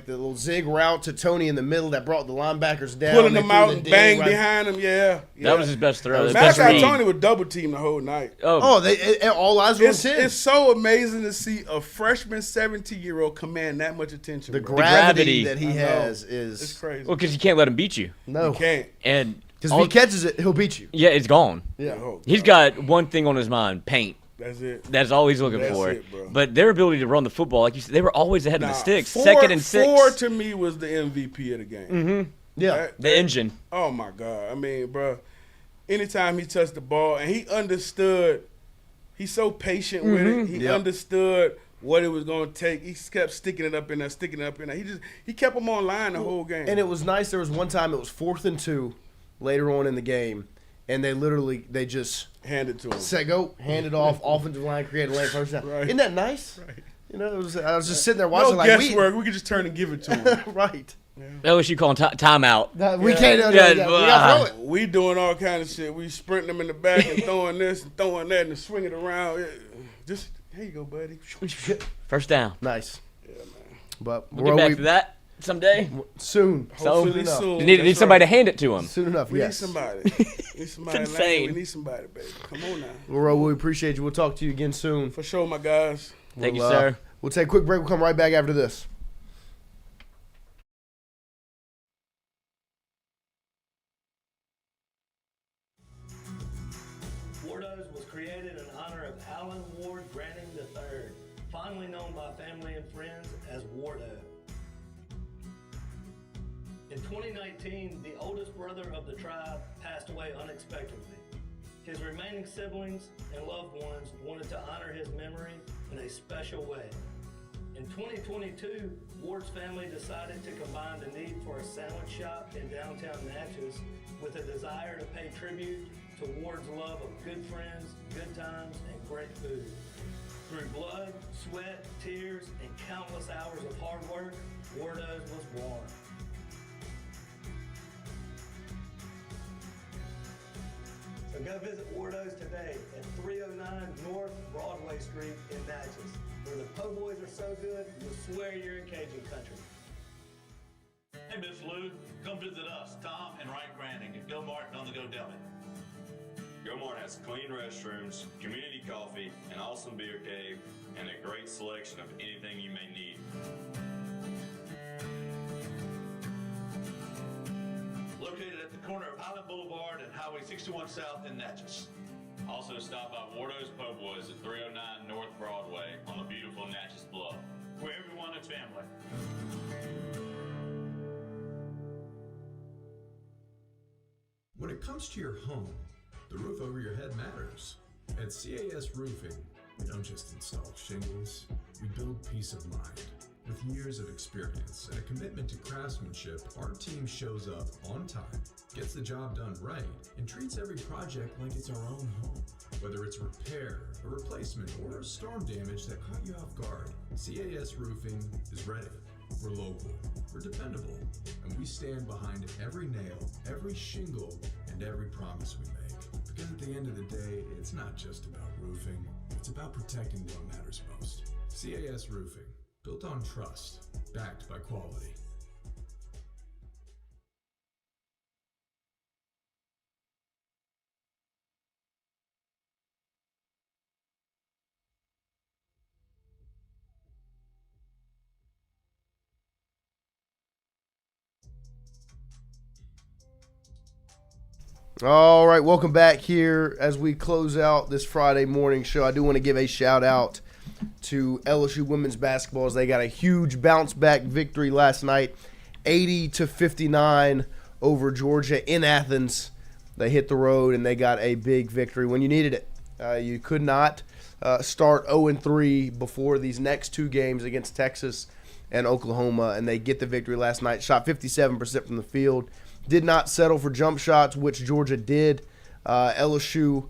little zig route to Tony in the middle that brought the linebackers down, Pulling They them threw out the and dig bang right- behind him. Yeah. That was his best throw. His Malachi best Malachi read. Tony was double teamed the whole night. Oh, all eyes were on 10. It's so amazing to see a freshman 17-year-old command that much attention. The bro. gravity gravity. that he I know. has It's is crazy. Well, because you can't let him beat you. no. You can't. And Because if he catches it, he'll beat you. yeah, it's gone. Yeah. Oh, He's got one thing on his mind: paint. That's it. That's all he's looking That's for. it, bro. But their ability to run the football, like you said, they were always ahead of the sticks. Four, Second and 6. 4 to me was the MVP of the game. Mm-hmm. Yeah. The engine. Oh my God! I mean, bro, anytime he touched the ball and he understood, he's so patient with it. He Yep. understood what it was going to take. He kept sticking it up in there. He kept him on line the whole game. And it was nice. There was one time it was 4th and 2 later on in the game, and they just handed to him. said go, hand it off, offensive line, create a lane, first down. Right. Isn't that nice? Right. I was just sitting there watching No like guesswork. We could just turn and give it to him. right. LSU calling timeout. We can't. Yeah, we gotta throw it. We doing all kind of shit. We sprinting them in the back and throwing this and throwing that and swinging it around. Yeah. Just here you go, buddy. First down. Nice. Yeah, man. But We'll get back to that someday. soon. Hopefully enough. soon. You need That's somebody right. to hand it to him. Soon enough. We Yes. need somebody. We need somebody. It's Lane. insane. We need somebody, baby. Come on now. Well, we appreciate you. We'll talk to you again soon. For sure, my guys. Thank you, We'll, sir. We'll take a quick break. We'll come right back after this. Wardos was created in honor of Alan Ward Granning III, fondly known by family and friends as Wardo. In 2019, the oldest brother of the tribe passed away unexpectedly. His remaining siblings and loved ones wanted to honor his memory in a special way. In 2022, Ward's family decided to combine the need for a sandwich shop in downtown Natchez with a desire to pay tribute to Ward's love of good friends, good times, and great food. Through blood, sweat, tears, and countless hours of hard work, Wardo's was born. So go visit Wardo's today at 309 North Broadway Street in Natchez, where the po' boys are so good, you'll swear you're in Cajun country. Hey, Miss Lou, come visit us, Tom and Wright Granding at Go Martin on the Go Deli. Gilmore has clean restrooms, community coffee, an awesome beer cave, and a great selection of anything you may need. Located at the corner of Highland Boulevard and Highway 61 South in Natchez. Also stop by Wardo's Po' Boys at 309 North Broadway on the beautiful Natchez Bluff. Where everyone is family. When it comes to your home, the roof over your head matters. At CAS Roofing, we don't just install shingles, we build peace of mind. With years of experience and a commitment to craftsmanship, our team shows up on time, gets the job done right, and treats every project like it's our own home. Whether it's a repair, a replacement, or storm damage that caught you off guard, CAS Roofing is ready. We're local, we're dependable, and we stand behind every nail, every shingle, and every promise we make. Because at the end of the day, it's not just about roofing, it's about protecting what matters most. CAS Roofing, built on trust, backed by quality. All right, welcome back here as we close out this Friday morning show. I do want to give a shout out to LSU women's basketball as they got a huge bounce back victory last night, 80-59 over Georgia in Athens. They hit the road and they got a big victory when you needed it. You could not start 0-3 before these next two games against Texas and Oklahoma, and they get the victory last night. Shot 57% from the field. Did not settle for jump shots, which Georgia did. LSU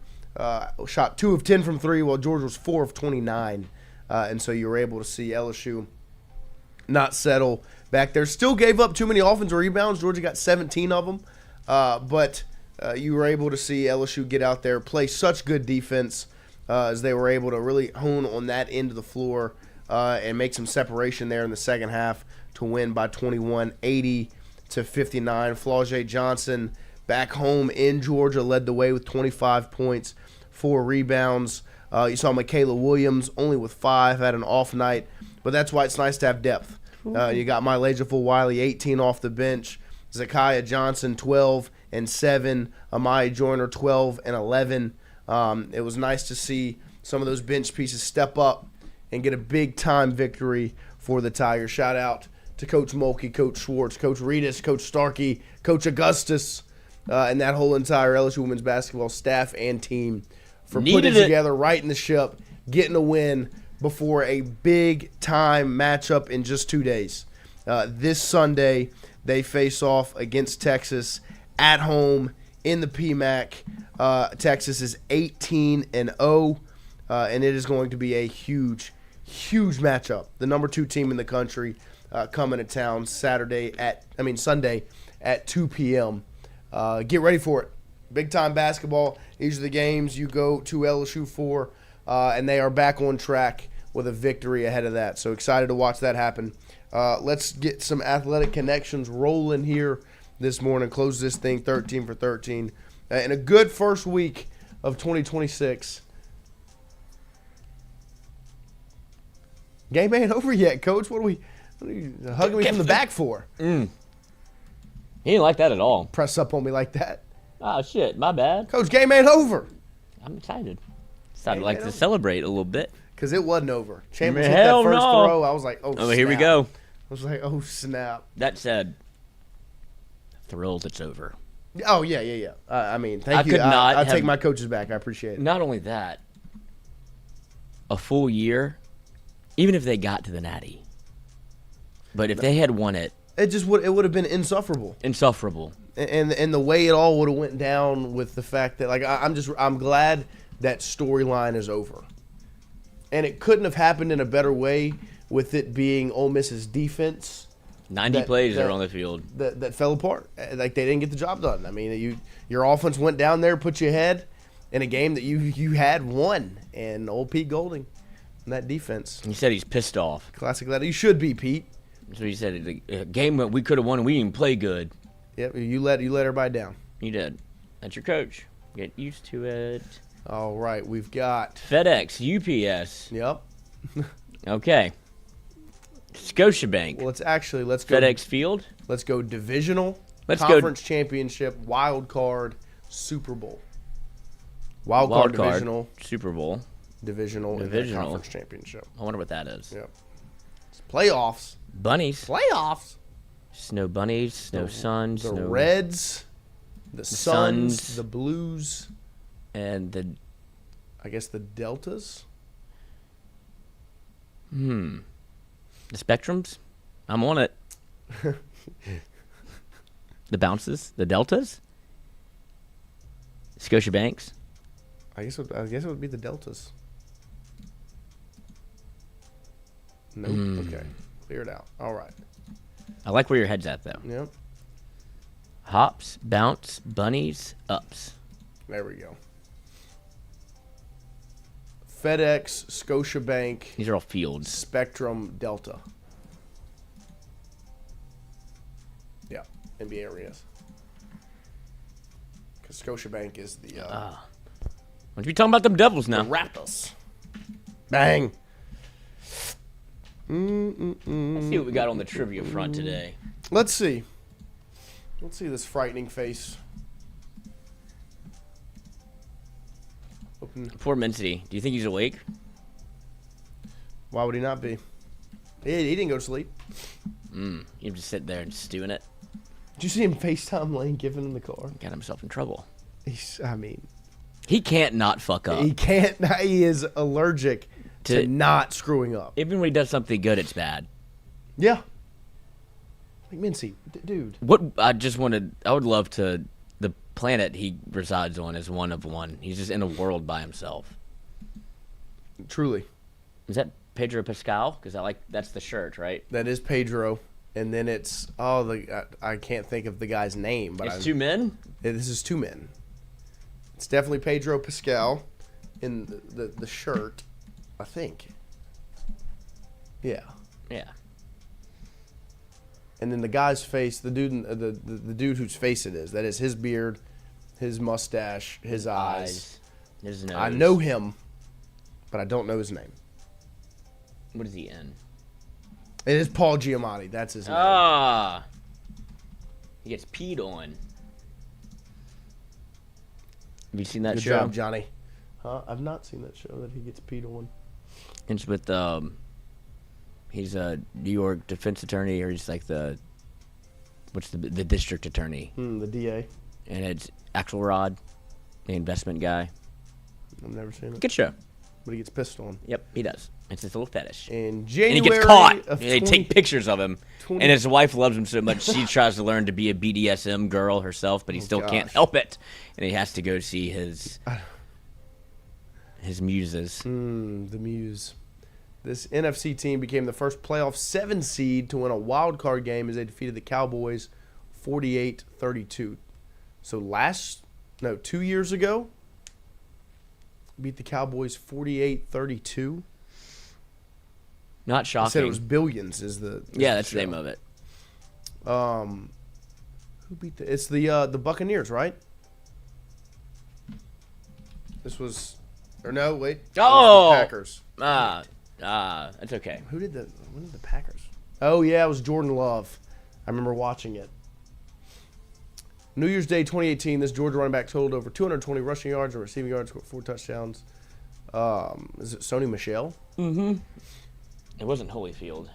shot 2 of 10 from 3, while Georgia was 4 of 29. And so you were able to see LSU not settle back there. Still gave up too many offensive rebounds. Georgia got 17 of them. But you were able to see LSU get out there, play such good defense as they were able to really hone on that end of the floor and make some separation there in the second half to win by 21, 80-59. Flau'jae Johnson back home in Georgia led the way with 25 points, 4 rebounds. You saw Michaela Williams only with 5, had an off night, but that's why it's nice to have depth. You got Mylaja Fulwiley, 18 off the bench. Zakiya Johnson, 12 and 7. Amaya Joyner, 12 and 11. It was nice to see some of those bench pieces step up and get a big-time victory for the Tigers. Shout out to Coach Mulkey, Coach Schwartz, Coach Reedus, Coach Starkey, Coach Augustus, and that whole entire LSU women's basketball staff and team for putting it together, righting the ship, getting a win before a big-time matchup in just 2 days. This Sunday, they face off against Texas at home in the PMAC. Texas is 18-0, and it is going to be a huge, huge matchup. The number 2 team in the country coming to town Sunday at 2 p.m. Get ready for it. Big-time basketball. These are the games you go to LSU for, and they are back on track with a victory ahead of that. So excited to watch that happen. Let's get some athletic connections rolling here this morning. Close this thing 13 for 13. In a good first week of 2026. Game ain't over yet, Coach. What are you hugging me from the back for? He didn't like that at all. Press up on me like that. Oh, shit. My bad. Coach, game ain't over. I'm excited. I'd like to celebrate a little bit. Because it wasn't over. Chambers hit that first throw. I was like, oh, snap. Here we go. I was like, oh, snap. That said, thrilled it's over. Oh, yeah. I mean, thank you. I take my coaches back. I appreciate it. Not only that, a full year Even if they got to the Natty. But if they had won it. It would have been insufferable. Insufferable. And the way it all would have went down with the fact that, like, I'm glad that storyline is over. And it couldn't have happened in a better way with it being Ole Miss's defense. 90 plays are on the field. That fell apart. Like, they didn't get the job done. I mean, your offense went down there, put you ahead in a game that you had won. And old Pete Golding and that defense. He said he's pissed off. Classic letter. You should be, Pete. So he said the game that we could have won and we didn't play good. Yep, you let everybody down. You did. That's your coach. Get used to it. All right, we've got FedEx, UPS. Yep. Okay. Scotiabank. Well, let's go FedEx Field. Let's go divisional. Let's conference championship, wild card, Super Bowl. Wild card, divisional, Super Bowl, divisional, and then conference championship. I wonder what that is. Yep. It's playoffs. Bunnies. Playoffs. Snow bunnies, snow suns, the snow Reds, the Suns, the Blues, and the Deltas. The Spectrums. I'm on it. The Bounces, the Deltas, Scotiabanks. I guess it would be the Deltas. Nope. Okay. Clear it out. All right. I like where your head's at, though. Yep. Hops, bounce, bunnies, ups. There we go. FedEx, Scotiabank. These are all fields. Spectrum, Delta. Yeah, NBA areas. Because Scotiabank is the... Why don't you be talking about them Devils now? The Raptors. Bang. Let's see what we got on the trivia front today. Let's see. Let's see this frightening face. Open. Poor Mincy. Do you think he's awake? Why would he not be? He didn't go to sleep. You just sit there and stew in it. Did you see him FaceTime Lane Kiffin in the car? Got himself in trouble. He can't not fuck up. He can't. He is allergic to not screwing up. Even when he does something good, it's bad. Yeah. Like Mincy, dude. I would love to. The planet he resides on is one of one. He's just in a world by himself. Truly. Is that Pedro Pascal? Because that's the shirt, right? That is Pedro. And then it's I can't think of the guy's name, but it's two men. This is two men. It's definitely Pedro Pascal in the shirt, I think. Yeah. Yeah. And then the guy's face, the dude whose face it is, that is his beard, his mustache, his eyes. His nose. I know him, but I don't know his name. What is he in? It is Paul Giamatti. That's his name. He gets peed on. Have you seen that Good show? job, Johnny. I've not seen that show that he gets peed on. It's with he's a New York defense attorney, or he's like the district attorney. The DA. And it's Axelrod, the investment guy. I've never seen it. Good show. But he gets pissed on. Yep, he does. It's his little fetish. In January, and he gets caught. They take pictures of him. And his wife loves him so much, she tries to learn to be a BDSM girl herself, but he still can't help it. And he has to go see his muses. The muse. This NFC team became the first playoff 7 seed to win a wild card game as they defeated the Cowboys 48-32. So 2 years ago, beat the Cowboys 48-32. Not shocking. I said it was Billions is the that's show. the name of it. Who beat it's the Buccaneers, right? This was the Packers. That's okay. When did the Packers? Oh yeah, it was Jordan Love. I remember watching it. New Year's Day 2018, this Georgia running back totaled over 220 rushing yards and receiving yards, scored 4 touchdowns. Is it Sony Michel? Mm-hmm. It wasn't Holyfield.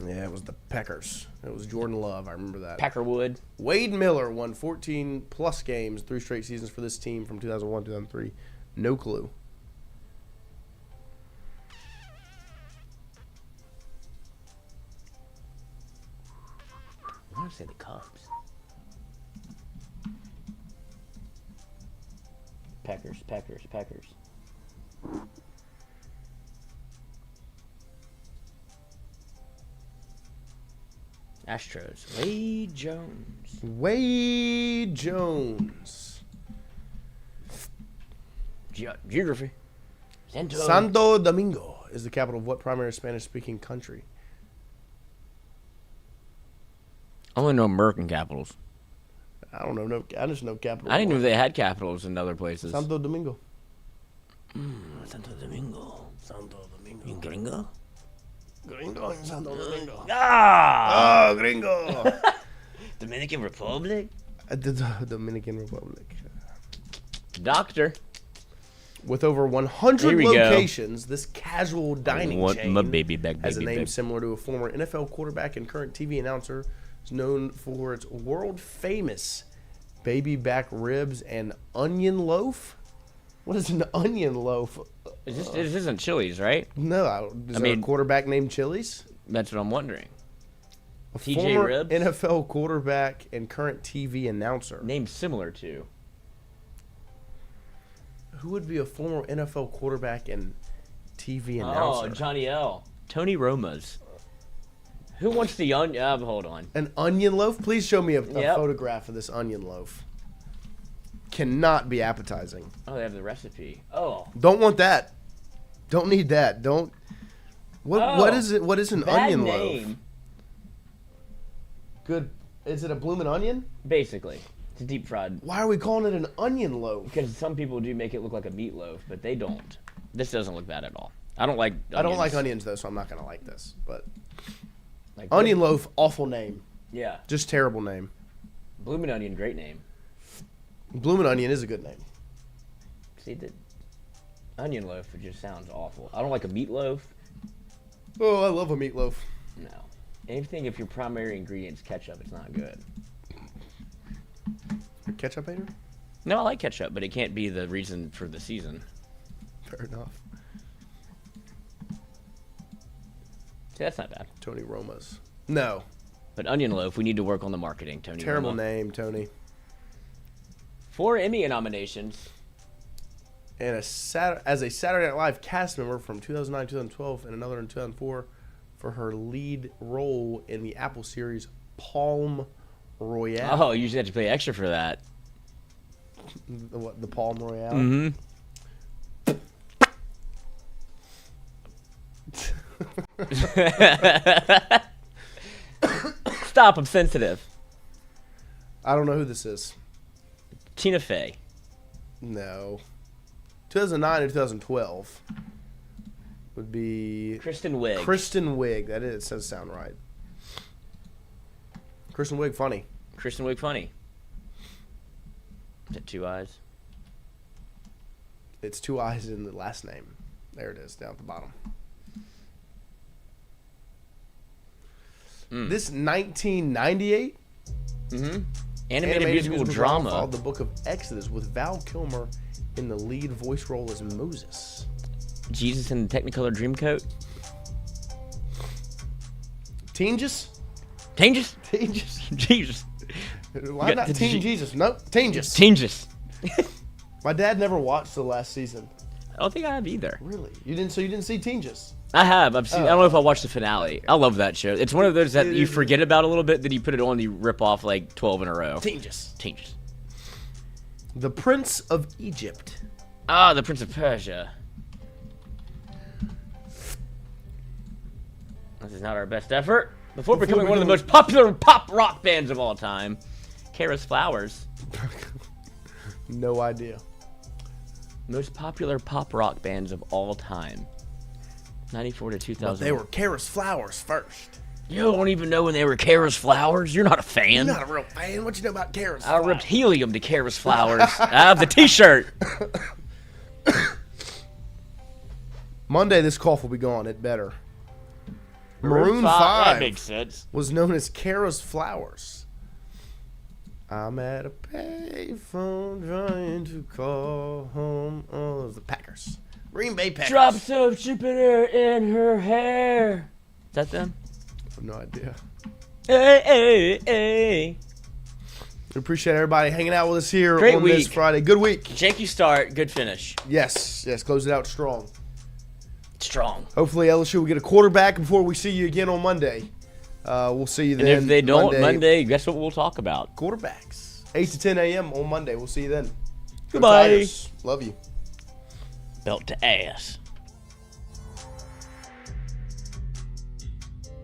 Yeah, it was the Packers. It was Jordan Love. I remember that. Packerwood. Wade Miller won 14-plus games, 3 straight seasons for this team from 2001 to 2003. No clue. say the Cubs. Packers. Astros. Wade Jones. Geography. Santo Domingo is the capital of what primary Spanish-speaking country? I only know American capitals. I don't know. I just know capital. I didn't know they had capitals in other places. Santo Domingo. Santo Domingo. Santo Domingo. You gringo? Gringo in Santo Domingo. Ah! Oh, gringo. Dominican Republic? The Dominican Republic. Doctor. With over 100 Here we go. locations, this casual dining Want chain my baby back, has a baby name back. similar to a former NFL quarterback and current TV announcer. It's known for its world-famous baby back ribs and onion loaf. What is an onion loaf? This isn't Chili's, right? No, is there a quarterback named Chili's? That's what I'm wondering. A TJ former Ribs? NFL quarterback and current TV announcer. Named similar to. Who would be a former NFL quarterback and TV announcer? Oh, Johnny L. Tony Roma's. Who wants the onion? Hold on. An onion loaf? Please show me a Yep. photograph of this onion loaf. Cannot be appetizing. Oh, they have the recipe. Oh. Don't want that. Don't need that. Don't. What is it? What is an Bad onion name. loaf? Good. Is it a bloomin' onion? Basically. It's a deep fried. Why are we calling it an onion loaf? Because some people do make it look like a meatloaf, but they don't. This doesn't look bad at all. I don't like onions. I don't like onions though, so I'm not gonna like this. But Like onion loaf, awful name. Yeah. Just terrible name. Bloomin' Onion, great name. Bloomin' onion is a good name. See, the onion loaf, it just sounds awful. I don't like a meatloaf. Oh, I love a meatloaf. No. Anything if your primary ingredient's ketchup, it's not good. A ketchup hater? No, I like ketchup, but it can't be the reason for the season. Fair enough. See, that's not bad. Tony Roma's. No. But onion loaf, we need to work on the marketing, Tony. Terrible Roma. name, Tony. 4 Emmy nominations. And as a Saturday Night Live cast member from 2009, 2012, and another in 2004 for her lead role in the Apple series Palm Royale. Oh, you usually have to pay extra for that. The Palm Royale? Mm-hmm. Stop, I'm sensitive. I don't know who this is. Tina Fey. No. 2009 and 2012 would be Kristen Wiig. Kristen Wiig. That is, does sound right. Kristen Wiig, funny. Kristen Wiig funny. Is it 2 eyes? It's 2 eyes in the last name. There it is, down at the bottom. This 1998 Animated musical drama. followed the Book of Exodus with Val Kilmer in the lead voice role as Moses. Jesus in the Technicolor Dreamcoat. Teengus? Tingus? Teengus? Jesus. Why not Teen Jesus? Nope, Teengus. Tingus. My dad never watched the last season. I don't think I have either. Really? You didn't? So you didn't see Teengus? I have. I've seen. I don't know if I watched the finale. I love that show. It's one of those that you forget about a little bit, then you put it on, and you rip off like 12 in a row. Teengus. Tingus. The Prince of Egypt. Ah, the Prince of Persia. This is not our best effort. Before becoming one of the most popular pop rock bands of all time, Kara's Flowers. No idea. Most popular pop rock bands of all time. 94 to 2000. But they were Kara's Flowers first. You don't even know when they were Kara's Flowers? You're not a fan. You're not a real fan. What you know about Kara's I Flowers? ripped helium to Kara's Flowers. I have the t-shirt. Monday, this cough will be gone. It better. Maroon 5 That makes sense. was known as Kara's Flowers. I'm at a payphone trying to call home. Oh, the Packers. Green Bay Packers. Drops of Jupiter in her hair. Is that them? I have no idea. Hey. We appreciate everybody hanging out with us here Great on week. this Friday. Good week. Janky start, good finish. Yes. Close it out strong. Strong. Hopefully LSU will get a quarterback before we see you again on Monday. We'll see you then. And if they don't Monday, guess what we'll talk about? Quarterbacks. 8 to 10 a.m. on Monday. We'll see you then. Go Goodbye. Tigers. Love you. Belt to ass.